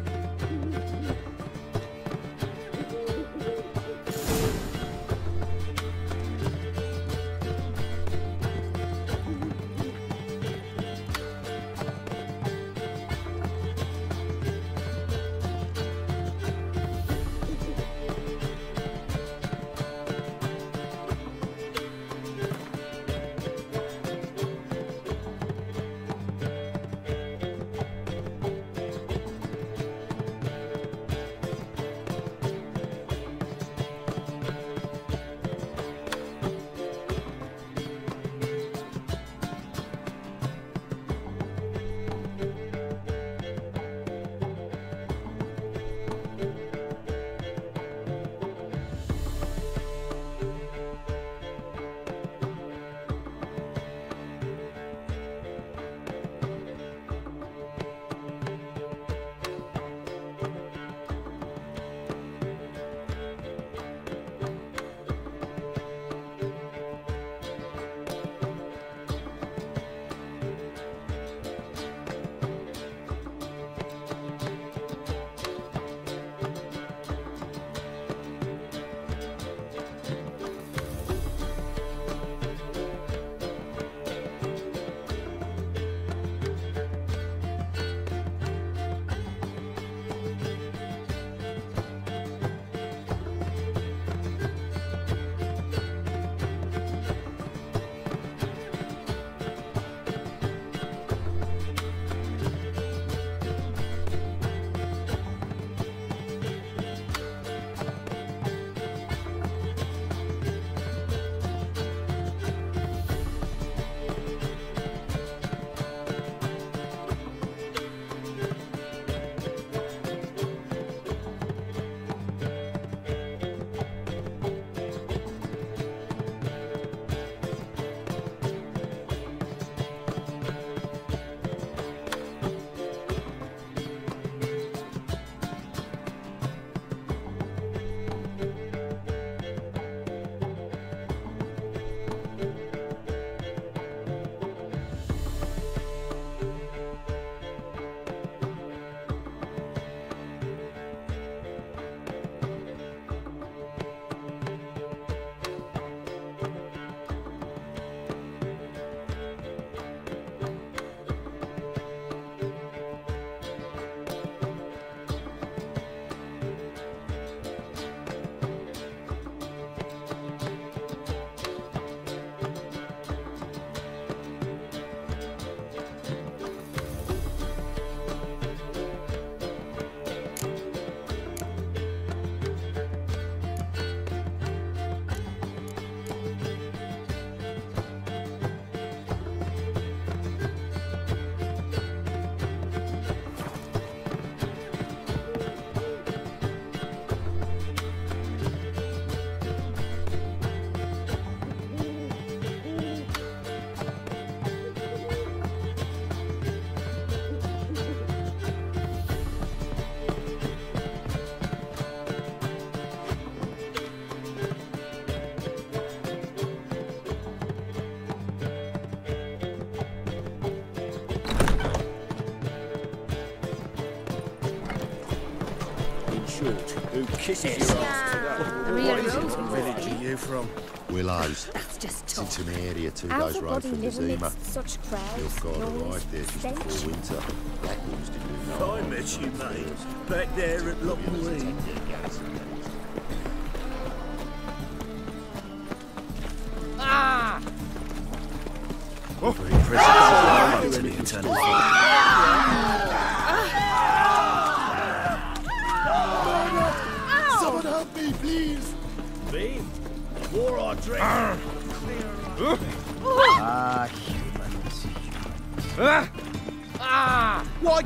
short. Who kisses your ass today? What village are you from?
Willows.
That's just
It's
tough.
in some area 2
How's
days
the
road
body
from the
living
Zima.
amidst such crowds,
Your guide
noise,
arrived there just
stench?
before winter. Blackwoods didn't know.
I met you, mate. Back there at Lockwood.
turn and fight.
Someone help me, please!
Me? More or drink?
Humans.
Why?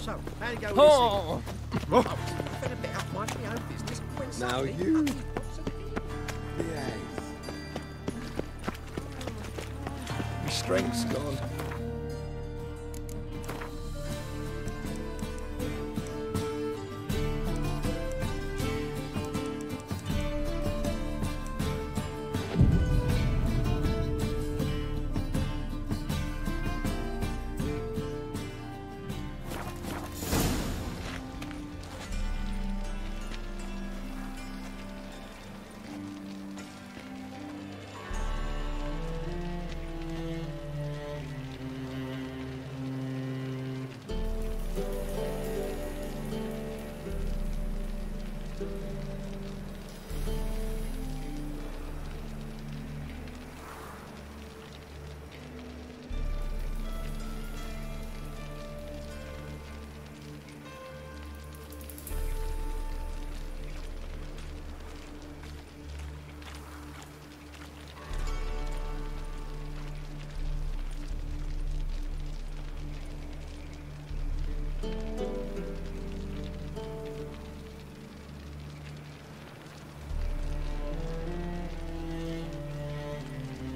So, how'd it go with
Oh.
I've been a bit up my own business.
Now you.
My strength's gone.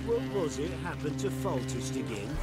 What was it happened to Foltest again?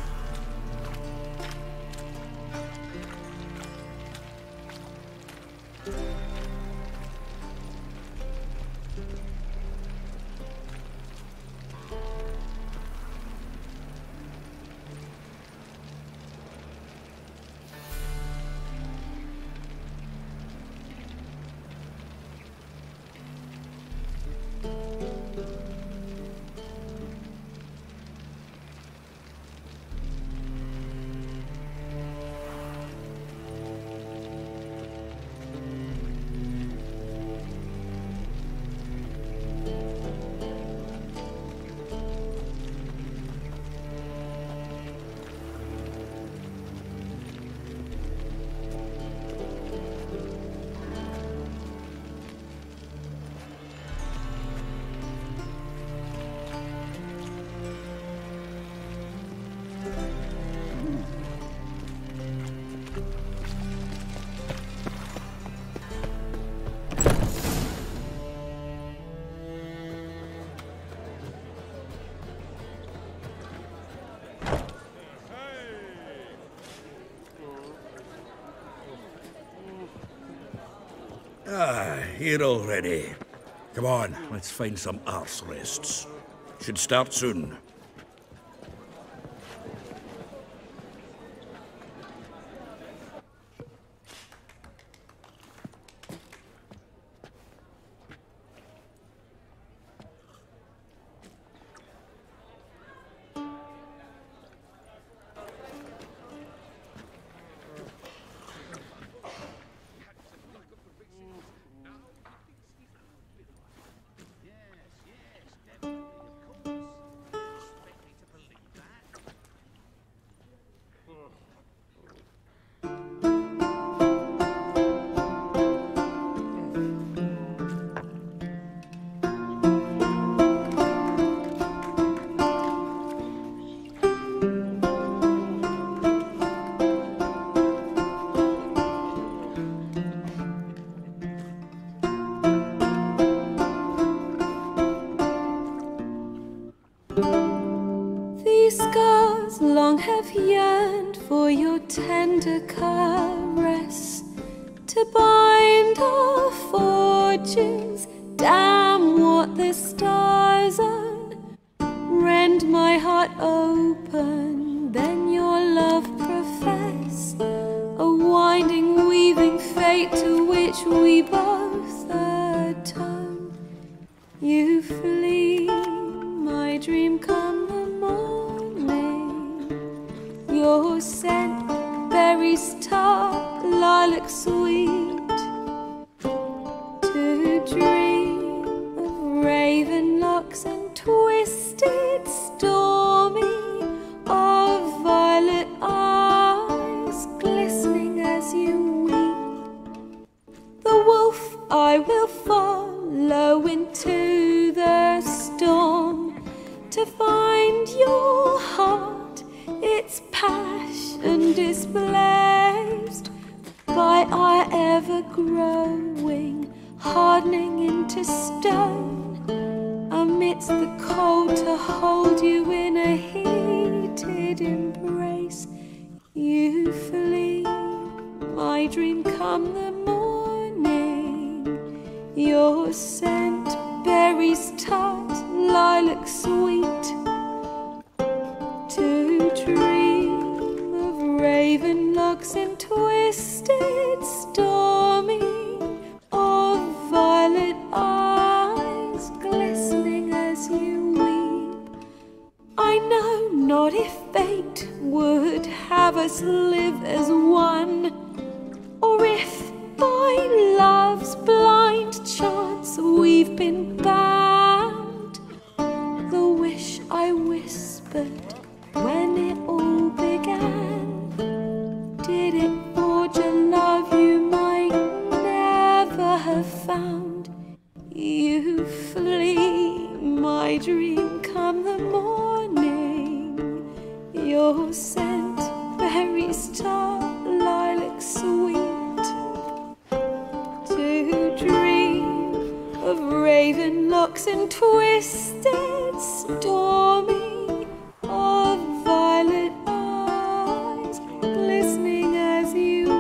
Here already. Come on, let's find some arse rests. Should start soon.
These scars long have yearned for your tender caress, to bind our fortunes. Damn what the stars own. Rend my heart open, then your love profess, a winding, weaving fate to which we both atone. You flee, my dream come the morning. Your scent, berries tart, lilac sweet. To dream of raven locks and twisted, stormy I will follow into the storm to find your heart, its passion displaced by our ever-growing, hardening into stone, amidst the cold to hold you in a heated embrace. You flee, my dream come the morning, your scent, berries tart, lilac sweet, to dream of raven locks and twisted, stormy, of violet eyes glistening as you weep. I know not if fate would have us live as one, or if by love's blind chance we've been bound. The wish I whispered when it all began, did it forge a love you might never have found? You flee, my dream come the morning, your scent, berries tart, lilac sweet, to dream of raven locks and twisted, stormy, of violet eyes glistening as you weep.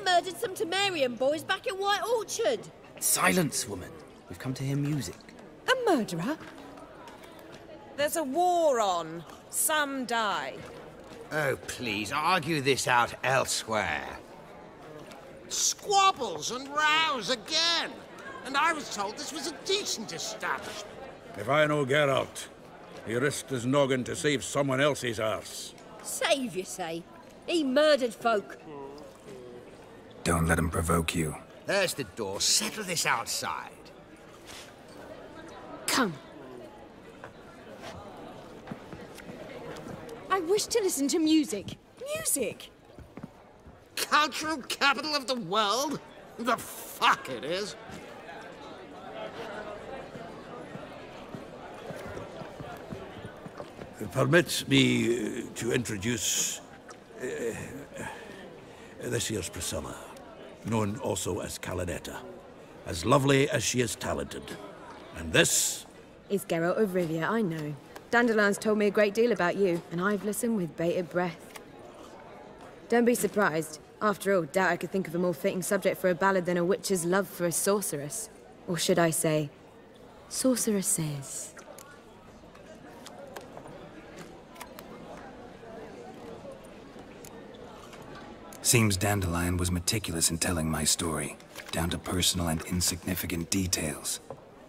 Murdered some Temerian boys back in White Orchard.
Silence, woman. We've come to hear music.
A murderer? There's a war on. Some die.
Oh, please, argue this out elsewhere.
Squabbles and rows again. And I was told this was a decent establishment.
If I know Geralt, he risked his noggin to save someone else's arse.
Save, you say? He murdered folk.
Don't let him provoke you.
There's the door. Settle this outside.
Come. I wish to listen to music. Music!
Cultural capital of the world? The fuck it is.
Permit me to introduce this here's Priscilla, known also as Calinetta, as lovely as she is talented. And this
is Geralt of Rivia, I know. Dandelion's told me a great deal about you, and I've listened with bated breath. Don't be surprised. After all, doubt I could think of a more fitting subject for a ballad than a witch's love for a sorceress. Or should I say, sorceresses.
Seems Dandelion was meticulous in telling my story, down to personal and insignificant details.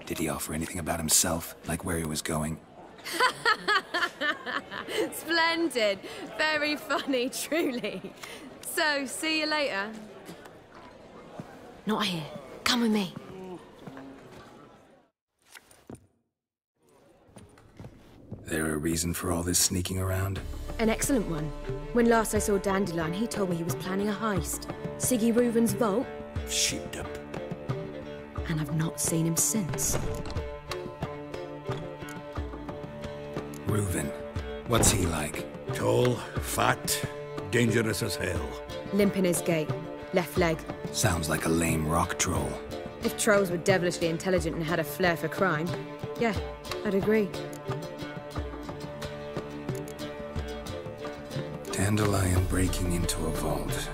Did he offer anything about himself, like where he was going?
Splendid. Very funny, truly. So, see you later. Not here. Come with me.
There a reason for all this sneaking around?
An excellent one. When last I saw Dandelion, he told me he was planning a heist. Siggy Reuven's vault.
Sheeped up.
And I've not seen him since.
Reuven. What's he like?
Tall, fat, dangerous as hell.
Limp in his gait. Left leg.
Sounds like a lame rock troll.
If trolls were devilishly intelligent and had a flair for crime, yeah, I'd agree.
Dandelion breaking into a vault.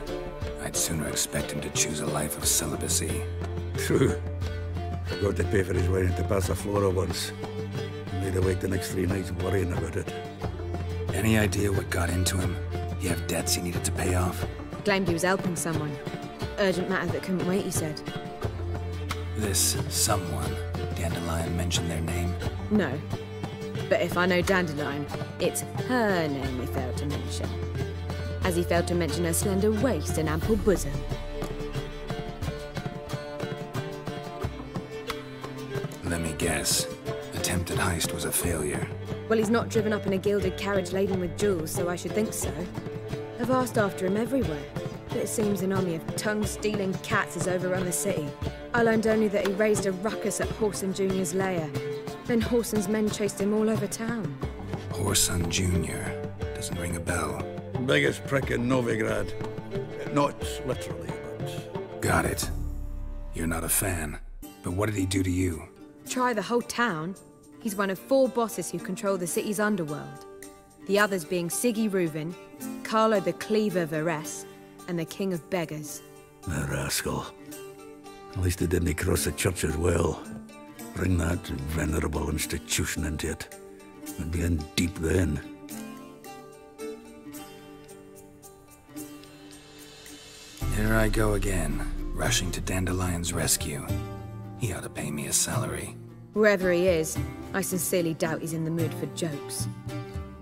I'd sooner expect him to choose a life of celibacy.
True. Forgot to pay for his wedding to Passaflora once. Made awake the next 3 nights worrying about it.
Any idea what got into him? He have debts he needed to pay off?
He claimed he was helping someone. Urgent matter that couldn't wait, he said.
This someone, Dandelion mentioned their name?
No. But if I know Dandelion, it's her name he failed to mention. As he failed to mention her slender waist and ample bosom.
Let me guess. Attempted heist was a failure.
Well, he's not driven up in a gilded carriage laden with jewels, so I should think so. I've asked after him everywhere, but it seems an army of tongue-stealing cats has overrun the city. I learned only that he raised a ruckus at Whoreson Jr.'s lair. Then Whoreson's men chased him all over town.
Whoreson Jr. Doesn't ring a bell.
Biggest prick in Novigrad. Not literally, but...
Got it. You're not a fan. But what did he do to you?
Try the whole town. He's one of 4 bosses who control the city's underworld. The others being Siggy Reuven, Carlo the Cleaver Varese, and the King of Beggars.
A rascal. At least he didn't cross the church as well. Bring that venerable institution into it. We'd be in deep then.
Here I go again, rushing to Dandelion's rescue. He ought to pay me a salary.
Wherever he is, I sincerely doubt he's in the mood for jokes.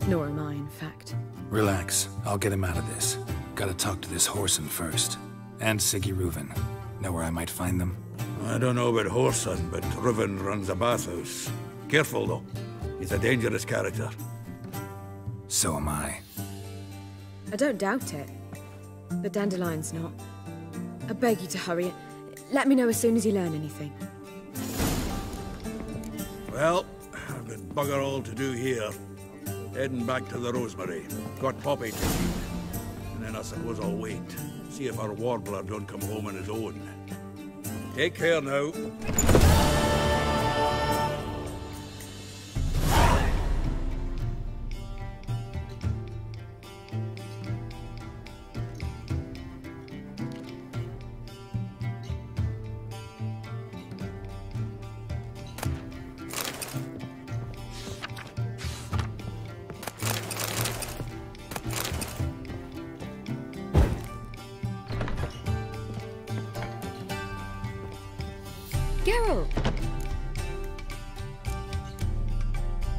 Nor am I, in fact.
Relax. I'll get him out of this. Gotta talk to this Whoreson first. And Siggy Reuven. Know where I might find them?
I don't know about Whoreson, but Reuven runs a bathhouse. Careful, though. He's a dangerous character.
So am I.
I don't doubt it. But Dandelion's not. I beg you to hurry. Let me know as soon as you learn anything.
Well, I've got bugger all to do here. Heading back to the Rosemary. Got Poppy to feed. And then I suppose I'll wait. See if our warbler don't come home on his own. Take care now.
Geralt!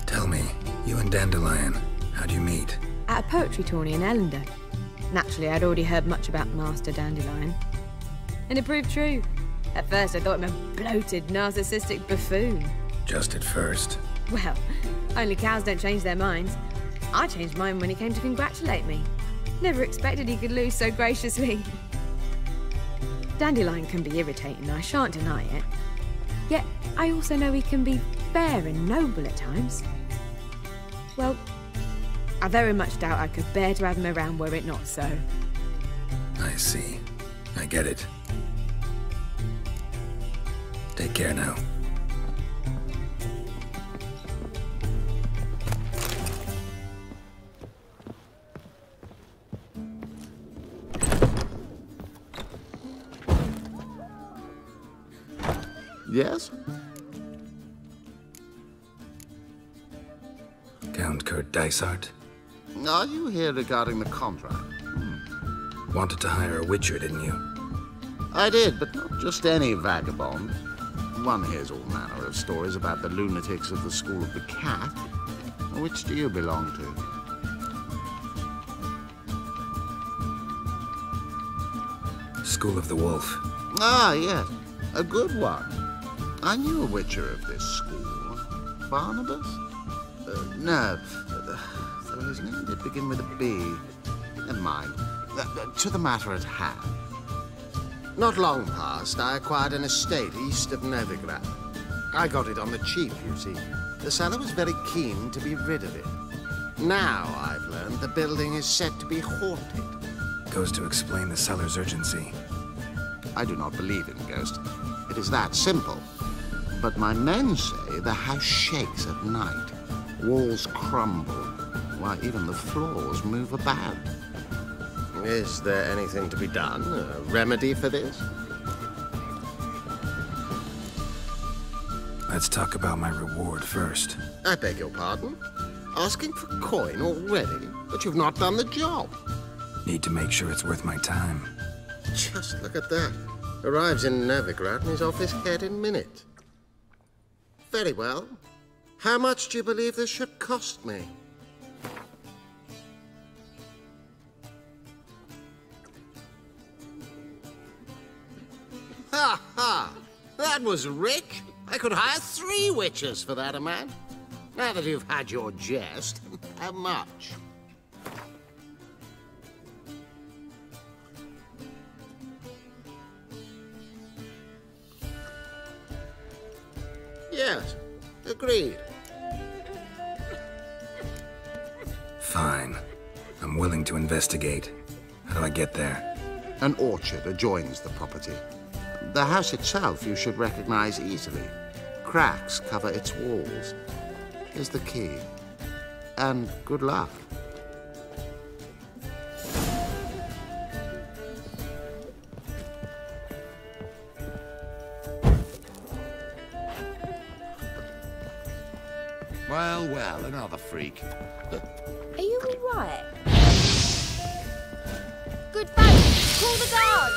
Tell me, you and Dandelion, how'd you meet?
At a poetry tourney in Ellender. Naturally, I'd already heard much about Master Dandelion. And it proved true. At first, I thought him a bloated, narcissistic buffoon.
Just at first.
Well, only cows don't change their minds. I changed mine when he came to congratulate me. Never expected he could lose so graciously. Dandelion can be irritating, I shan't deny it. Yet, I also know he can be fair and noble at times. Well, I very much doubt I could bear to have him around were it not so.
I see. I get it. Take care now.
Yes?
Count Kurt Dysart?
Are you here regarding the contract?
Wanted to hire a Witcher, didn't you?
I did, but not just any vagabond. One hears all manner of stories about the lunatics of the School of the Cat. Which do you belong
to? School of the Wolf.
Ah, yes. A good one. I knew a Witcher of this school. Barnabas? No. So his name did begin with a B. Never mind. To the matter at hand. Not long past, I acquired an estate east of Novigrad. I got it on the cheap, you see. The seller was very keen to be rid of it. Now, I've learned the building is said to be haunted.
Goes to explain the seller's urgency.
I do not believe in ghosts. It is that simple. But my men say the house shakes at night. Walls crumble, while even the floors move about. Is there anything to be done? A remedy for this?
Let's talk about my reward first.
I beg your pardon? Asking for coin already? But you've not done the job.
Need to make sure it's worth my time.
Just look at that. Arrives in Novigrad and is off his head in minutes. Very well. How much do you believe this should cost me? Ha ha! That was rich. I could hire 3 witches for that amount. Now that you've had your jest, how much? Yes, agreed.
Fine. I'm willing to investigate. How do I get there?
An orchard adjoins the property. The house itself you should recognize easily. Cracks cover its walls. Here's the key. And good luck.
Well, well, another freak.
Are you all right? Good face! Call the guards!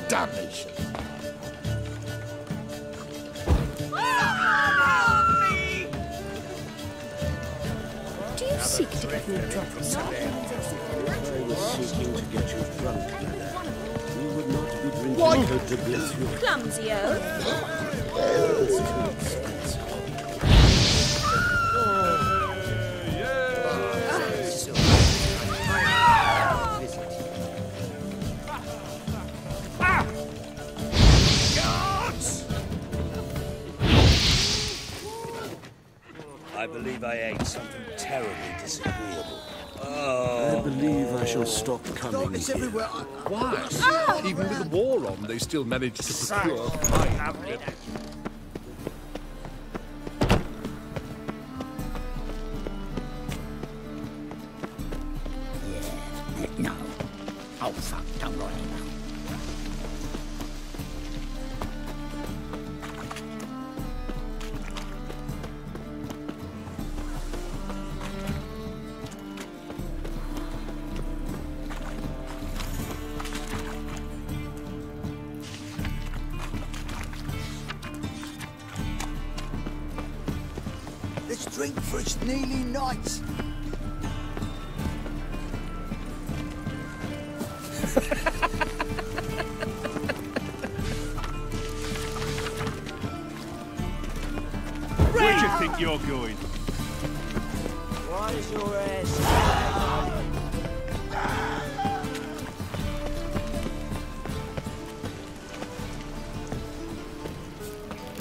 Damnation.
Do you seek to give me a drop of
I was seeking to get you drunk, madame. You would not be drinking
What?
her to bless you.
Clumsy
I believe I ate something terribly disagreeable. I believe I shall stop coming
It's
here.
everywhere. Why? Even with the war on, they still manage to procure fine outfit.
No. Oh, fuck. Don't worry now.
Let's drink for it's nearly night.
Where do you think you're going?
Why is your ass?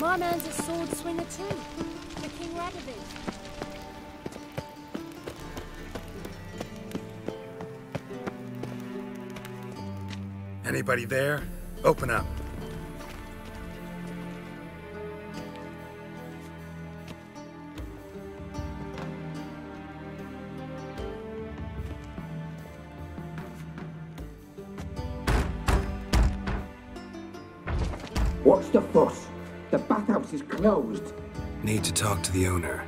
My man's a sword swinger too. The King Radovid.
Anybody there? Open up.
What's the fuss? The bathhouse is closed.
Need to talk to the owner.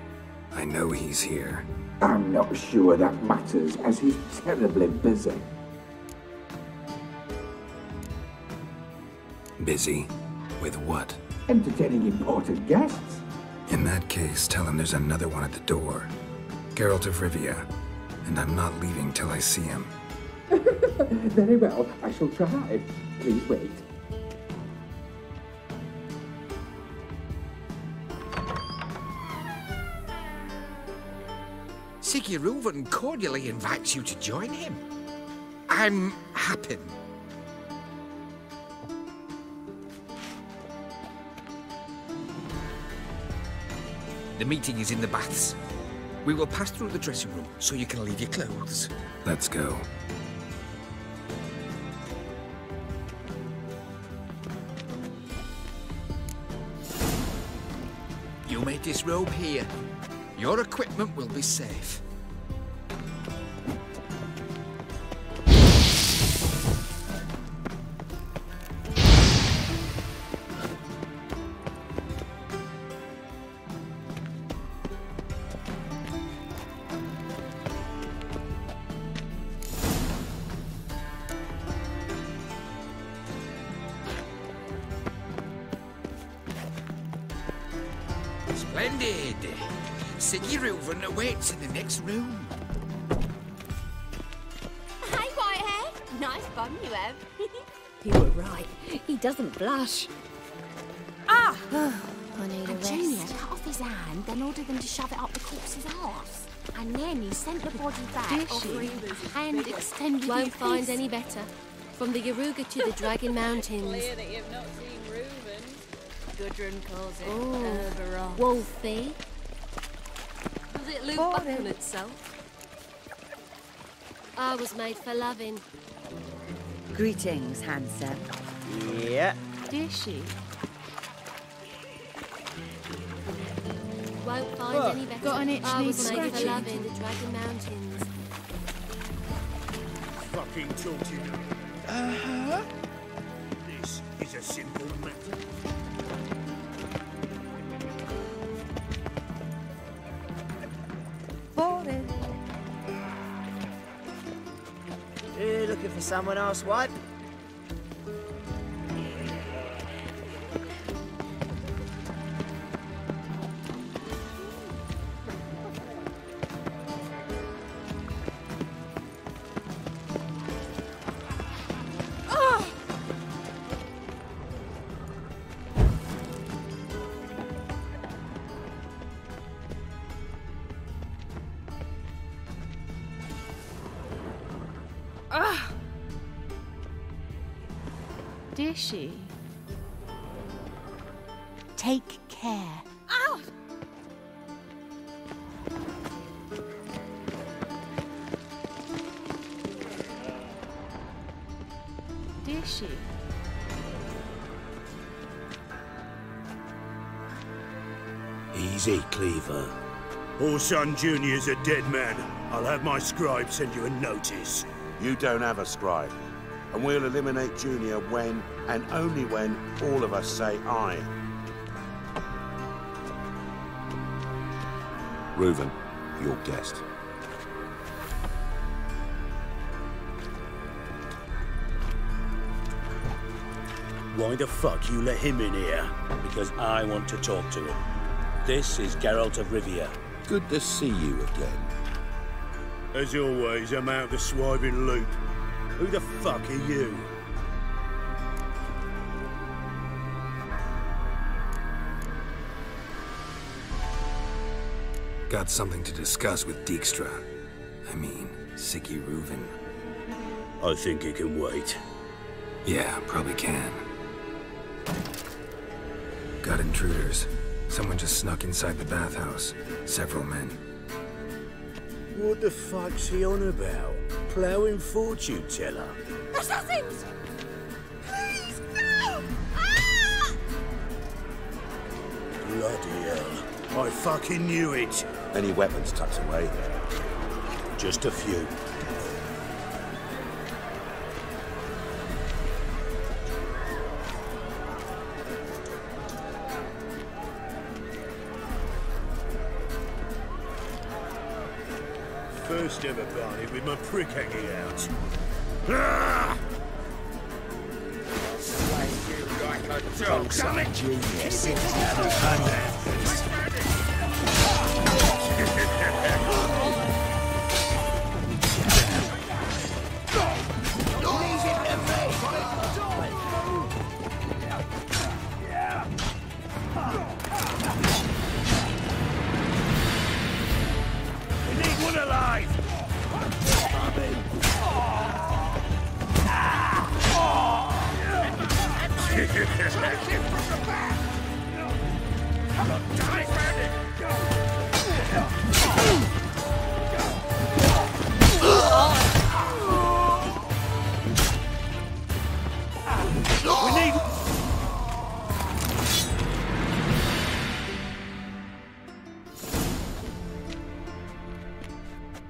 I know he's here.
I'm not sure that matters, as he's terribly busy.
Busy? With what?
Entertaining important guests.
In that case, tell him there's another one at the door. Geralt of Rivia. And I'm not leaving till I see him.
Very well, I shall try. Please wait.
Sigurd cordially invites you to join him. I'm happy. The meeting is in the baths. We will pass through the dressing room so you can leave your clothes.
Let's go.
You may disrobe here. Your equipment will be safe. Splendid! Sigurd awaits in the next room.
Hey, Whitehair! Nice bum you have.
You were right. He doesn't blush.
Ah!
I need a rest.
Junior cut off his hand, then ordered them to shove it up the corpse's arse. And then he sent the body back, offering his hand extended.
Won't find any better. From the Yaruga to the Dragon Mountains.
Clear that you've not seen Reuben. Gudrun calls it
Oh,
Herberos.
Wolfie.
Does it loop back on itself?
I was made for loving.
Greetings, handsome.
Yeah.
Dear she.
Won't find
What?
any better.
Got an itch
I
needs
was made for
scratching?
loving. The Dragon Mountains.
Fucking tilted.
Uh-huh.
This is a simple matter.
Morning. You looking for someone else, what?
Dear she.
Take care.
Ow! Dear she.
Easy, Cleaver.
Orson Jr.'s a dead man. I'll have my scribe send you a notice.
You don't have a scribe. And we'll eliminate Junior when, and only when, all of us say aye. Reuben, your guest.
Why the fuck you let him in here? Because I want to talk to him. This is Geralt of Rivia.
Good to see you again.
As always, I'm out of the swiving loop. Who the fuck are you?
Got something to discuss with Dijkstra. I mean, Sigurd.
I think he can wait.
Yeah, probably can. Got intruders. Someone just snuck inside the bathhouse. Several men.
What the fuck's he on about? Ploughing fortune teller?
Assassins! Please, no! Ah!
Bloody hell. I fucking knew it.
Any weapons tucked away?
Just a few.
First ever party with my prick hanging out. Ah!
Slay you like a dog.
Orson Jr. sits down and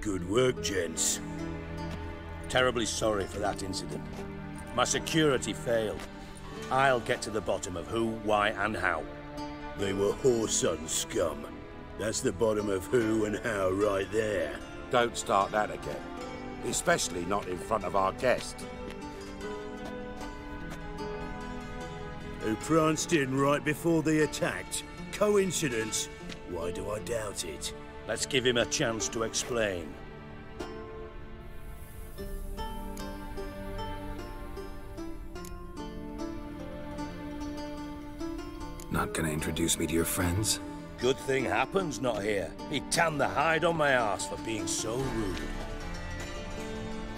Good work, gents.
Terribly sorry for that incident. My security failed. I'll get to the bottom of who, why, and how.
They were whoreson scum. That's the bottom of who and how right there.
Don't start that again. Especially not in front of our guest.
Who pranced in right before they attacked. Coincidence? Why do I doubt it?
Let's give him a chance to explain.
Not gonna introduce me to your friends?
Good thing Happen's not here. He tanned the hide on my ass for being so rude.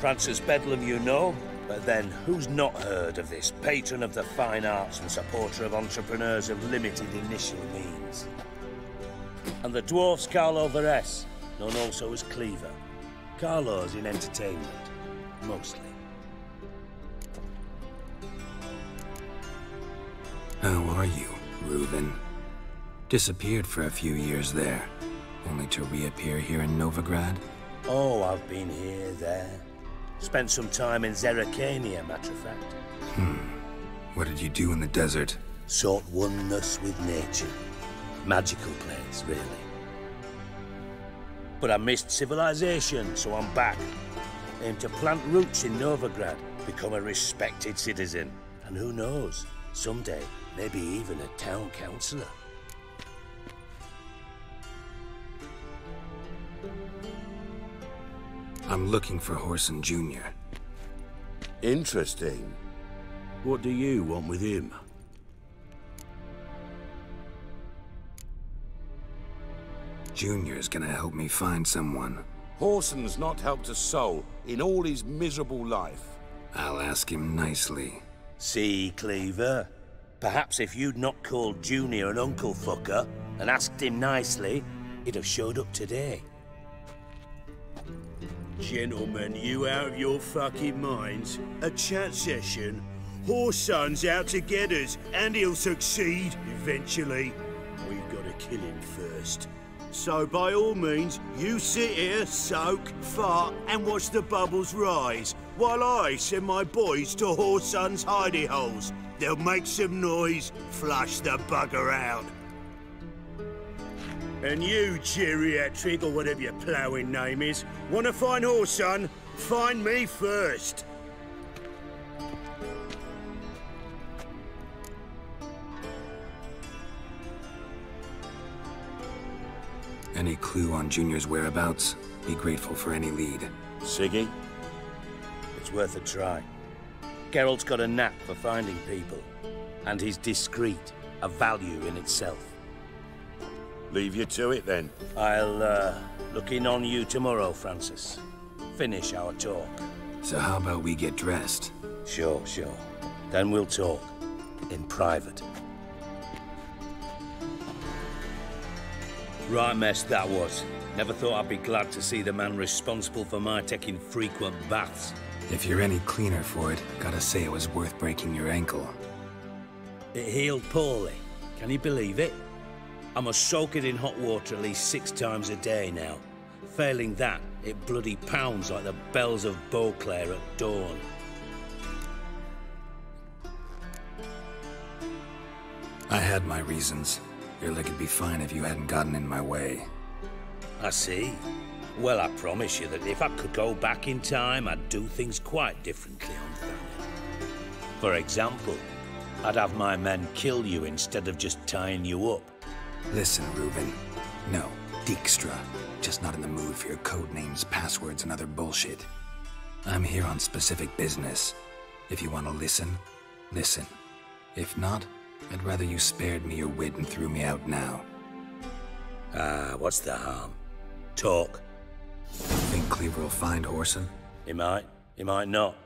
Francis Bedlam you know, but then who's not heard of this patron of the fine arts and supporter of entrepreneurs of limited initial means? And the dwarf's Carlo Vares, known also as Cleaver. Carlo's in entertainment, mostly.
How are you, Reuben? Disappeared for a few years there, only to reappear here in Novigrad?
Oh, I've been here, there. Spent some time in Zerrikania, matter of fact.
What did you do in the desert?
Sought oneness with nature. Magical place, really. But I missed civilization, so I'm back. Aim to plant roots in Novigrad, become a respected citizen. And who knows, someday, maybe even a town councillor.
I'm looking for Whoreson Jr.
Interesting. What do you want with him?
Junior's gonna help me find someone.
Whoreson's not helped a soul in all his miserable life.
I'll ask him nicely.
See, Cleaver? Perhaps if you'd not called Junior an uncle fucker and asked him nicely, he'd have showed up today.
Gentlemen, you out of your fucking minds? A chat session? Whoreson's out to get us, and he'll succeed eventually. We've got to kill him first. So by all means, you sit here, soak, fart, and watch the bubbles rise, while I send my boys to Whoreson's hidey holes. They'll make some noise, flush the bugger out. And you, geriatric, or whatever your ploughing name is, want to find Whoreson? Find me first.
Any clue on Junior's whereabouts? Be grateful for any lead.
Siggy? It's worth a try. Geralt's got a knack for finding people. And he's discreet, a value in itself.
Leave you to it, then.
I'll, look in on you tomorrow, Francis. Finish our talk.
So how about we get dressed?
Sure. Then we'll talk. In private. Right mess that was. Never thought I'd be glad to see the man responsible for my taking frequent baths.
If you're any cleaner for it, gotta say it was worth breaking your ankle.
It healed poorly. Can you believe it? I must soak it in hot water at least 6 times a day now. Failing that, it bloody pounds like the bells of Beauclair at dawn.
I had my reasons. Your leg would be fine if you hadn't gotten in my way.
I see. Well, I promise you that if I could go back in time, I'd do things quite differently on Thanet. For example, I'd have my men kill you instead of just tying you up.
Listen, Reuben. No, Dijkstra. Just not in the mood for your code names, passwords, and other bullshit. I'm here on specific business. If you want to listen, listen. If not, I'd rather you spared me your wit and threw me out now.
What's the harm? Talk.
Think Cleaver will find Whoreson?
He might not.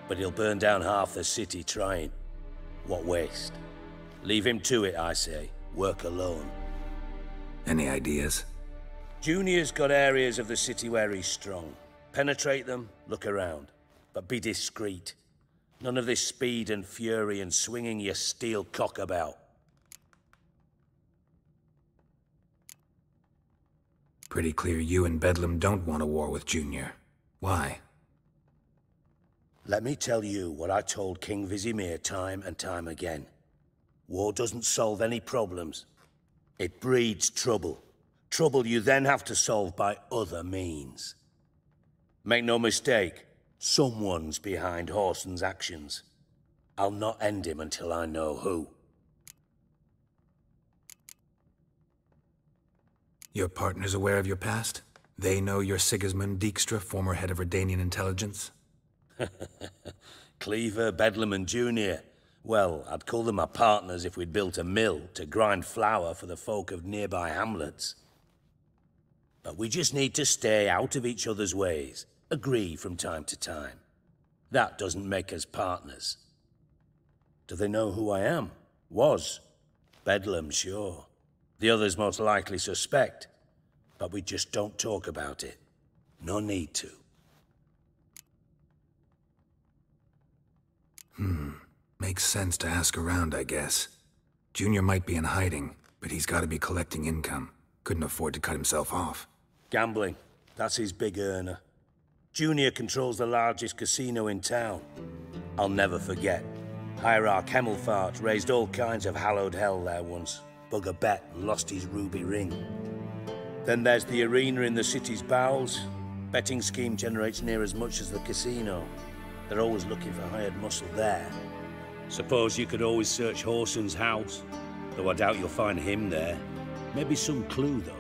But he'll burn down half the city trying. What waste? Leave him to it, I say. Work alone.
Any ideas?
Junior's got areas of the city where he's strong. Penetrate them, look around. But be discreet. None of this speed and fury and swinging your steel cock about.
Pretty clear you and Bedlam don't want a war with Junior. Why?
Let me tell you what I told King Vizimir time and time again. War doesn't solve any problems. It breeds trouble. Trouble you then have to solve by other means. Make no mistake, someone's behind Whoreson's actions. I'll not end him until I know who.
Your partner's aware of your past? They know you're Sigismund Dijkstra, former head of Redanian intelligence?
Cleaver, Bedlam and Junior. Well, I'd call them my partners if we'd built a mill to grind flour for the folk of nearby hamlets. But we just need to stay out of each other's ways, agree from time to time. That doesn't make us partners. Do they know who I am? Was. Bedlam, sure. The others most likely suspect, but we just don't talk about it. No need to.
Makes sense to ask around, I guess. Junior might be in hiding, but he's got to be collecting income. Couldn't afford to cut himself off.
Gambling. That's his big earner. Junior controls the largest casino in town. I'll never forget. Hierarch Hemmelfart raised all kinds of hallowed hell there once. Bug a bet and lost his ruby ring. Then there's the arena in the city's bowels. Betting scheme generates near as much as the casino. They're always looking for hired muscle there. Suppose you could always search Whoreson's house, though I doubt you'll find him there. Maybe some clue, though.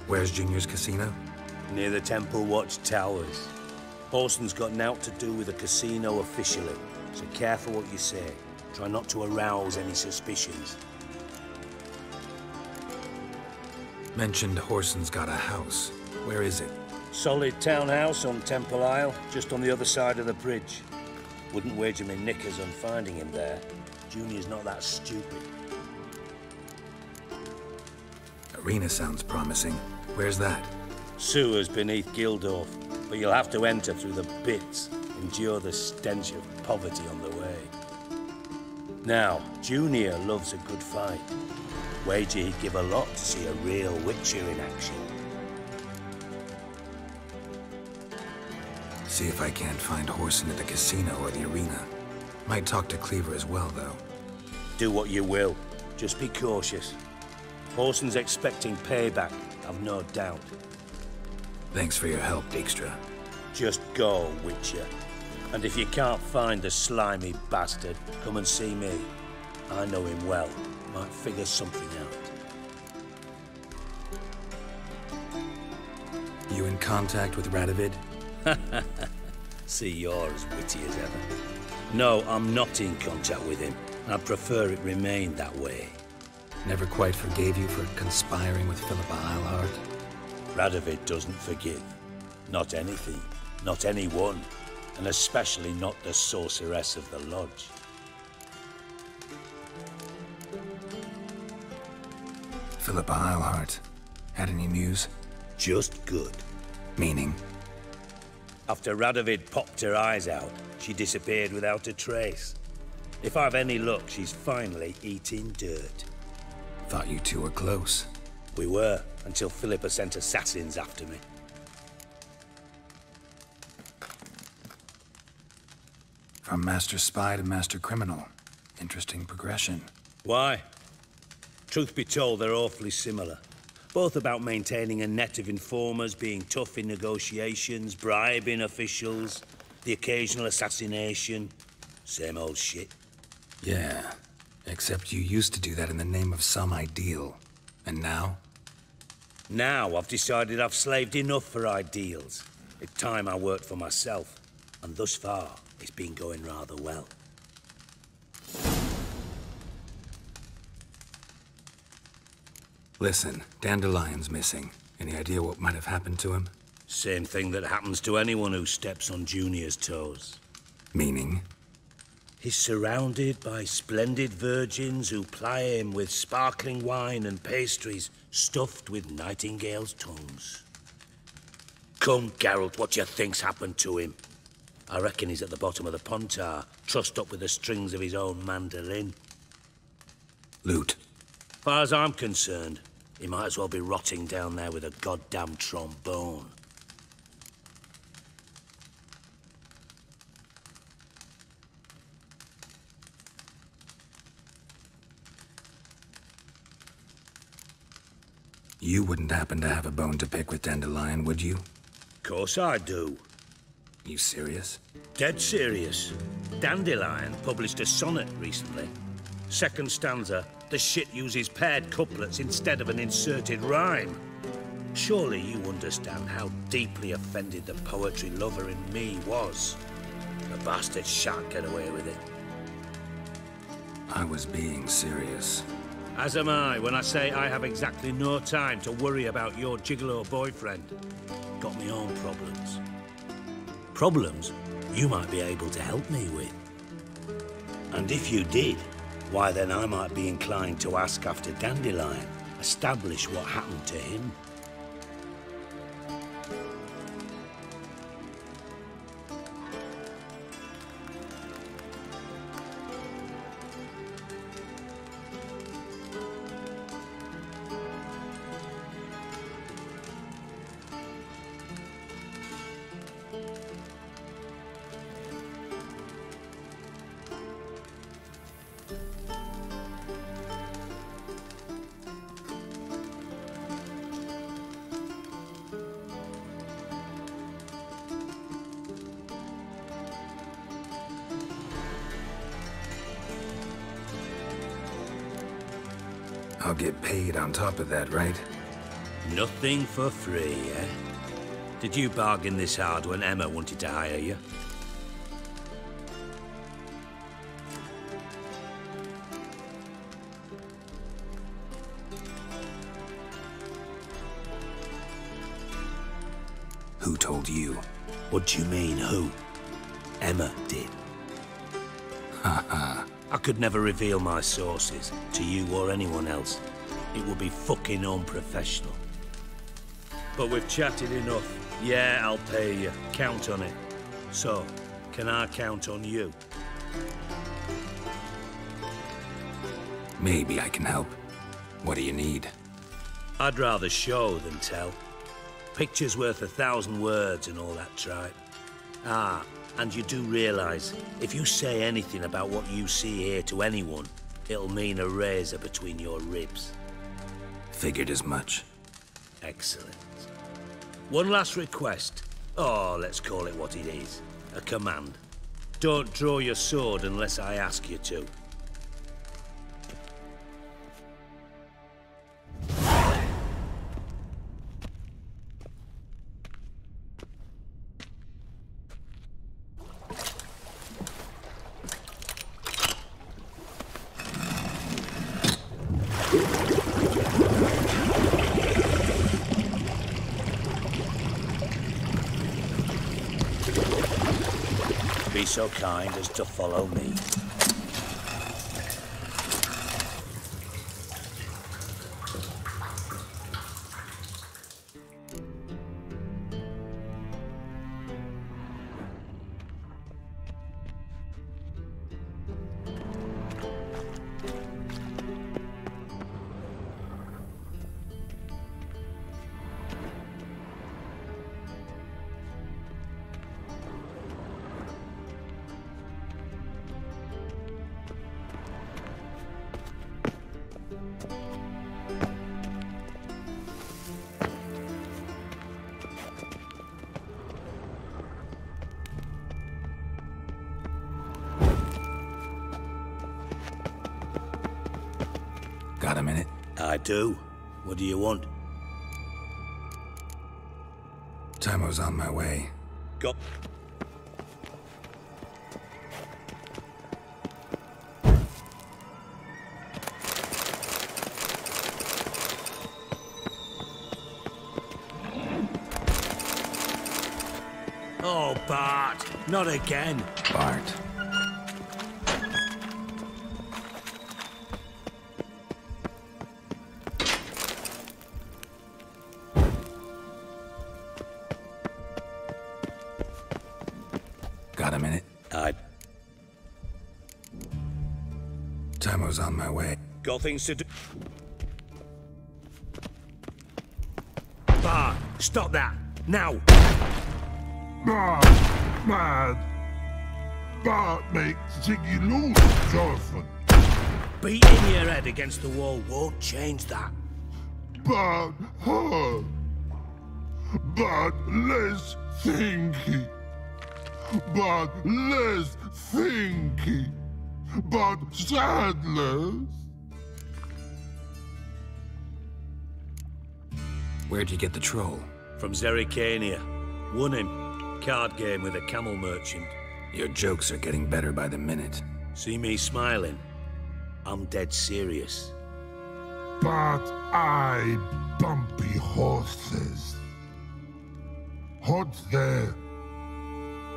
Where's Junior's casino?
Near the Temple Watch Towers. Whoreson's got naught to do with the casino officially, so careful what you say. Try not to arouse any suspicions.
Mentioned Whoreson's got a house. Where is it?
Solid townhouse on Temple Isle, just on the other side of the bridge. Wouldn't wager me knickers on finding him there. Junior's not that stupid.
Arena sounds promising. Where's that?
Sewers beneath Gildorf, but you'll have to enter through the bits, endure the stench of poverty on the way. Now, Junior loves a good fight. Wager he'd give a lot to see a real Witcher in action.
See if I can't find Horson at the casino or the arena. Might talk to Cleaver as well, though.
Do what you will. Just be cautious. Horson's expecting payback, I've no doubt.
Thanks for your help, Dijkstra.
Just go, Witcher. And if you can't find the slimy bastard, come and see me. I know him well. Might figure something out.
You in contact with Radovid?
See, you're as witty as ever. No, I'm not in contact with him. I'd prefer it remained that way.
Never quite forgave you for conspiring with Philippa Eilhart?
Radovid doesn't forgive. Not anything. Not anyone. And especially not the sorceress of the Lodge.
Philippa Eilhart. Had any news?
Just good.
Meaning?
After Radovid popped her eyes out, she disappeared without a trace. If I've any luck, she's finally eating dirt.
Thought you two were close.
We were, until Philippa sent assassins after me.
From master spy to master criminal. Interesting progression.
Why? Truth be told, they're awfully similar. Both about maintaining a net of informers, being tough in negotiations, bribing officials, the occasional assassination. Same old shit.
Yeah, except you used to do that in the name of some ideal. And now?
Now I've decided I've slaved enough for ideals. It's time I worked for myself. And thus far, it's been going rather well.
Listen, Dandelion's missing. Any idea what might have happened to him?
Same thing that happens to anyone who steps on Junior's toes.
Meaning?
He's surrounded by splendid virgins who ply him with sparkling wine and pastries stuffed with nightingales' tongues. Come, Geralt, what do you think's happened to him? I reckon he's at the bottom of the Pontar, trussed up with the strings of his own mandolin.
Loot.
Far as I'm concerned, he might as well be rotting down there with a goddamn trombone.
You wouldn't happen to have a bone to pick with Dandelion, would you?
Course I do.
You serious?
Dead serious. Dandelion published a sonnet recently. Second stanza, the shit uses paired couplets instead of an inserted rhyme. Surely you understand how deeply offended the poetry lover in me was. The bastard shan't get away with it.
I was being serious.
As am I when I say I have exactly no time to worry about your gigolo boyfriend. Got me own problems. Problems you might be able to help me with. And if you did, why then I might be inclined to ask after Dandelion, establish what happened to him.
I'll get paid on top of that, right?
Nothing for free, eh? Did you bargain this hard when Emma wanted to hire you?
Who told you?
What do you mean, who? Emma did.
Haha,
I could never reveal my sources to you or anyone else. It would be fucking unprofessional. But we've chatted enough. Yeah, I'll pay you. Count on it. So, can I count on you?
Maybe I can help. What do you need?
I'd rather show than tell. Picture's worth 1,000 words and all that tripe. Ah, and you do realize, if you say anything about what you see here to anyone, it'll mean a razor between your ribs.
Figured as much.
Excellent. One last request. Oh, let's call it what it is. A command. Don't draw your sword unless I ask you to. Be so kind as to follow me.
Got a minute?
I do. What do you want?
Timo's on my way.
Go. Oh, Bart. Not again.
Bart. Got a minute? Timo's on my way.
Got things to do. Bart, stop that! Now!
Bart makes Ziggy lose, Jonathan.
Beating your head against the wall won't change that.
But hurt. But less thinky. But less thinky. But sadless.
Where'd you get the troll?
From Zerrikania. Won him. Card game with a camel merchant.
Your jokes are getting better by the minute.
See me smiling? I'm dead serious.
But I bumpy horses. What's there?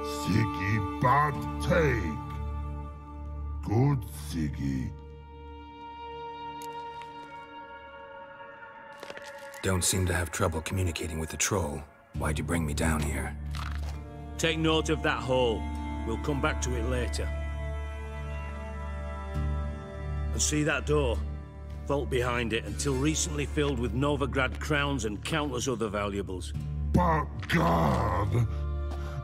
Siggy but take. Good Siggy.
Don't seem to have trouble communicating with the troll. Why'd you bring me down here?
Take note of that hole. We'll come back to it later. And see that door? Vault behind it, until recently filled with Novigrad crowns and countless other valuables.
But God!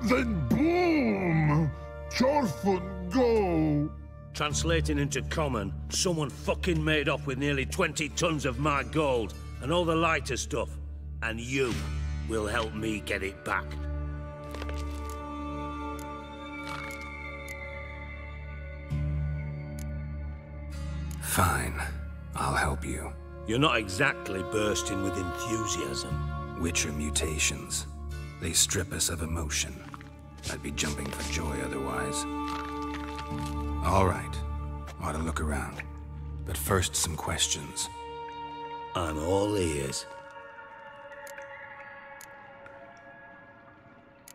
Then boom! Chorfun go!
Translating into common, someone fucking made off with nearly 20 tons of my gold and all the lighter stuff. And you will help me get it back.
Fine. I'll help you.
You're not exactly bursting with enthusiasm.
Witcher mutations. They strip us of emotion. I'd be jumping for joy otherwise. All right. Ought to look around. But first, some questions.
I'm all ears.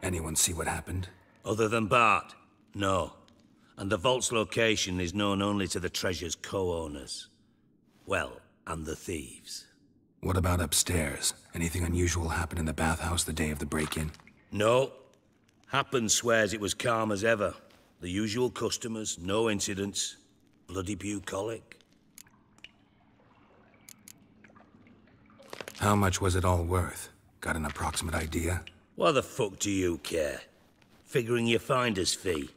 Anyone see what happened?
Other than Bart? No. And the vault's location is known only to the treasure's co-owners. Well, and the thieves.
What about upstairs? Anything unusual happen in the bathhouse the day of the break-in?
No. Happen swears it was calm as ever. The usual customers, no incidents. Bloody bucolic.
How much was it all worth? Got an approximate idea?
Why the fuck do you care? Figuring your finder's fee.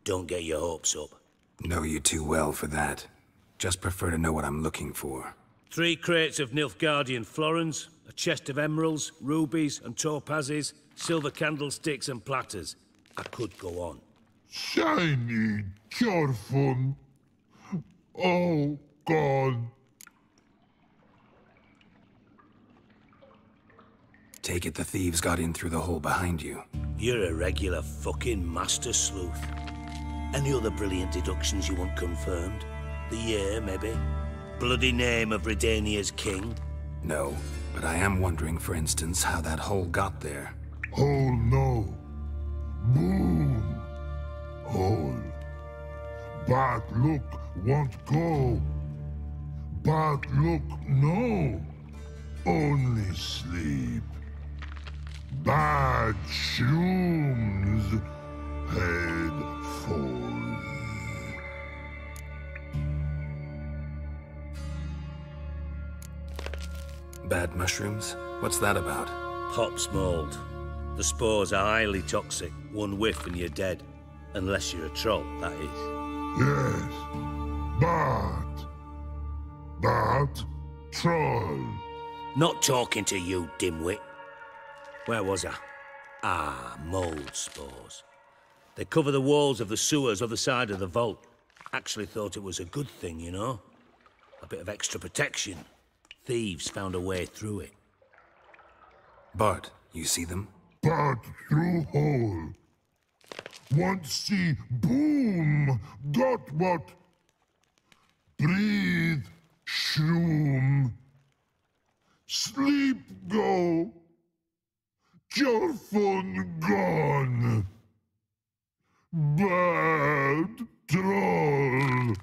Don't get your hopes up.
Know you too well for that. Just prefer to know what I'm looking for.
3 crates of Nilfgaardian florins, a chest of emeralds, rubies and topazes, silver candlesticks and platters. I could go on.
Shiny, careful. Oh, God.
Take it the thieves got in through the hole behind you.
You're a regular fucking master sleuth. Any other brilliant deductions you want confirmed? The year, maybe? Bloody name of Redania's king?
No, but I am wondering, for instance, how that hole got there.
Hole, no. Boom. Hole. Bad look, won't go. Bad look, no. Only sleep. Bad shrooms. Head falls.
Bad mushrooms? What's that about?
Pop's mold. The spores are highly toxic. One whiff and you're dead. Unless you're a troll, that is.
Yes. Bad. Bad troll.
Not talking to you, dimwit. Where was I? Ah, mold spores. They cover the walls of the sewers other side of the vault. Actually thought it was a good thing, you know? A bit of extra protection. Thieves found a way through it.
Bart, you see them?
Bad through hole. Want see boom. Got what? Breathe. Shroom. Sleep go. Careful gone. Bad troll.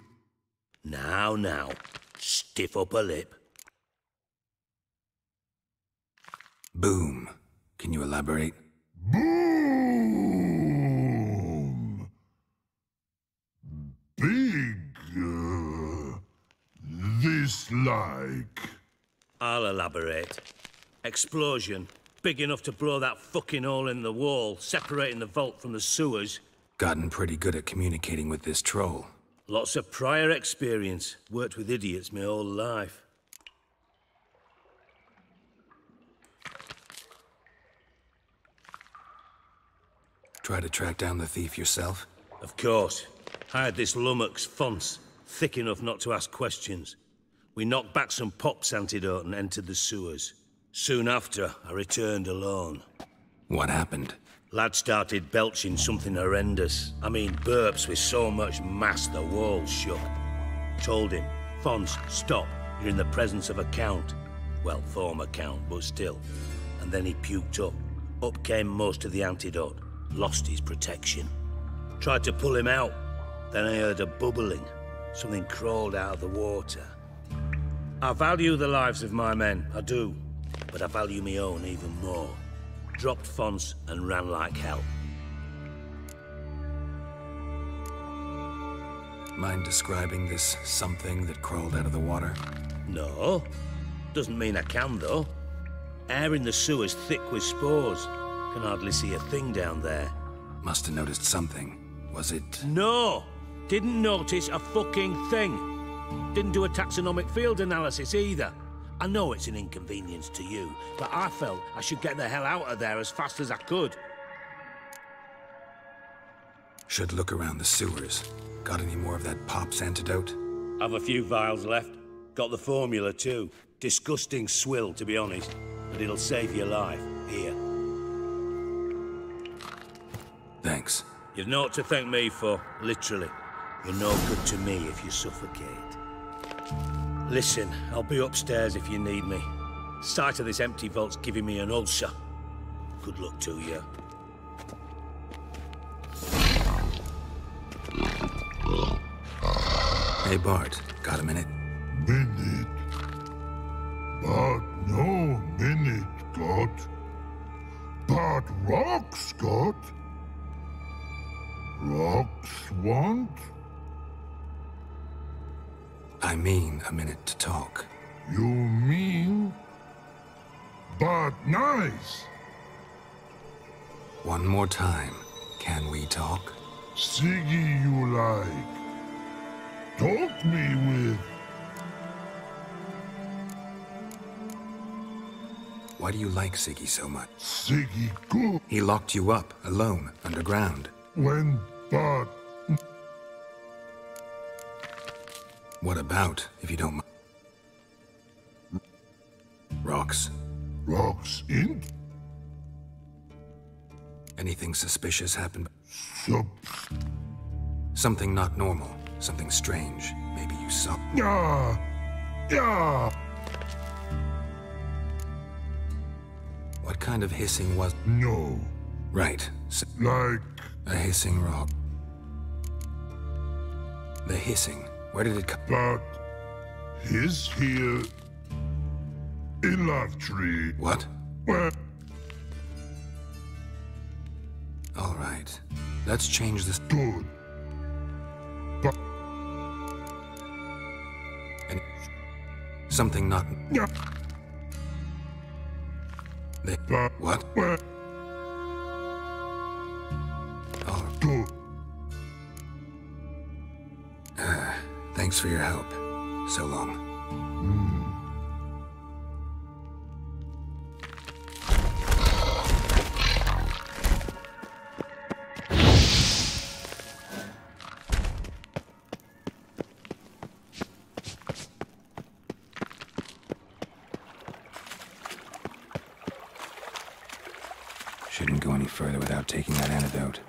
Now. Stiff upper lip.
Boom. Can you elaborate?
Boom. Big. This like.
I'll elaborate. Explosion. Big enough to blow that fucking hole in the wall, separating the vault from the sewers.
Gotten pretty good at communicating with this troll.
Lots of prior experience. Worked with idiots my whole life.
Try to track down the thief yourself?
Of course. Hired this lummox, Fons, thick enough not to ask questions. We knocked back some Pop's antidote and entered the sewers. Soon after, I returned alone.
What happened?
Lad started belching something horrendous. I mean, burps with so much mass the walls shook. Told him, Fons, stop. You're in the presence of a count. Well, former count, but still. And then he puked up. Up came most of the antidote. Lost his protection. Tried to pull him out. Then I heard a bubbling. Something crawled out of the water. I value the lives of my men, I do. But I value my own even more. Dropped Fons and ran like hell.
Mind describing this something that crawled out of the water?
No. Doesn't mean I can, though. Air in the sewer's thick with spores. Can hardly see a thing down there.
Must have noticed something. Was it...
No! Didn't notice a fucking thing. Didn't do a taxonomic field analysis either. I know it's an inconvenience to you, but I felt I should get the hell out of there as fast as I could.
Should look around the sewers. Got any more of that Pop's antidote?
Have a few vials left. Got the formula too. Disgusting swill, to be honest. But it'll save your life. Here.
Thanks.
You've naught to thank me for, literally. You're no good to me if you suffocate. Listen, I'll be upstairs if you need me. Sight of this empty vault's giving me an ulcer. Good luck to you.
Hey, Bart, got a minute?
Minute. But no minute got. But rocks got. Rocks want?
I mean a minute to talk.
You mean? But nice.
One more time. Can we talk?
Siggy you like. Talk me with.
Why do you like Siggy so much?
Siggy good.
He locked you up, alone, underground.
When, but...
What about, if you don't mind? Rocks.
Rocks in?
Anything suspicious happened?
Something
not normal. Something strange. Maybe you saw...
Yeah! Yeah!
What kind of hissing was...
No.
Right. So
like...
A hissing rock. The hissing. Where did it come?
But... His here... In Love Tree.
What?
Well...
All right. Let's change this...
Good. But...
And... Something not...
Yeah.
What?
Well...
Oh.
Good.
Thanks for your help. So long. Shouldn't go any further without taking that antidote.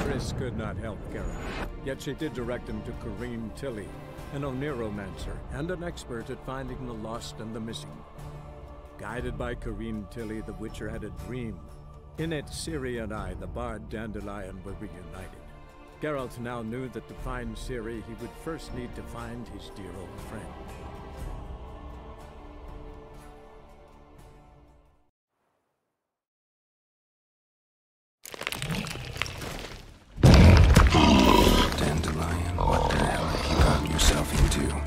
Chris could not help Geralt, yet she did direct him to Corrine Tilly, an Oniromancer and an expert at finding the lost and the missing. Guided by Corrine Tilly, the Witcher had a dream. In it, Ciri and I, the bard Dandelion, were reunited. Geralt now knew that to find Ciri, he would first need to find his dear old friend.
Dandelion, what the hell have you gotten yourself into?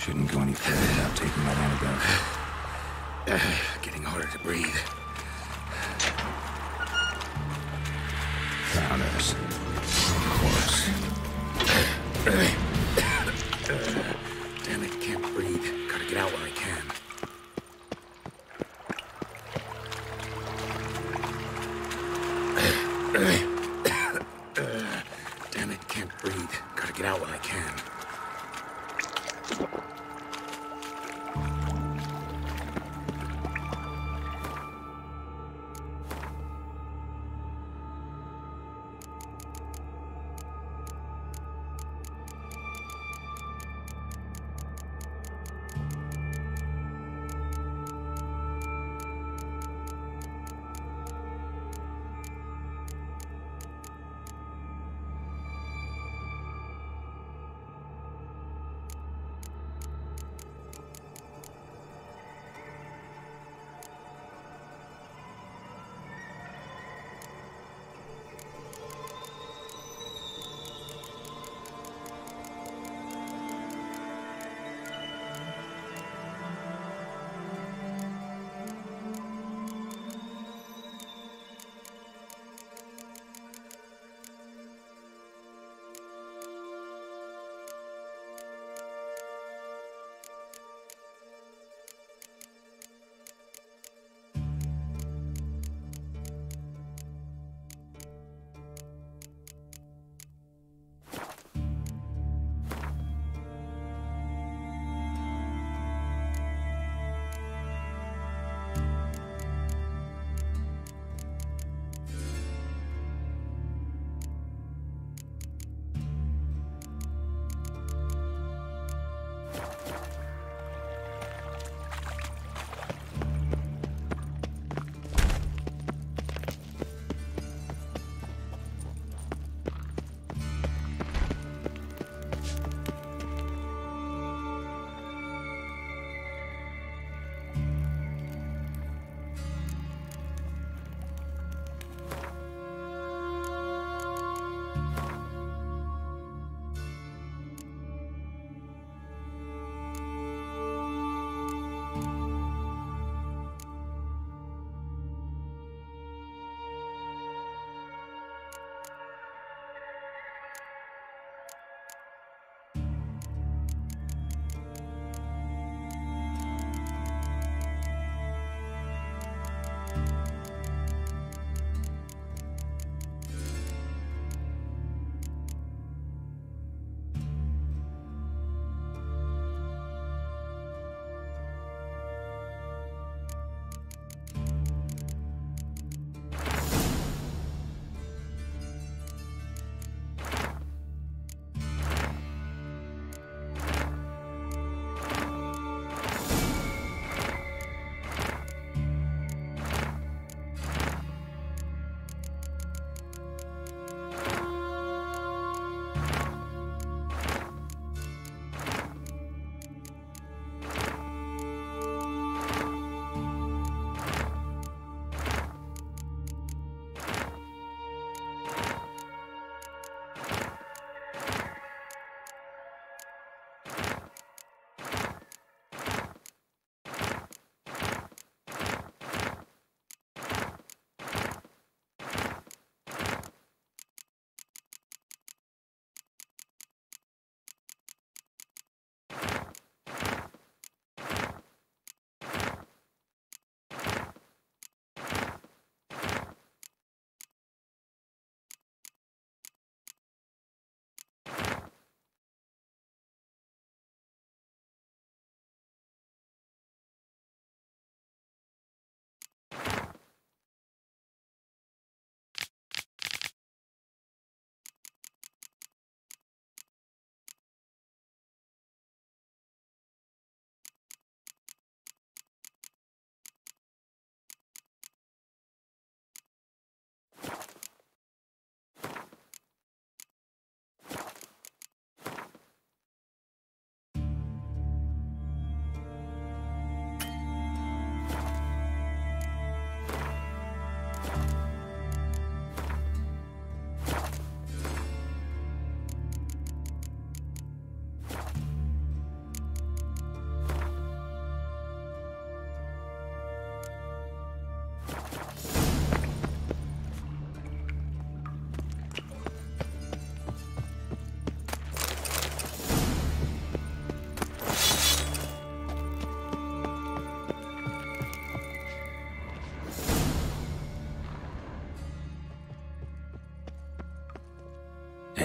Shouldn't go any further without taking that antidote. Getting harder to breathe. Found us. Of course. Damn it, can't breathe. Gotta get out while I can. Damn it, can't breathe. Gotta get out while I can.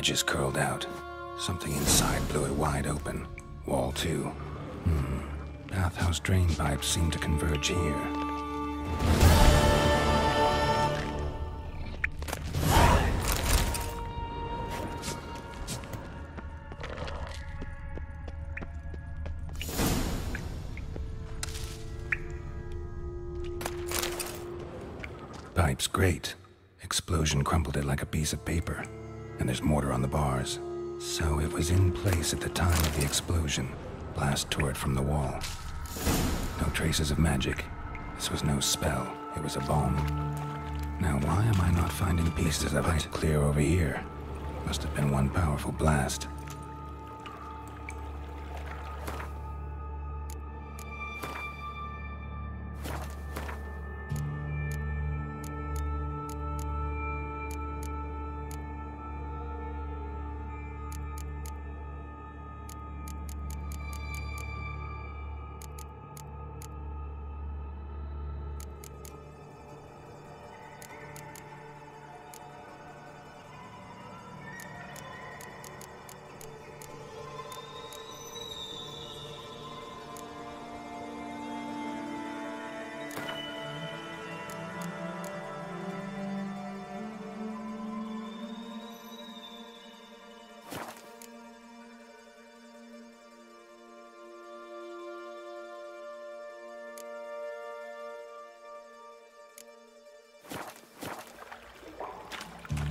edges curled out. Something inside blew it wide open. Wall 2. Bathhouse drain pipes seem to converge here. Pipe's great. Explosion crumpled it like a piece of paper. And there's mortar on the bars. So it was in place at the time of the explosion. Blast tore it from the wall. No traces of magic. This was no spell. It was a bomb. Now why am I not finding pieces of it clear over here? Must have been one powerful blast.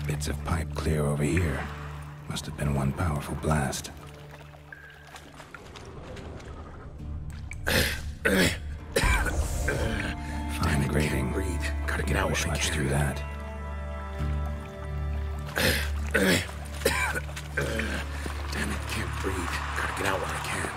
Bits of pipe clear over here. Must have been one powerful blast. Fine grating. Breathe. Gotta get out while I can. Through that. Damn it, can't breathe. Gotta get out while I can.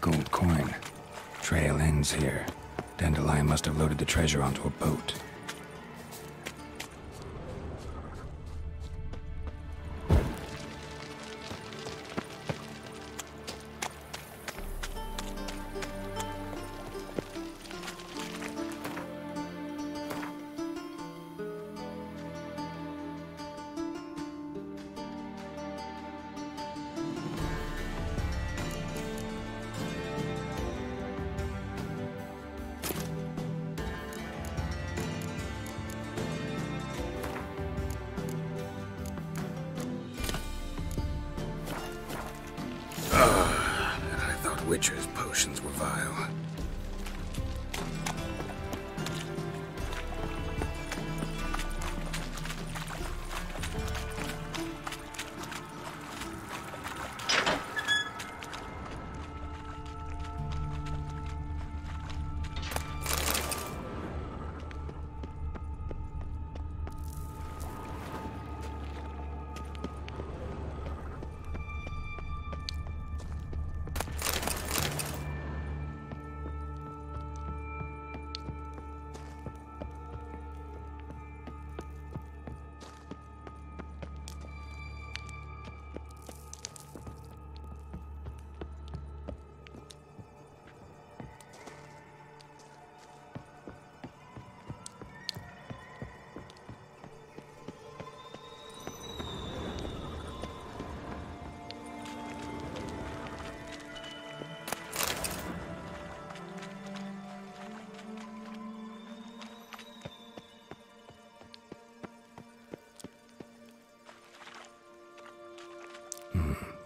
Gold coin. Trail ends here. Dandelion must have loaded the treasure onto a boat. Witcher's potions were vile.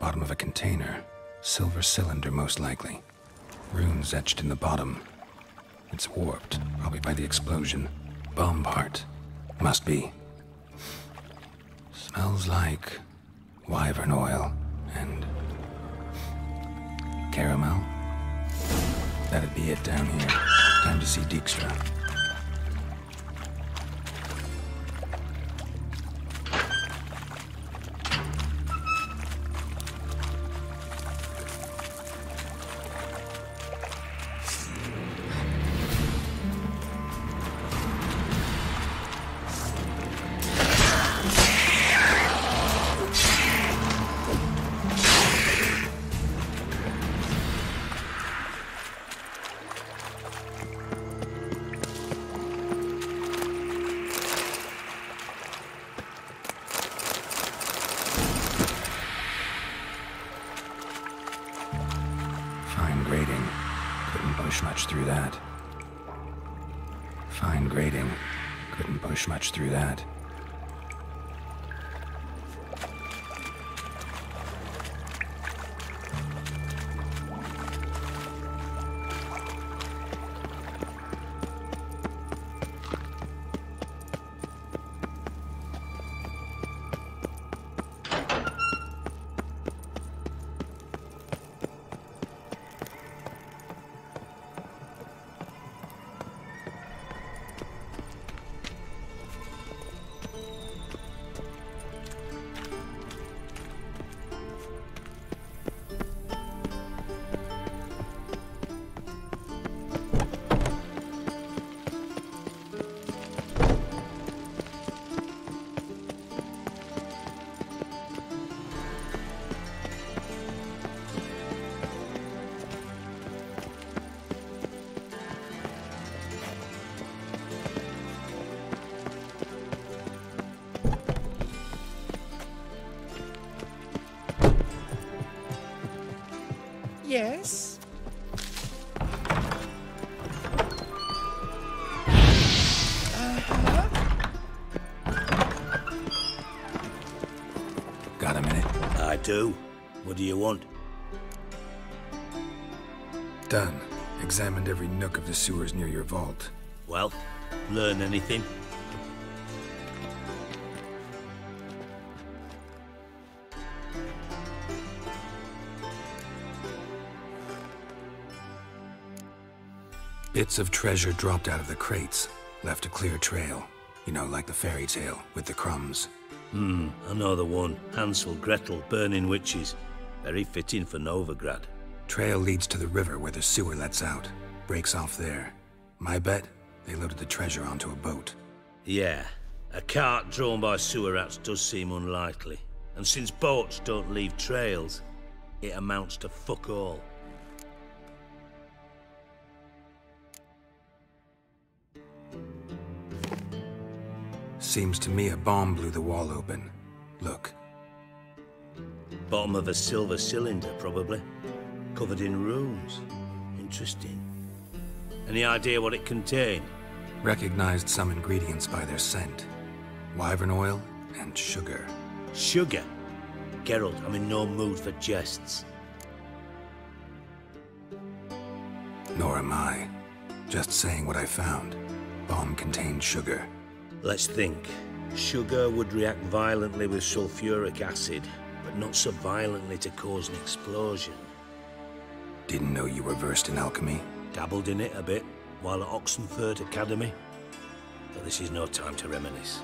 Bottom of a container. Silver cylinder, most likely. Runes etched in the bottom. It's warped, probably by the explosion. Bomb part. Must be. Smells like wyvern oil and caramel. That'd be it down here. Time to see Dijkstra. Much through that.
Yes?
Got a minute?
I do. What do you want?
Done. Examined every nook of the sewers near your vault.
Well, learn anything?
Bits of treasure dropped out of the crates, left a clear trail. You know, like the fairy tale, with the crumbs.
I know the one. Hansel, Gretel, burning witches. Very fitting for Novigrad.
Trail leads to the river where the sewer lets out. Breaks off there. My bet, they loaded the treasure onto a boat.
Yeah, a cart drawn by sewer rats does seem unlikely. And since boats don't leave trails, it amounts to fuck all.
Seems to me a bomb blew the wall open. Look.
Bottom of a silver cylinder, probably. Covered in runes. Interesting. Any idea what it contained?
Recognized some ingredients by their scent. Wyvern oil and sugar.
Sugar? Geralt, I'm in no mood for jests.
Nor am I. Just saying what I found. Bomb contained sugar.
Let's think. Sugar would react violently with sulfuric acid, but not so violently to cause an explosion.
Didn't know you were versed in alchemy.
Dabbled in it a bit, while at Oxenford Academy. But this is no time to reminisce.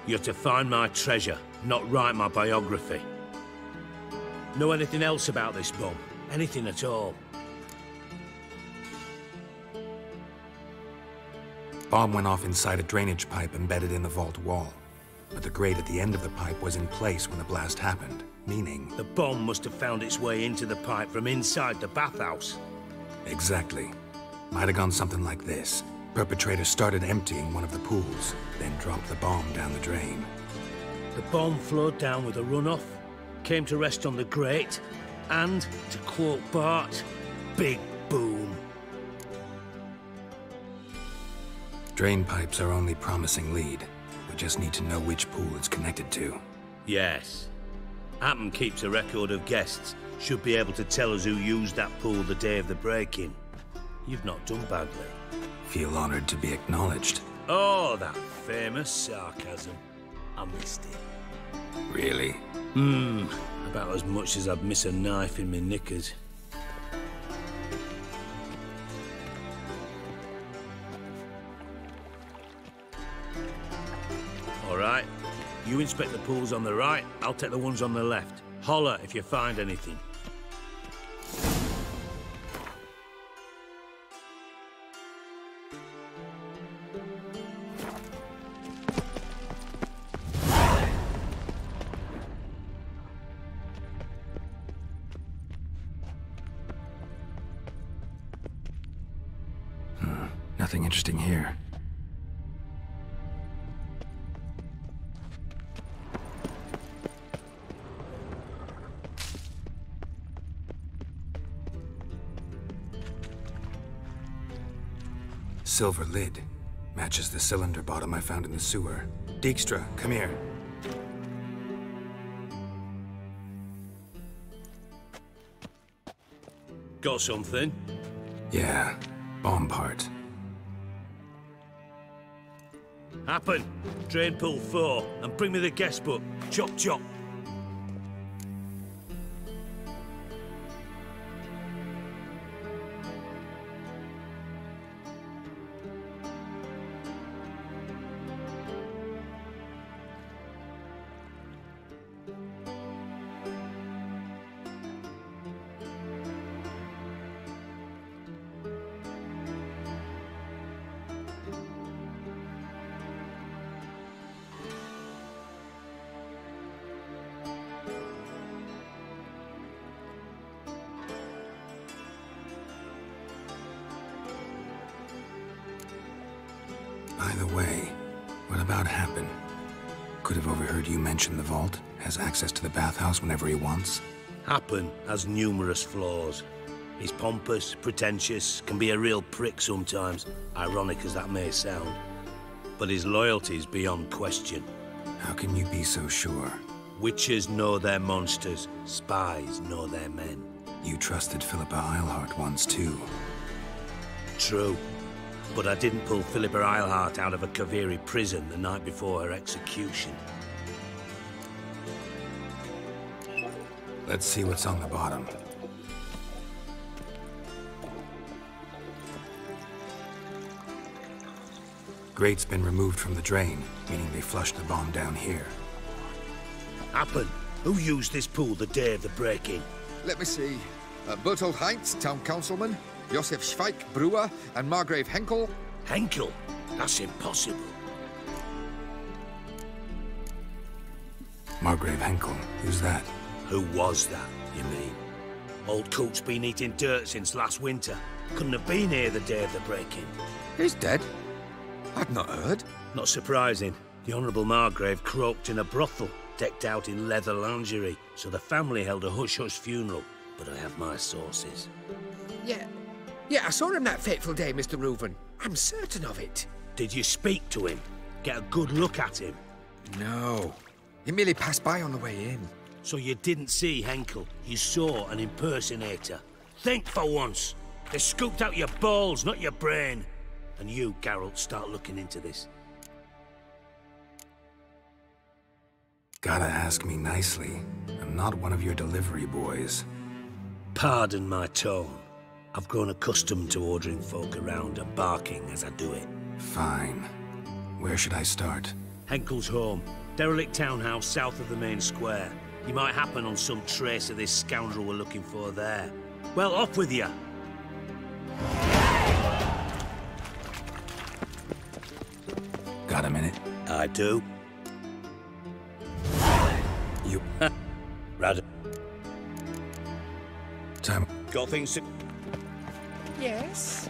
You're to find my treasure, not write my biography. Know anything else about this bomb? Anything at all?
Bomb went off inside a drainage pipe embedded in the vault wall. But the grate at the end of the pipe was in place when the blast happened, meaning...
The bomb must have found its way into the pipe from inside the bathhouse.
Exactly. Might have gone something like this. Perpetrator started emptying one of the pools, then dropped the bomb down the drain.
The bomb flowed down with a runoff, came to rest on the grate, and, to quote Bart, big boom.
Drain pipes are only promising lead. We just need to know which pool it's connected to.
Yes. Appen keeps a record of guests. Should be able to tell us who used that pool the day of the break-in. You've not done badly.
Feel honored to be acknowledged.
Oh, that famous sarcasm. I missed it.
Really?
About as much as I'd miss a knife in my knickers. Alright, you inspect the pools on the right, I'll take the ones on the left. Holler if you find anything.
Nothing interesting here. Silver lid. Matches the cylinder bottom I found in the sewer. Dijkstra, come here.
Got something?
Yeah, bomb part.
Happen. Drain pool 4, and bring me the guest book. Chop chop.
By the way, what about Happen? Could have overheard you mention the vault. Has access to the bathhouse whenever he wants.
Happen has numerous flaws. He's pompous, pretentious, can be a real prick sometimes, ironic as that may sound. But his loyalty's beyond question.
How can you be so sure?
Witches know their monsters, spies know their men.
You trusted Philippa Eilhart once too.
True. But I didn't pull Philippa Eilhart out of a Kaviri prison the night before her execution.
Let's see what's on the bottom. grate's been removed from the drain, meaning they flushed the bomb down here.
Happen. Who used this pool the day of the break-in?
Let me see. Bertold Heinz, town councilman, Josef Schweik, brewer, and Margrave Henkel.
Henkel? That's impossible.
Margrave Henkel, who's that?
Who was that, you mean? Old Coot's been eating dirt since last winter. Couldn't have been here the day of the break-in.
He's dead? I'd not heard.
Not surprising. The Honourable Margrave croaked in a brothel, decked out in leather lingerie, so the family held a hush-hush funeral. But I have my sources.
Yeah, I saw him that fateful day, Mr. Reuven. I'm certain of it.
Did you speak to him? Get a good look at him?
No. He merely passed by on the way in.
So you didn't see Henkel, you saw an impersonator. Think for once. They scooped out your balls, not your brain. And you, Geralt, start looking into this.
Gotta ask me nicely. I'm not one of your delivery boys.
Pardon my tone. I've grown accustomed to ordering folk around and barking as I do it.
Fine. Where should I start?
Henkel's home. Derelict townhouse south of the main square. You might happen on some trace of this scoundrel we're looking for there. Well, off with you!
Got a minute?
I do.
You...
Rather...
Time.
Got things to...
Yes?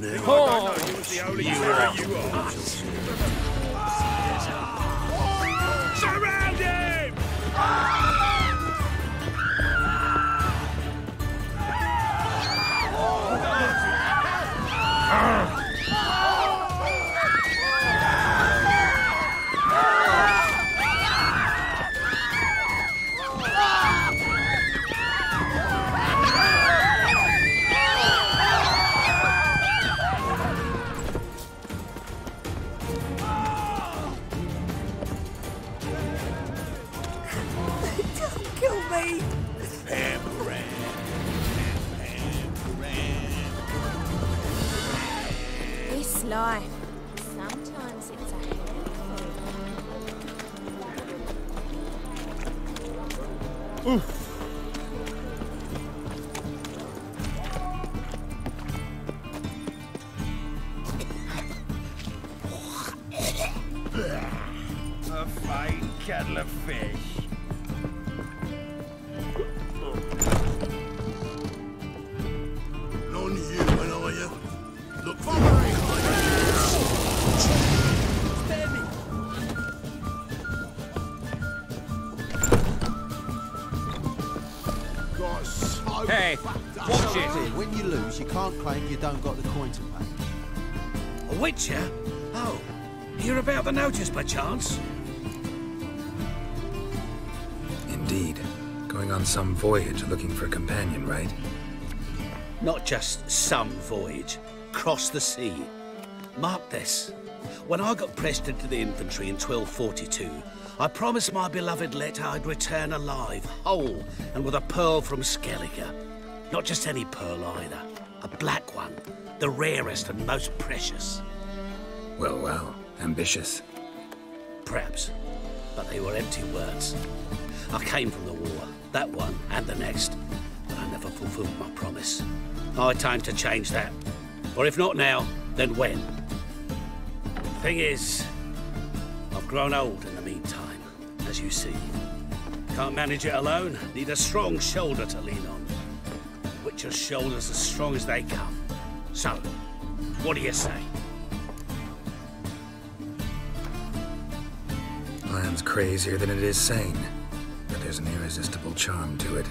now.
Oh, you was the only terror you are. Surround him!
This life. Sometimes it's a handful.
Oof. A fine kettle of fish.
None human, are you? Look for me!
Hey, watch it!
When you lose, you can't claim you don't got the coin to pay.
A Witcher? Oh, hear about the notice by chance?
Indeed. Going on some voyage looking for a companion, right?
Not just some voyage. Cross the sea. Mark this. When I got pressed into the infantry in 1242, I promised my beloved Let I'd return alive, whole, and with a pearl from Skellige. Not just any pearl either. A black one. The rarest and most precious.
Well, well. Ambitious.
Perhaps. But they were empty words. I came from the war. That one and the next. But I never fulfilled my promise. High time to change that. Or if not now, then when? Thing is, I've grown old in the meantime, as you see. Can't manage it alone. Need a strong shoulder to lean on. Witcher's shoulders as strong as they come. So, what do you say?
Land's crazier than it is sane, but there's an irresistible charm to it.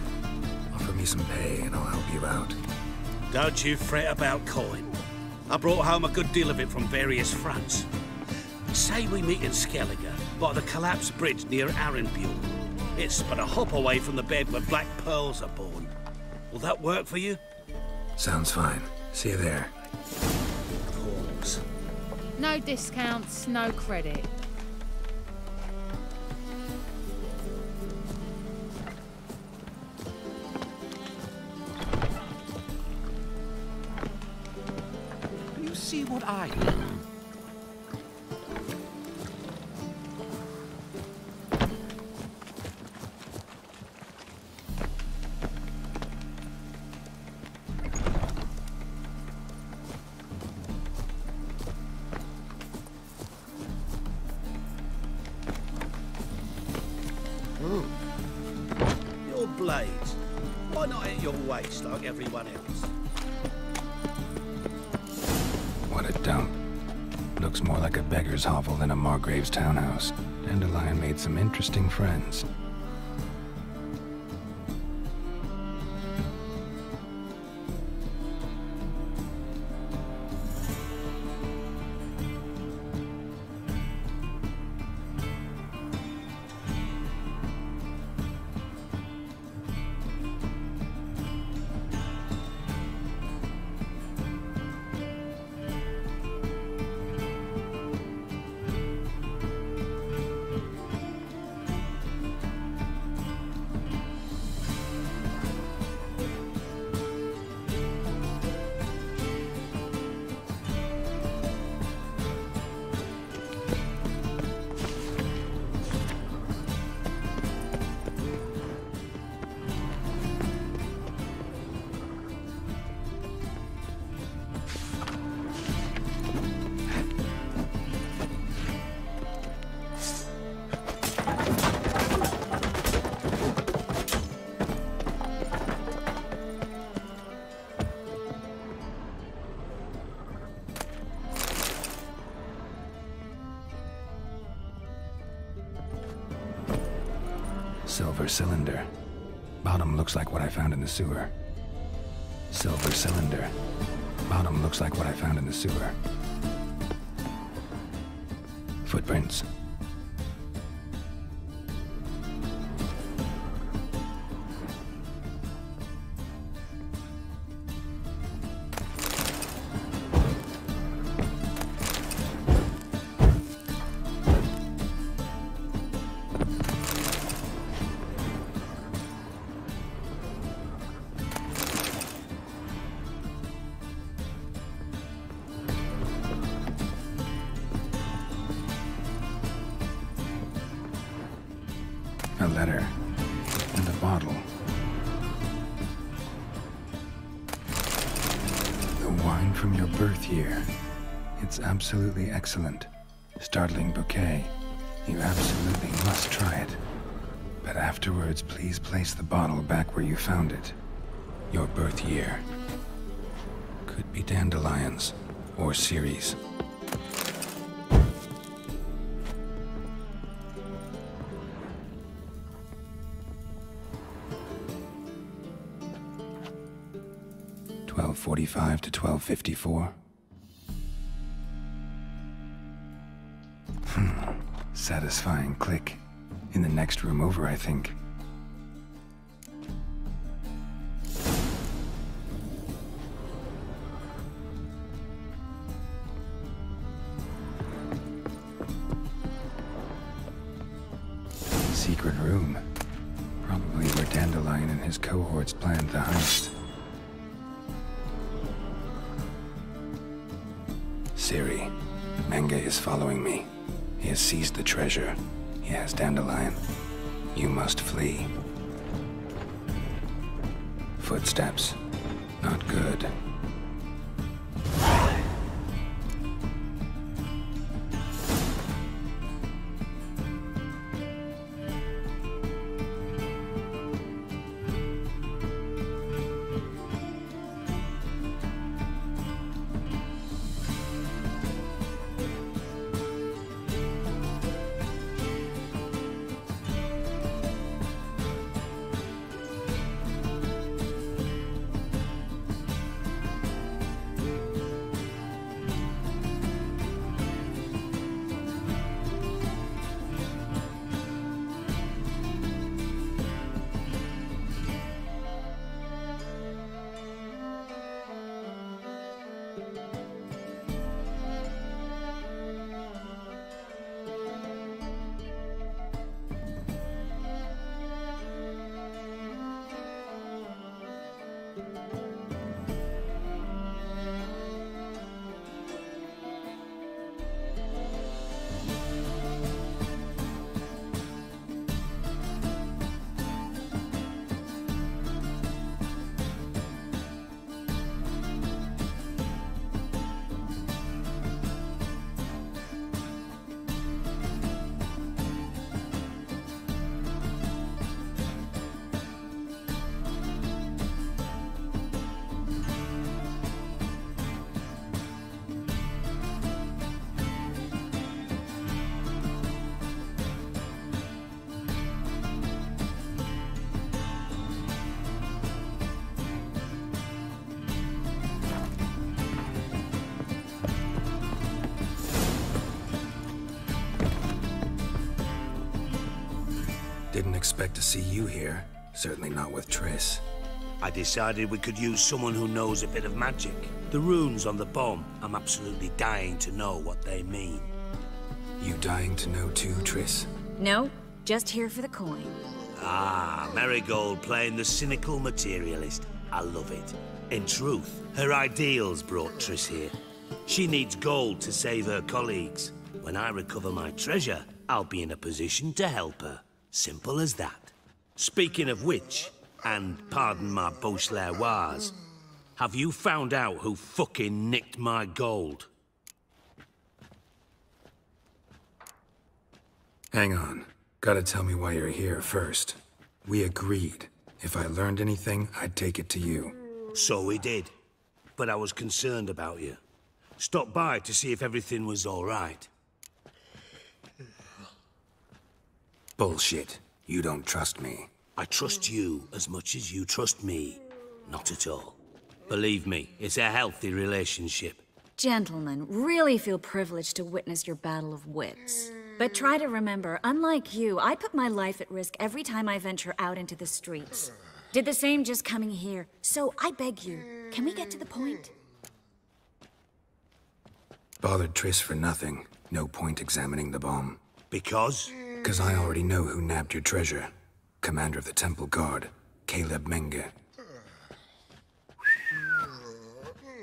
Offer me some pay and I'll help you out.
Don't you fret about coin. I brought home a good deal of it from various fronts. Say we meet in Skellige, by the collapsed bridge near Arenbjorn. It's but a hop away from the bed where black pearls are born. Will that work for you?
Sounds fine. See you there.
Pause.
No discounts, no credit.
You see what I do?
Your blades. Why not at your waist like everyone else?
What a dump. Looks more like a beggar's hovel than a Margrave's townhouse. Dandelion made some interesting friends. cylinder. Bottom looks like what I found in the sewer. Silver cylinder. Bottom looks like what I found in the sewer. Footprints. A letter. And a bottle. The wine from your birth year. It's absolutely excellent. Startling bouquet. You absolutely must try it. But afterwards, please place the bottle back where you found it. Your birth year. Could be dandelions. Or Ceres. .45 to 12:54. Satisfying click. In the next room over, I think. Secret room. Probably where Dandelion and his cohorts planned the heist. Siri, Menge is following me. He has seized the treasure. He has Dandelion. You must flee. Footsteps. Not good. Didn't expect to see you here. Certainly not with Triss.
I decided we could use someone who knows a bit of magic. The runes on the bomb, I'm absolutely dying to know what they mean.
You dying to know too, Triss?
No, just here for the coin.
Ah, Marigold playing the cynical materialist. I love it. In truth, her ideals brought Triss here. She needs gold to save her colleagues. When I recover my treasure, I'll be in a position to help her. Simple as that. Speaking of which, and pardon my Beauclervoise, have you found out who fucking nicked my gold?
Hang on. Gotta tell me why you're here first. We agreed. If I learned anything, I'd take it to you.
So we did. But I was concerned about you. Stopped by to see if everything was all right.
Bullshit. You don't trust me.
I trust you as much as you trust me. Not at all. Believe me, it's a healthy relationship.
Gentlemen, really feel privileged to witness your battle of wits. But try to remember, unlike you, I put my life at risk every time I venture out into the streets. Did the same just coming here. So I beg you, can we get to the point?
Bothered Triss for nothing. No point examining the bomb.
Because?
Because I already know who nabbed your treasure. Commander of the Temple Guard, Caleb Menge.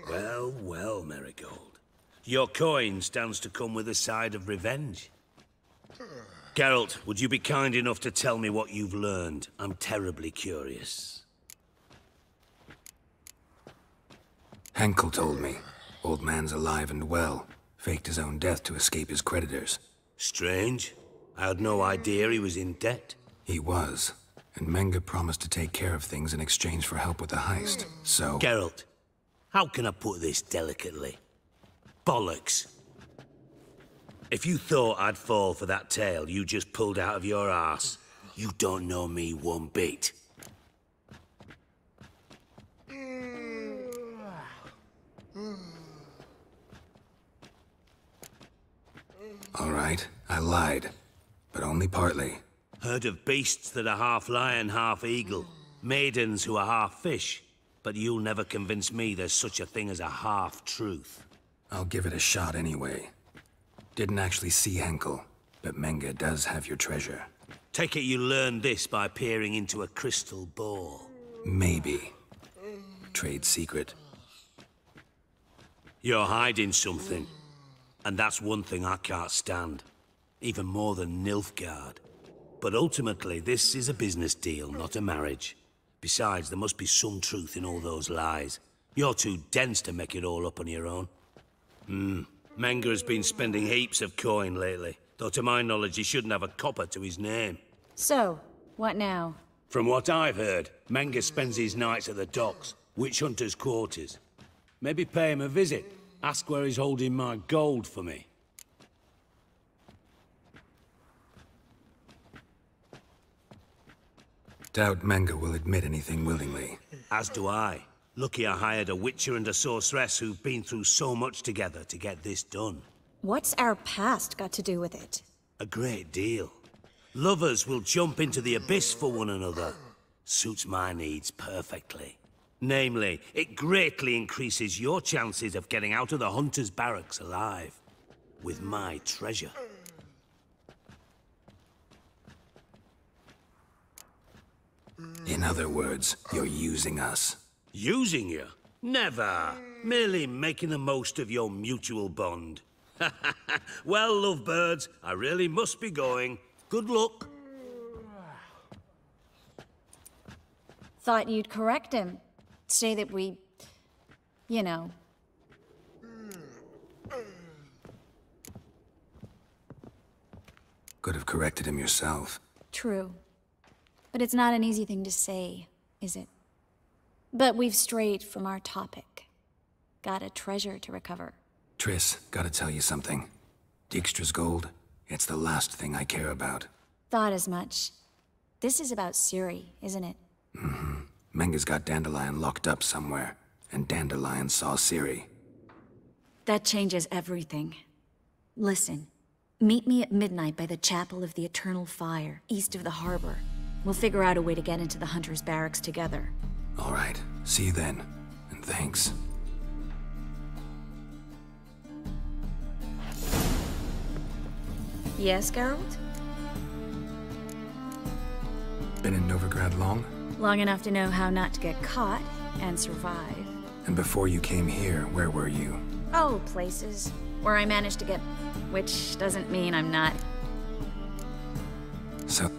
Well, well, Marigold. Your coin stands to come with a side of revenge. Geralt, would you be kind enough to tell me what you've learned? I'm terribly curious.
Henkel told me. Old man's alive and well. Faked his own death to escape his creditors.
Strange. I had no idea he was in debt.
He was. And Menge promised to take care of things in exchange for help with the heist. So...
Geralt, how can I put this delicately? Bollocks. If you thought I'd fall for that tale you just pulled out of your arse, you don't know me one bit.
All right, I lied. But only partly.
Heard of beasts that are half lion, half eagle. Maidens who are half fish. But you'll never convince me there's such a thing as a half-truth.
I'll give it a shot anyway. Didn't actually see Henkel, but Menge does have your treasure.
Take it you learned this by peering into a crystal ball.
Maybe. Trade secret.
You're hiding something. And that's one thing I can't stand. Even more than Nilfgaard. But ultimately, this is a business deal, not a marriage. Besides, there must be some truth in all those lies. You're too dense to make it all up on your own. Menge has been spending heaps of coin lately. Though to my knowledge, he shouldn't have a copper to his name.
So, what now?
From what I've heard, Menge spends his nights at the docks, witch hunters' quarters. Maybe pay him a visit. Ask where he's holding my gold for me.
Doubt Menge will admit anything willingly.
As do I. Lucky I hired a witcher and a sorceress who've been through so much together to get this done.
What's our past got to do with it?
A great deal. Lovers will jump into the abyss for one another. Suits my needs perfectly. Namely, it greatly increases your chances of getting out of the hunter's barracks alive. With my treasure.
In other words, you're using us.
Using you? Never. Merely making the most of your mutual bond. Well, lovebirds, I really must be going. Good luck.
Thought you'd correct him. Say that we... you know...
Could have corrected him yourself.
True. But it's not an easy thing to say, is it? But we've strayed from our topic. Got a treasure to recover.
Triss, gotta tell you something. Dijkstra's gold, it's the last thing I care about.
Thought as much. This is about Ciri, isn't it?
Menge's got Dandelion locked up somewhere, and Dandelion saw Ciri.
That changes everything. Listen, meet me at midnight by the Chapel of the Eternal Fire, east of the harbor. We'll figure out a way to get into the Hunter's barracks together.
All right, see you then, and thanks.
Yes, Geralt?
Been in Novigrad long?
Long enough to know how not to get caught and survive.
And before you came here, where were you?
Oh, places where I managed to get... which doesn't mean I'm not...
So...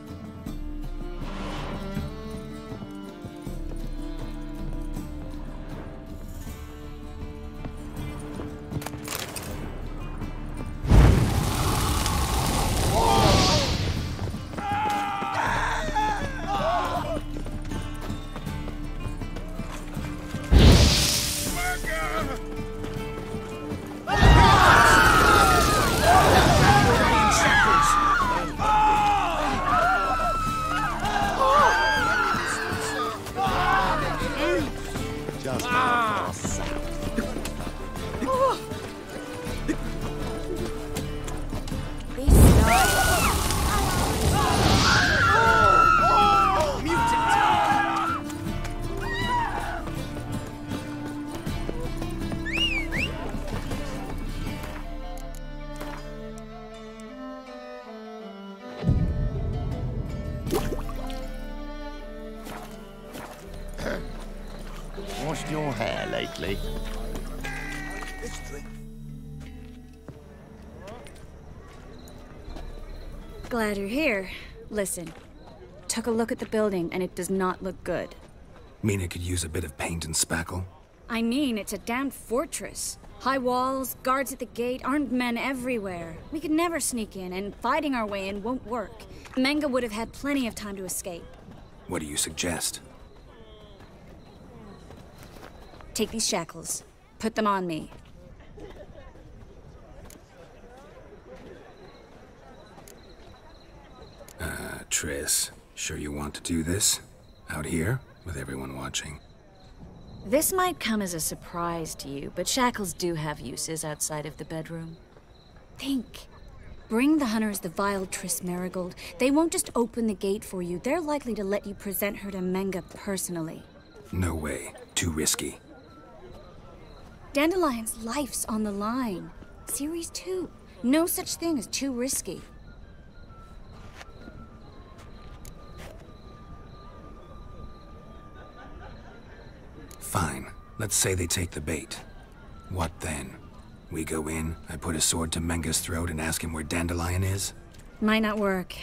Just
Washed your hair lately?
Glad you're here. Listen, took a look at the building and it does not look good.
Mean it could use a bit of paint and spackle?
I mean, it's a damn fortress. High walls, guards at the gate, armed men everywhere. We could never sneak in, and fighting our way in won't work. Menga would have had plenty of time to escape.
What do you suggest?
Take these shackles. Put them on me.
Triss, sure you want to do this? Out here, with everyone watching?
This might come as a surprise to you, but shackles do have uses outside of the bedroom. Think. Bring the hunters the vile Triss Marigold. They won't just open the gate for you. They're likely to let you present her to Menga personally.
No way. Too risky.
Dandelion's life's on the line. Series 2. No such thing as too risky.
Fine. Let's say they take the bait. What then? We go in, I put a sword to Menga's throat and ask him where Dandelion is?
Might not work.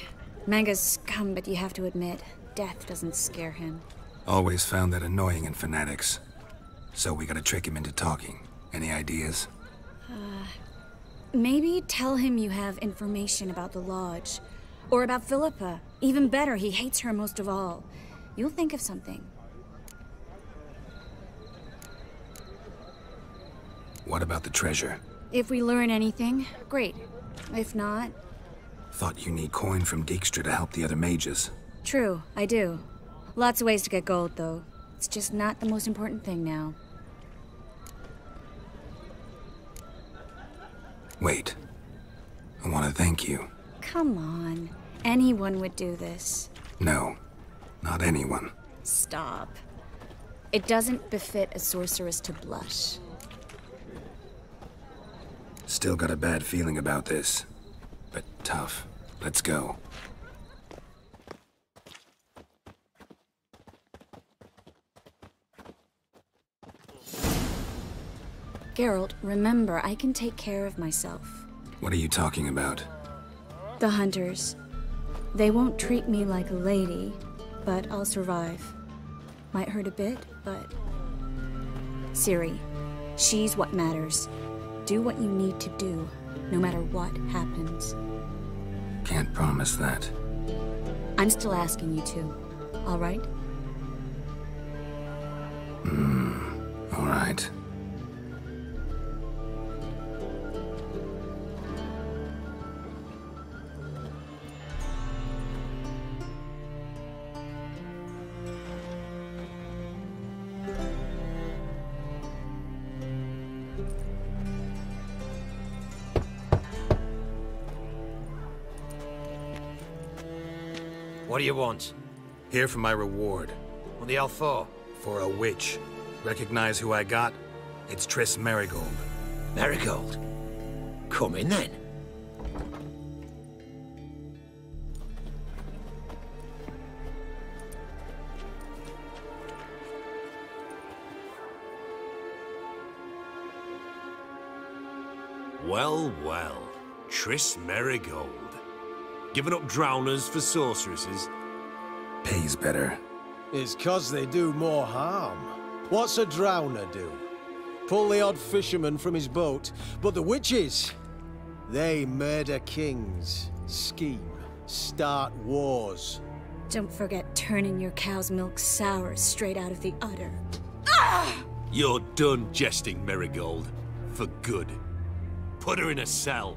Menga's scum, but you have to admit, death doesn't scare him.
Always found that annoying in fanatics. So we gotta trick him into talking. Any ideas?
Maybe tell him you have information about the Lodge. Or about Philippa. Even better, he hates her most of all. You'll think of something.
What about the treasure?
If we learn anything, great. If not...
Thought you need coin from Dijkstra to help the other mages.
True, I do. Lots of ways to get gold, though. It's just not the most important thing now.
Wait. I want to thank you.
Come on. Anyone would do this.
No. Not anyone.
Stop. It doesn't befit a sorceress to blush.
Still got a bad feeling about this. But tough. Let's go.
Geralt, remember, I can take care of myself.
What are you talking about?
The hunters. They won't treat me like a lady, but I'll survive. Might hurt a bit, but... Ciri, she's what matters. Do what you need to do, no matter what happens.
Can't promise that.
I'm still asking you to, all right?
All right.
What do you want?
Here for my reward.
What the hell for?
For a witch. Recognize who I got? It's Triss Marigold.
Marigold? Come in then.
Well, well. Triss Marigold. Giving up drowners for sorceresses?
Pays better.
It's 'cause they do more harm. What's a drowner do? Pull the odd fisherman from his boat. But the witches, they murder kings, scheme, start wars.
Don't forget turning your cow's milk sour straight out of the udder.
You're done jesting, Marigold. For good. Put her in a cell.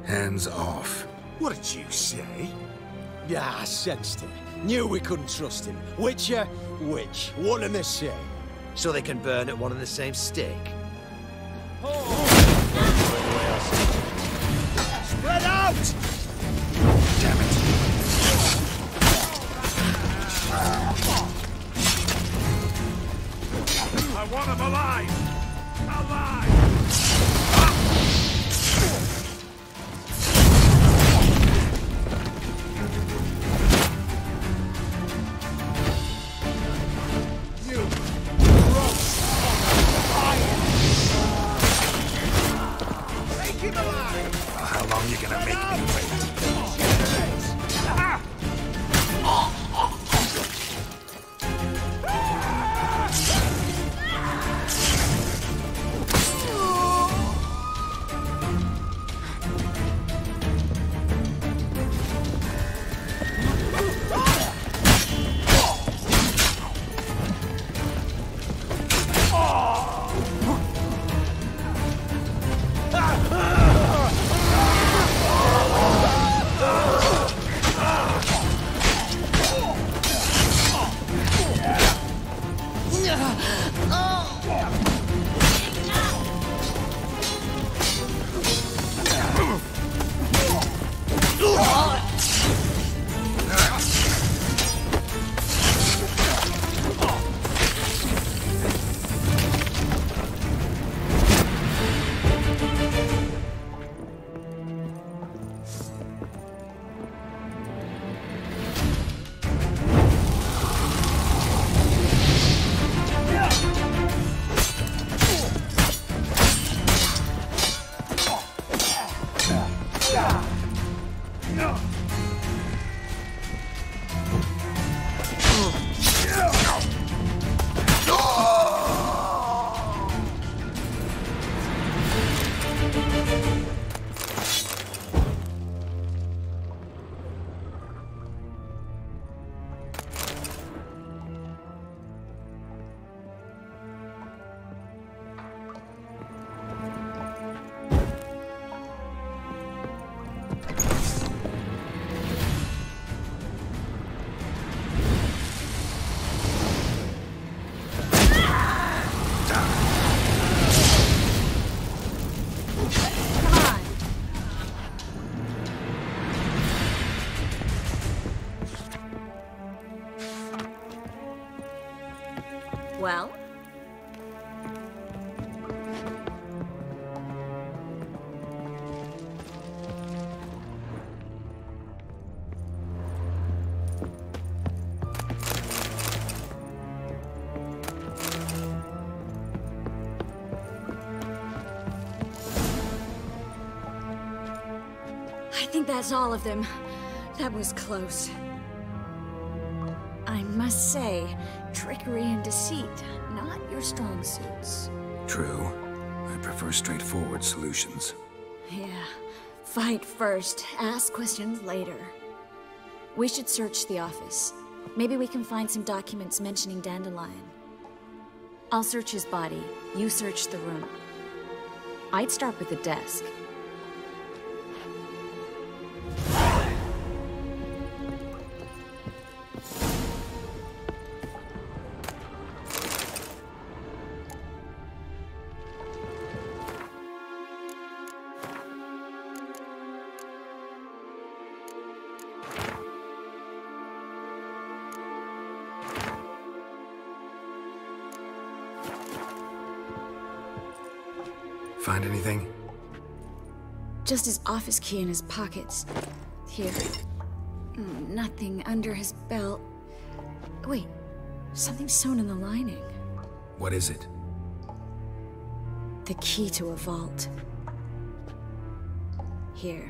Hands off.
What did you say? Yeah, I sensed it. Knew we couldn't trust him. Witcher, witch. One and the same.
So they can burn at one and the same stick.
Spread out!
Damn it.
I want him alive! Alive!
How long are you gonna make me wait?
Well? I think that's all of them. That was close. I must say, trickery and deceit, not your strong suits.
True. I prefer straightforward solutions.
Yeah. Fight first, ask questions later. We should search the office. Maybe we can find some documents mentioning Dandelion. I'll search his body, you search the room. I'd start with the desk.
Find anything?
Just his office key in his pockets. Here. Nothing under his belt. Wait, something's sewn in the lining.
What is it?
The key to a vault. Here,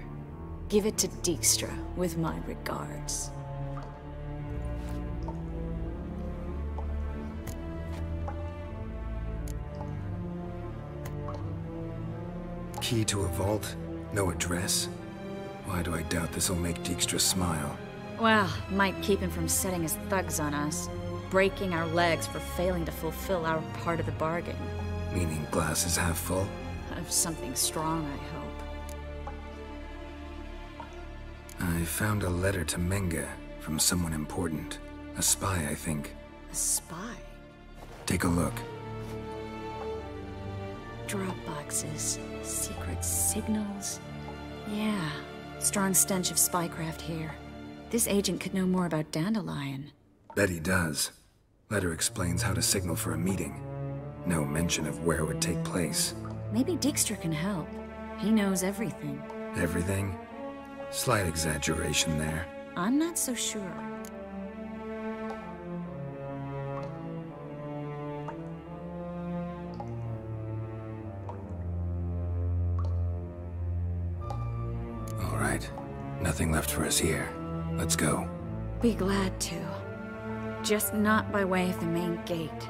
give it to Dijkstra with my regards.
Key to a vault? No address? Why do I doubt this'll make Dijkstra smile?
Well, might keep him from setting his thugs on us. Breaking our legs for failing to fulfill our part of the bargain.
Meaning glass is half full?
Of something strong, I hope.
I found a letter to Menga from someone important. A spy, I think.
A spy?
Take a look.
Drop boxes, secret signals. Yeah, strong stench of spycraft here. This agent could know more about Dandelion.
Bet he does. Letter explains how to signal for a meeting. No mention of where it would take place.
Maybe Dijkstra can help. He knows everything.
Everything? Slight exaggeration there.
I'm not so sure.
All right. Nothing left for us here. Let's go.
Be glad to. Just not by way of the main gate.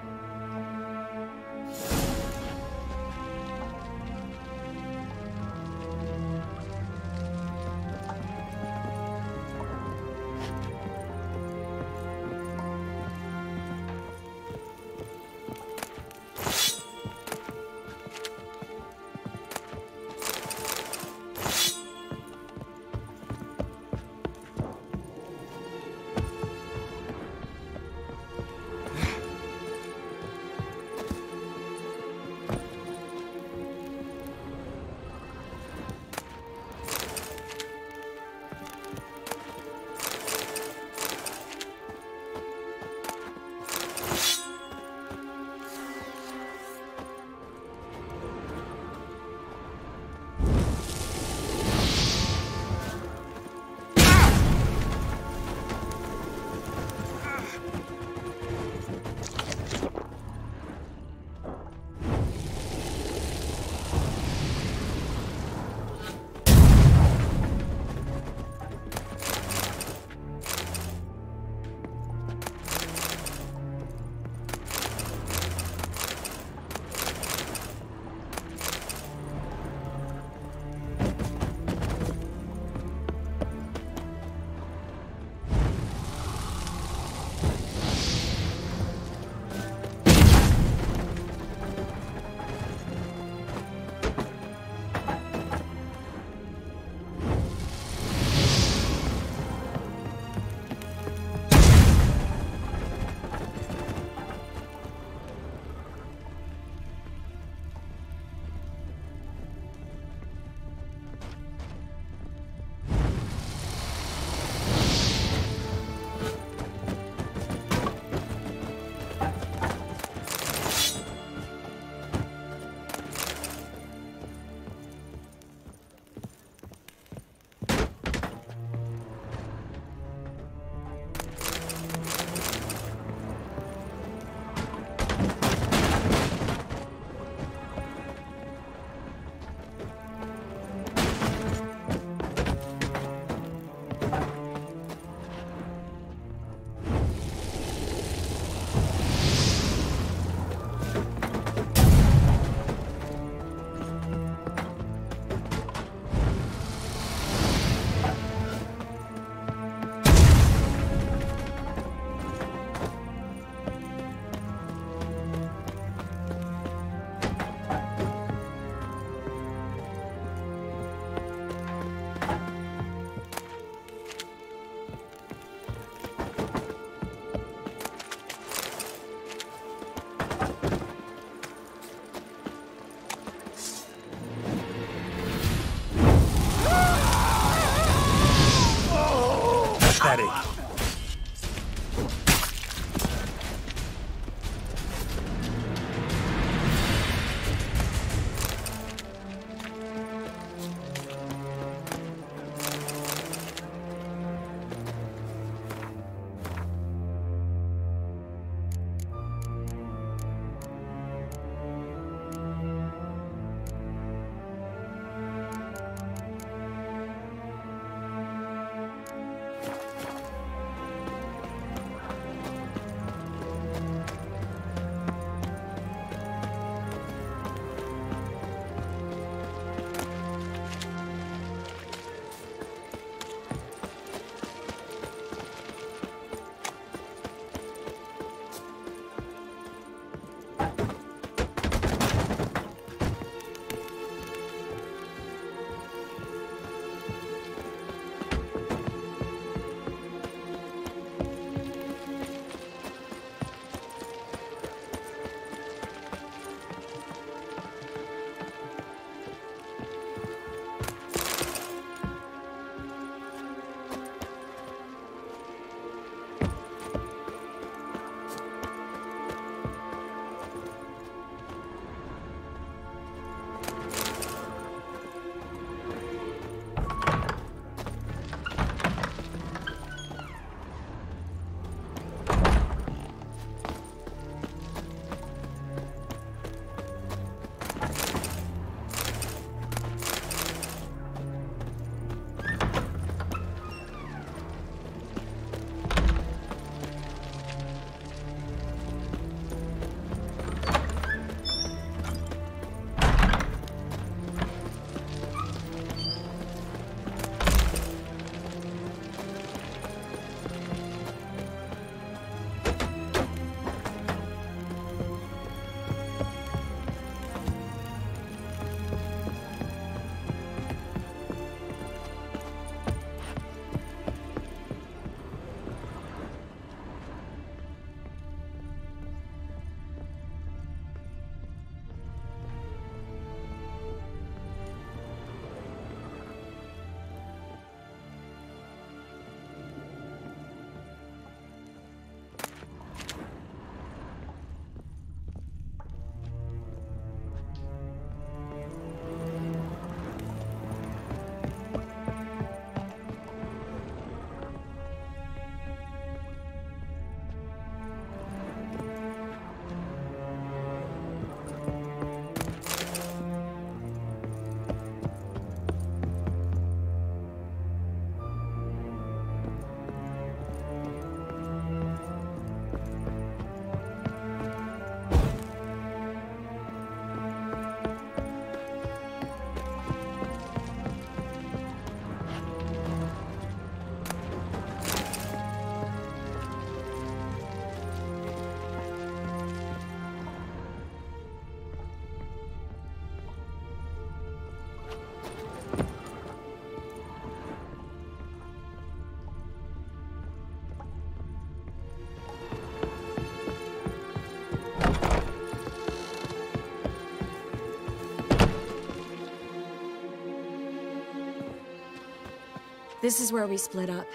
This is where we split up.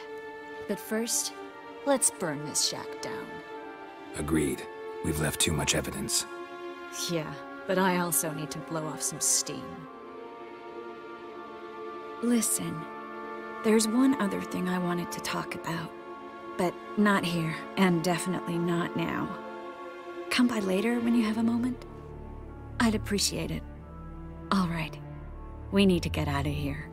But first, let's burn this shack down.
Agreed. We've left too much evidence.
Yeah, but I also need to blow off some steam. Listen, there's one other thing I wanted to talk about. But not here, and definitely not now. Come by later when you have a moment? I'd appreciate it. All right. We need to get out of here.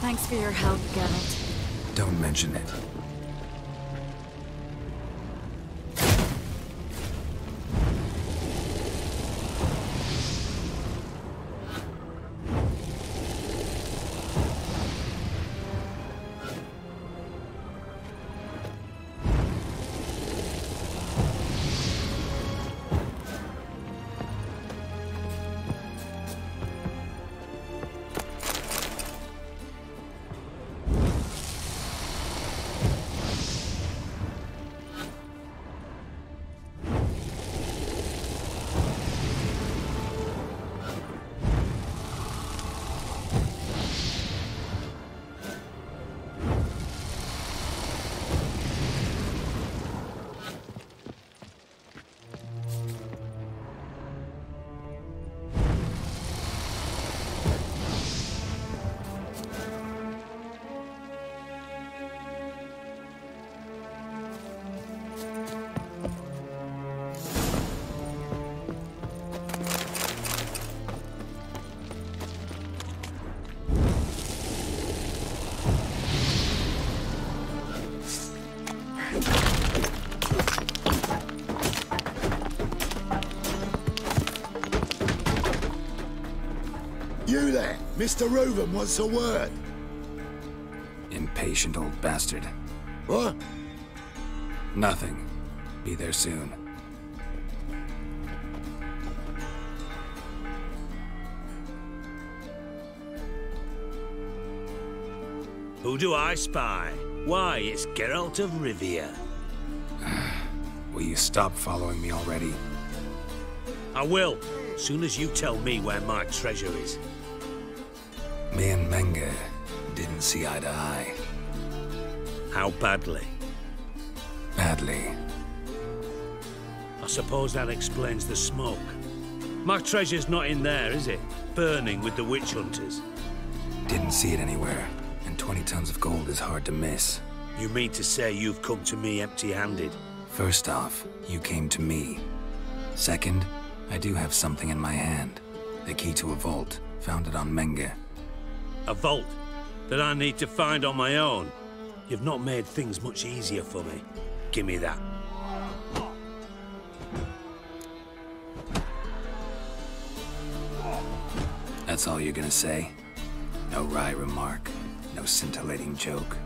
Thanks for your help, Geralt.
Don't mention it.
You there, Mr. Reuven wants a word.
Impatient old bastard.
What?
Nothing. Be there soon.
Who do I spy? Why, it's Geralt of Rivia.
Will you stop following me already?
I will, soon as you tell me where my treasure is.
Me and Menge didn't see eye to eye.
How badly?
Badly.
I suppose that explains the smoke. My treasure's not in there, is it? Burning with the witch hunters.
Didn't see it anywhere, and 20 tons of gold is hard to miss.
You mean to say you've come to me empty-handed?
First off, you came to me. Second, I do have something in my hand. The key to a vault, found it on Menge.
A vault that I need to find on my own? You've not made things much easier for me. Give me that.
That's all you're gonna say? No wry remark, no scintillating joke.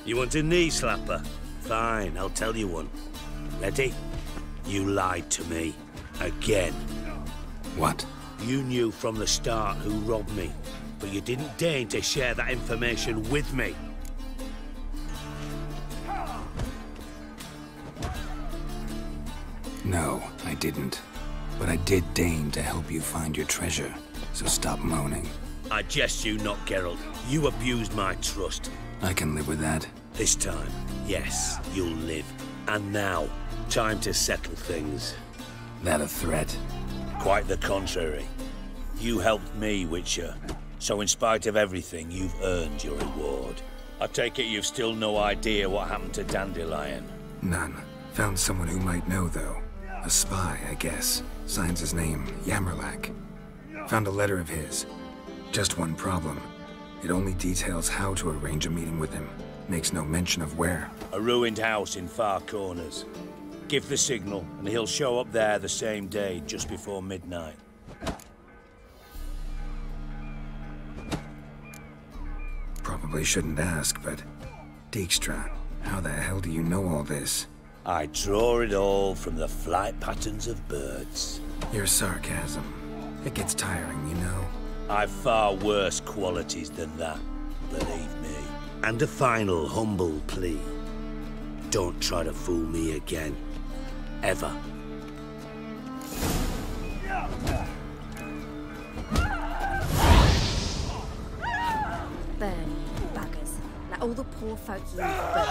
You want a knee slapper? Fine, I'll tell you one. Ready? You lied to me. Again.
What?
You knew from the start who robbed me, but you didn't deign to share that information with me.
No, I didn't. But I did deign to help you find your treasure, so stop moaning.
I jest you not, Geralt. You abused my trust.
I can live with that.
This time, yes, you'll live. And now, time to settle things.
That a threat?
Quite the contrary. You helped me, Witcher. So in spite of everything, you've earned your reward. I take it you've still no idea what happened to Dandelion?
None. Found someone who might know, though. A spy, I guess. Signs his name, Yamerlak. Found a letter of his. Just one problem. It only details how to arrange a meeting with him. Makes no mention of where.
A ruined house in Far Corners. Give the signal, and he'll show up there the same day, just before midnight.
Probably shouldn't ask, but... Dijkstra, how the hell do you know all this?
I draw it all from the flight patterns of birds.
Your sarcasm. It gets tiring, you know.
I've far worse qualities than that, believe me. And a final humble plea. Don't try to fool me again. Ever.
Burn, you buggers. Let all the poor folk live burn.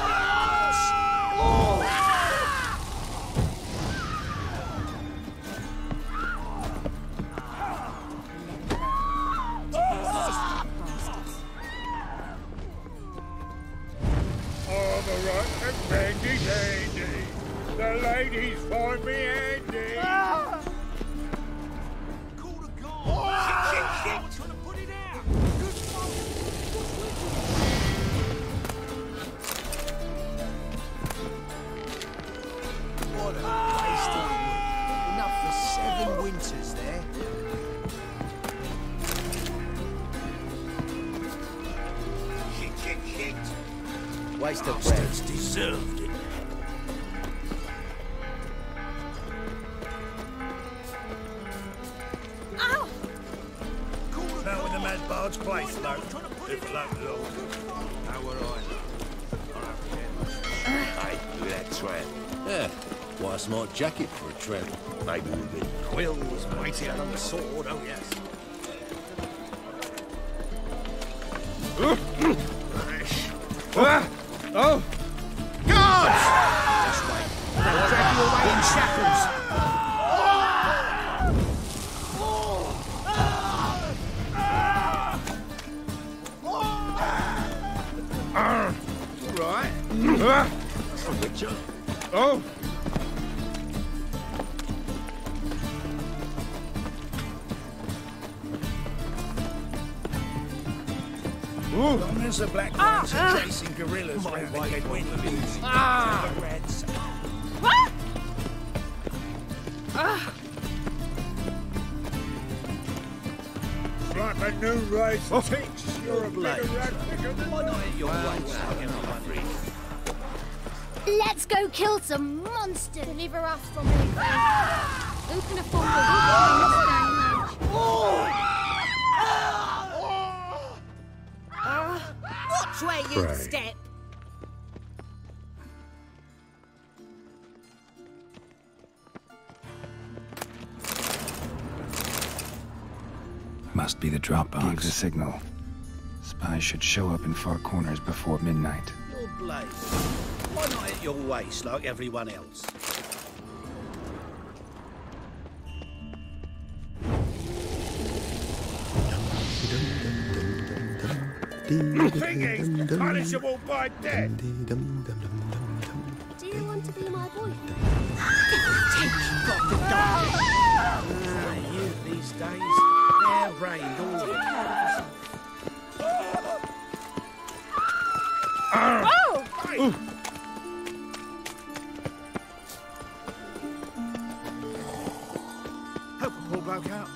Oh, the rotten handy dandy. The ladies find me handy.
Call the guard.
Oh,
shit. I'm trying to put it out. Good
What a waste of wood. Enough for 7 winters there.
Shit.
Waste of
Bastards deserved it.
Ow!
Now
with the mad barge place, though. If luck, Lord.
How would
Hey, look at that tramp.
Yeah, quite a smart jacket for a tramp.
Maybe we've been
Quills weightier than the sword, oh yes. Oh! Guards!
This way. They'll drag you away in shackles.
Right.
That's a Witcher.
Oh! There's a black ones chasing gorillas around the gateway. The reds. Like a new race thinks you're a bigger rat bigger than
Why not at your waist like everyone?
Let's go kill some monsters. Deliver us from the
Who can afford the wheat in this day and age?
Watch where you
Right.
step.
Must be the drop box. Gave the signal. Spies should show up in far corners before midnight.
Your blade. Why not at your waist like everyone else?
thing is punishable by death.
Do you want to be my boyfriend?
You these days, they're rained all over.
Help a poor bloke out.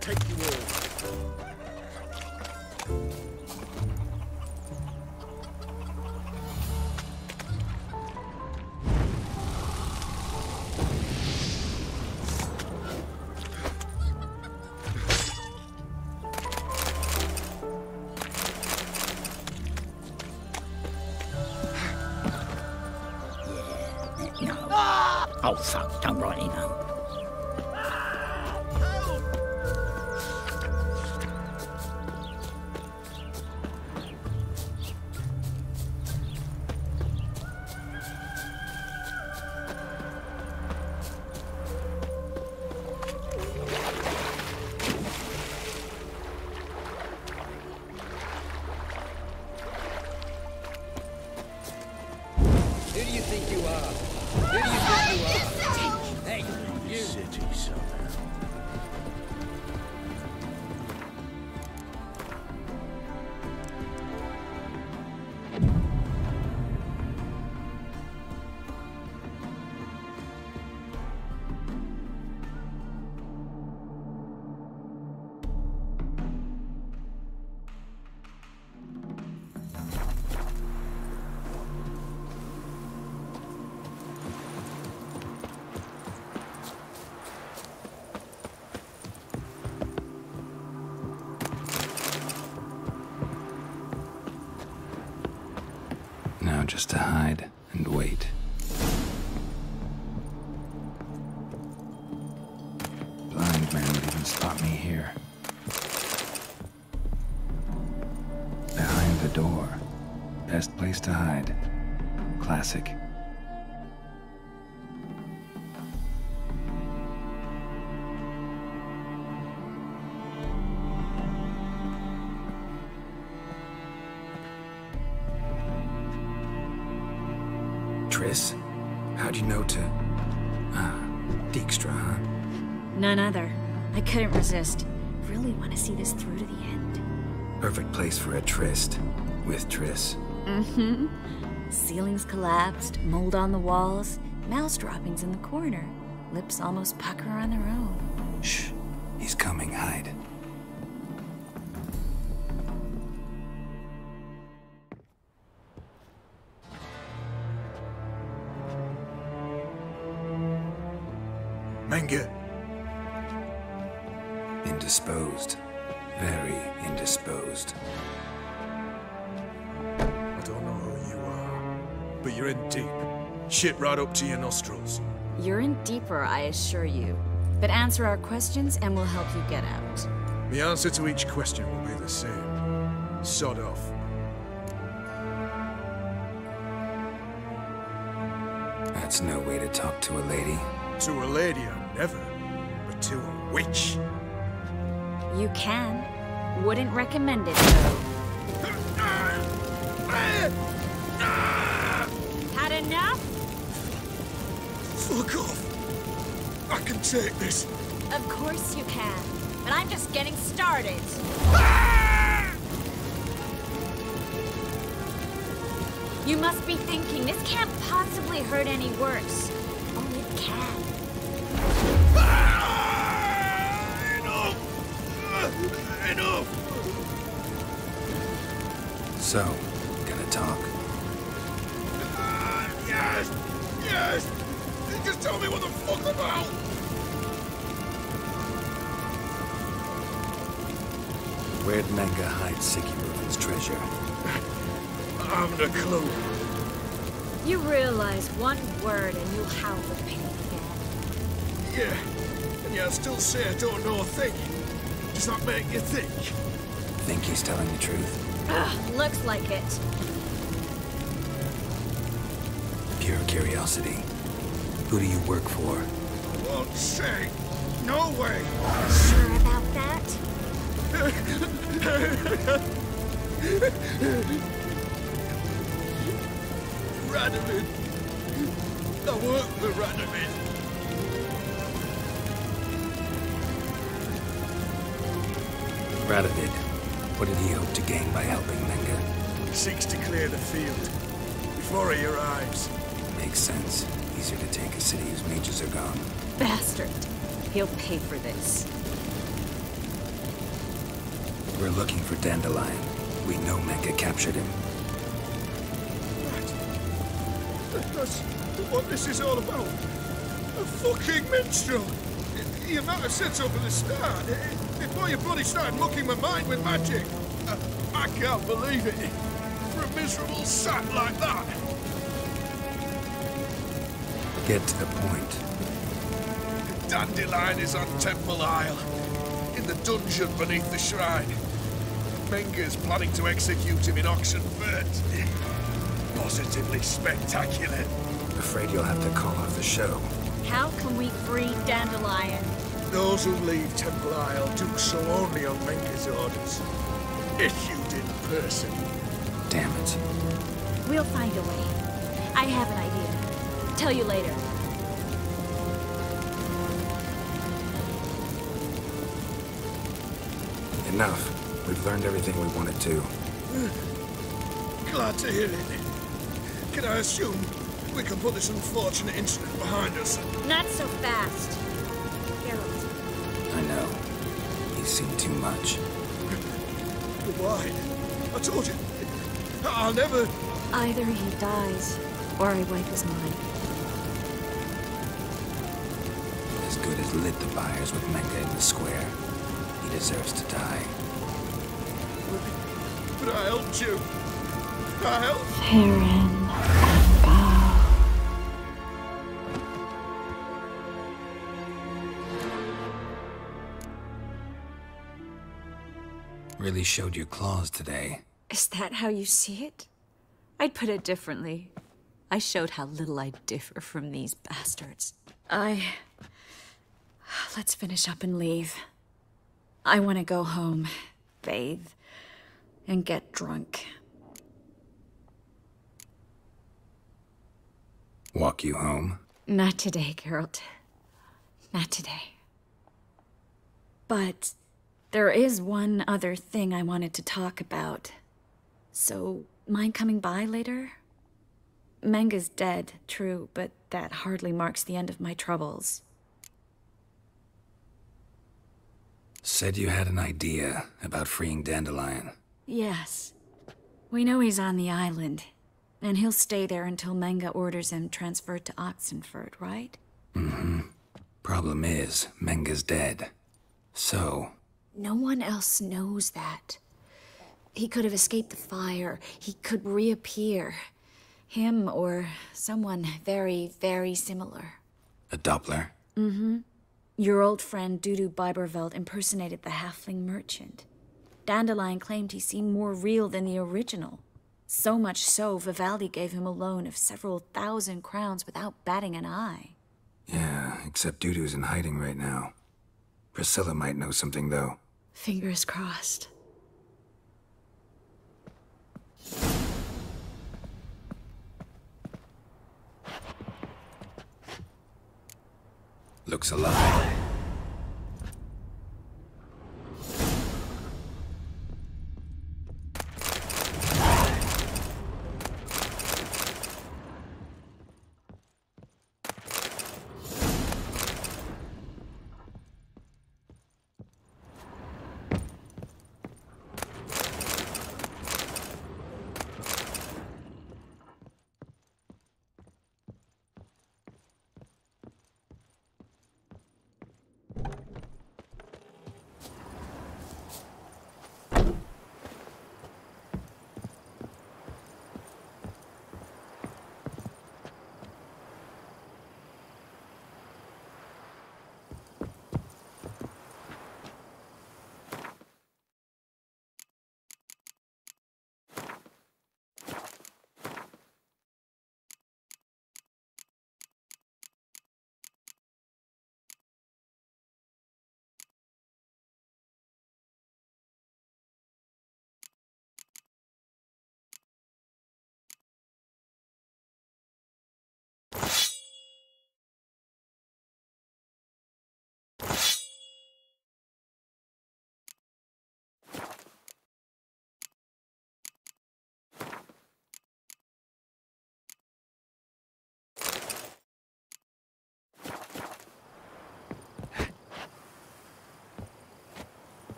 Take you all.
No. Oh, fuck. Don't write it now.
just to hide and wait. Blind man would even spot me here. Behind the door. Best place to hide. Classic. Triss? How'd you know to... Dijkstra, huh?
None other. I couldn't resist. Really want to see this through to the end.
Perfect place for a tryst. With Triss.
Mm-hmm. Ceilings collapsed, mold on the walls, mouse droppings in the corner. Lips almost pucker on their own.
Shh. He's coming, hide.
Menge.
Indisposed. Very indisposed.
I don't know who you are, but you're in deep. Shit right up to your nostrils.
You're in deeper, I assure you. But answer our questions and we'll help you get out.
The answer to each question will be the same. Sod off.
That's no way to talk to a lady.
To a lady, I never. But to a witch.
You can. Wouldn't recommend it, though. Had enough?
Fuck off. I can take this.
Of course you can. But I'm just getting started. You must be thinking, this can't possibly hurt any worse. Oh, it can.
Enough!
So, gonna talk?
Yes! Yes! Just tell me what the fuck about!
Where'd Menge hide Sigurð's treasure?
I haven't a clue.
You realize one word and you'll howl with pain again.
Yeah, and yet I still say I don't know a thing. Does that make you think?
Think he's telling the truth?
Ugh, looks like it.
Pure curiosity. Who do you work for?
I won't say. No way.
Sure about that?
Radovid. I work for Radovid.
Radovid. What did he hope to gain by helping Menge?
Seeks to clear the field before he arrives.
Makes sense. Easier to take a city whose mages are gone.
Bastard. He'll pay for this.
We're looking for Dandelion. We know Menge captured him.
That's what this is all about. A fucking minstrel. You might have said so from the start. Before you bloody started mucking my mind with magic. I can't believe it. For a miserable sap like that.
Get to the point.
Dandelion is on Temple Isle. In the dungeon beneath the shrine. Menge's planning to execute him in Oxenfurt. Positively spectacular.
Afraid you'll have to call off the show.
How can we free Dandelion?
Those who leave Temple Isle do so only on Menge's orders. Issued in person.
Damn it.
We'll find a way. I have an idea. Tell you later.
Enough. We've learned everything we wanted to.
Glad to hear it. Can I assume we can put this unfortunate incident behind us?
Not so fast. Geralt.
I know. He's seen too much.
But why? I told you. I'll never...
Either he dies, or I wipe his mind.
As good as lit the fires with Menge in the square. He deserves to die.
But I helped you. I helped...
Farron.
Really showed your claws today.
Is that how you see it? I'd put it differently. I showed how little I differ from these bastards. Let's finish up and leave. I want to go home, bathe, and get drunk.
Walk you home?
Not today, Geralt. Not today. But there is one other thing I wanted to talk about. So, mind coming by later? Menga's dead, true, but that hardly marks the end of my troubles.
Said you had an idea about freeing Dandelion.
Yes. We know he's on the island, and he'll stay there until Menga orders him transferred to Oxenford, right?
Mm-hmm. Problem is, Menga's dead. So...
No one else knows that. He could have escaped the fire. He could reappear. Him or someone very, very similar.
A Doppler?
Mm-hmm. Your old friend Dudu Biberveld impersonated the halfling merchant. Dandelion claimed he seemed more real than the original. So much so, Vivaldi gave him a loan of several thousand crowns without batting an eye.
Yeah, except Dudu's in hiding right now. Priscilla might know something, though.
Fingers crossed.
Looks alive.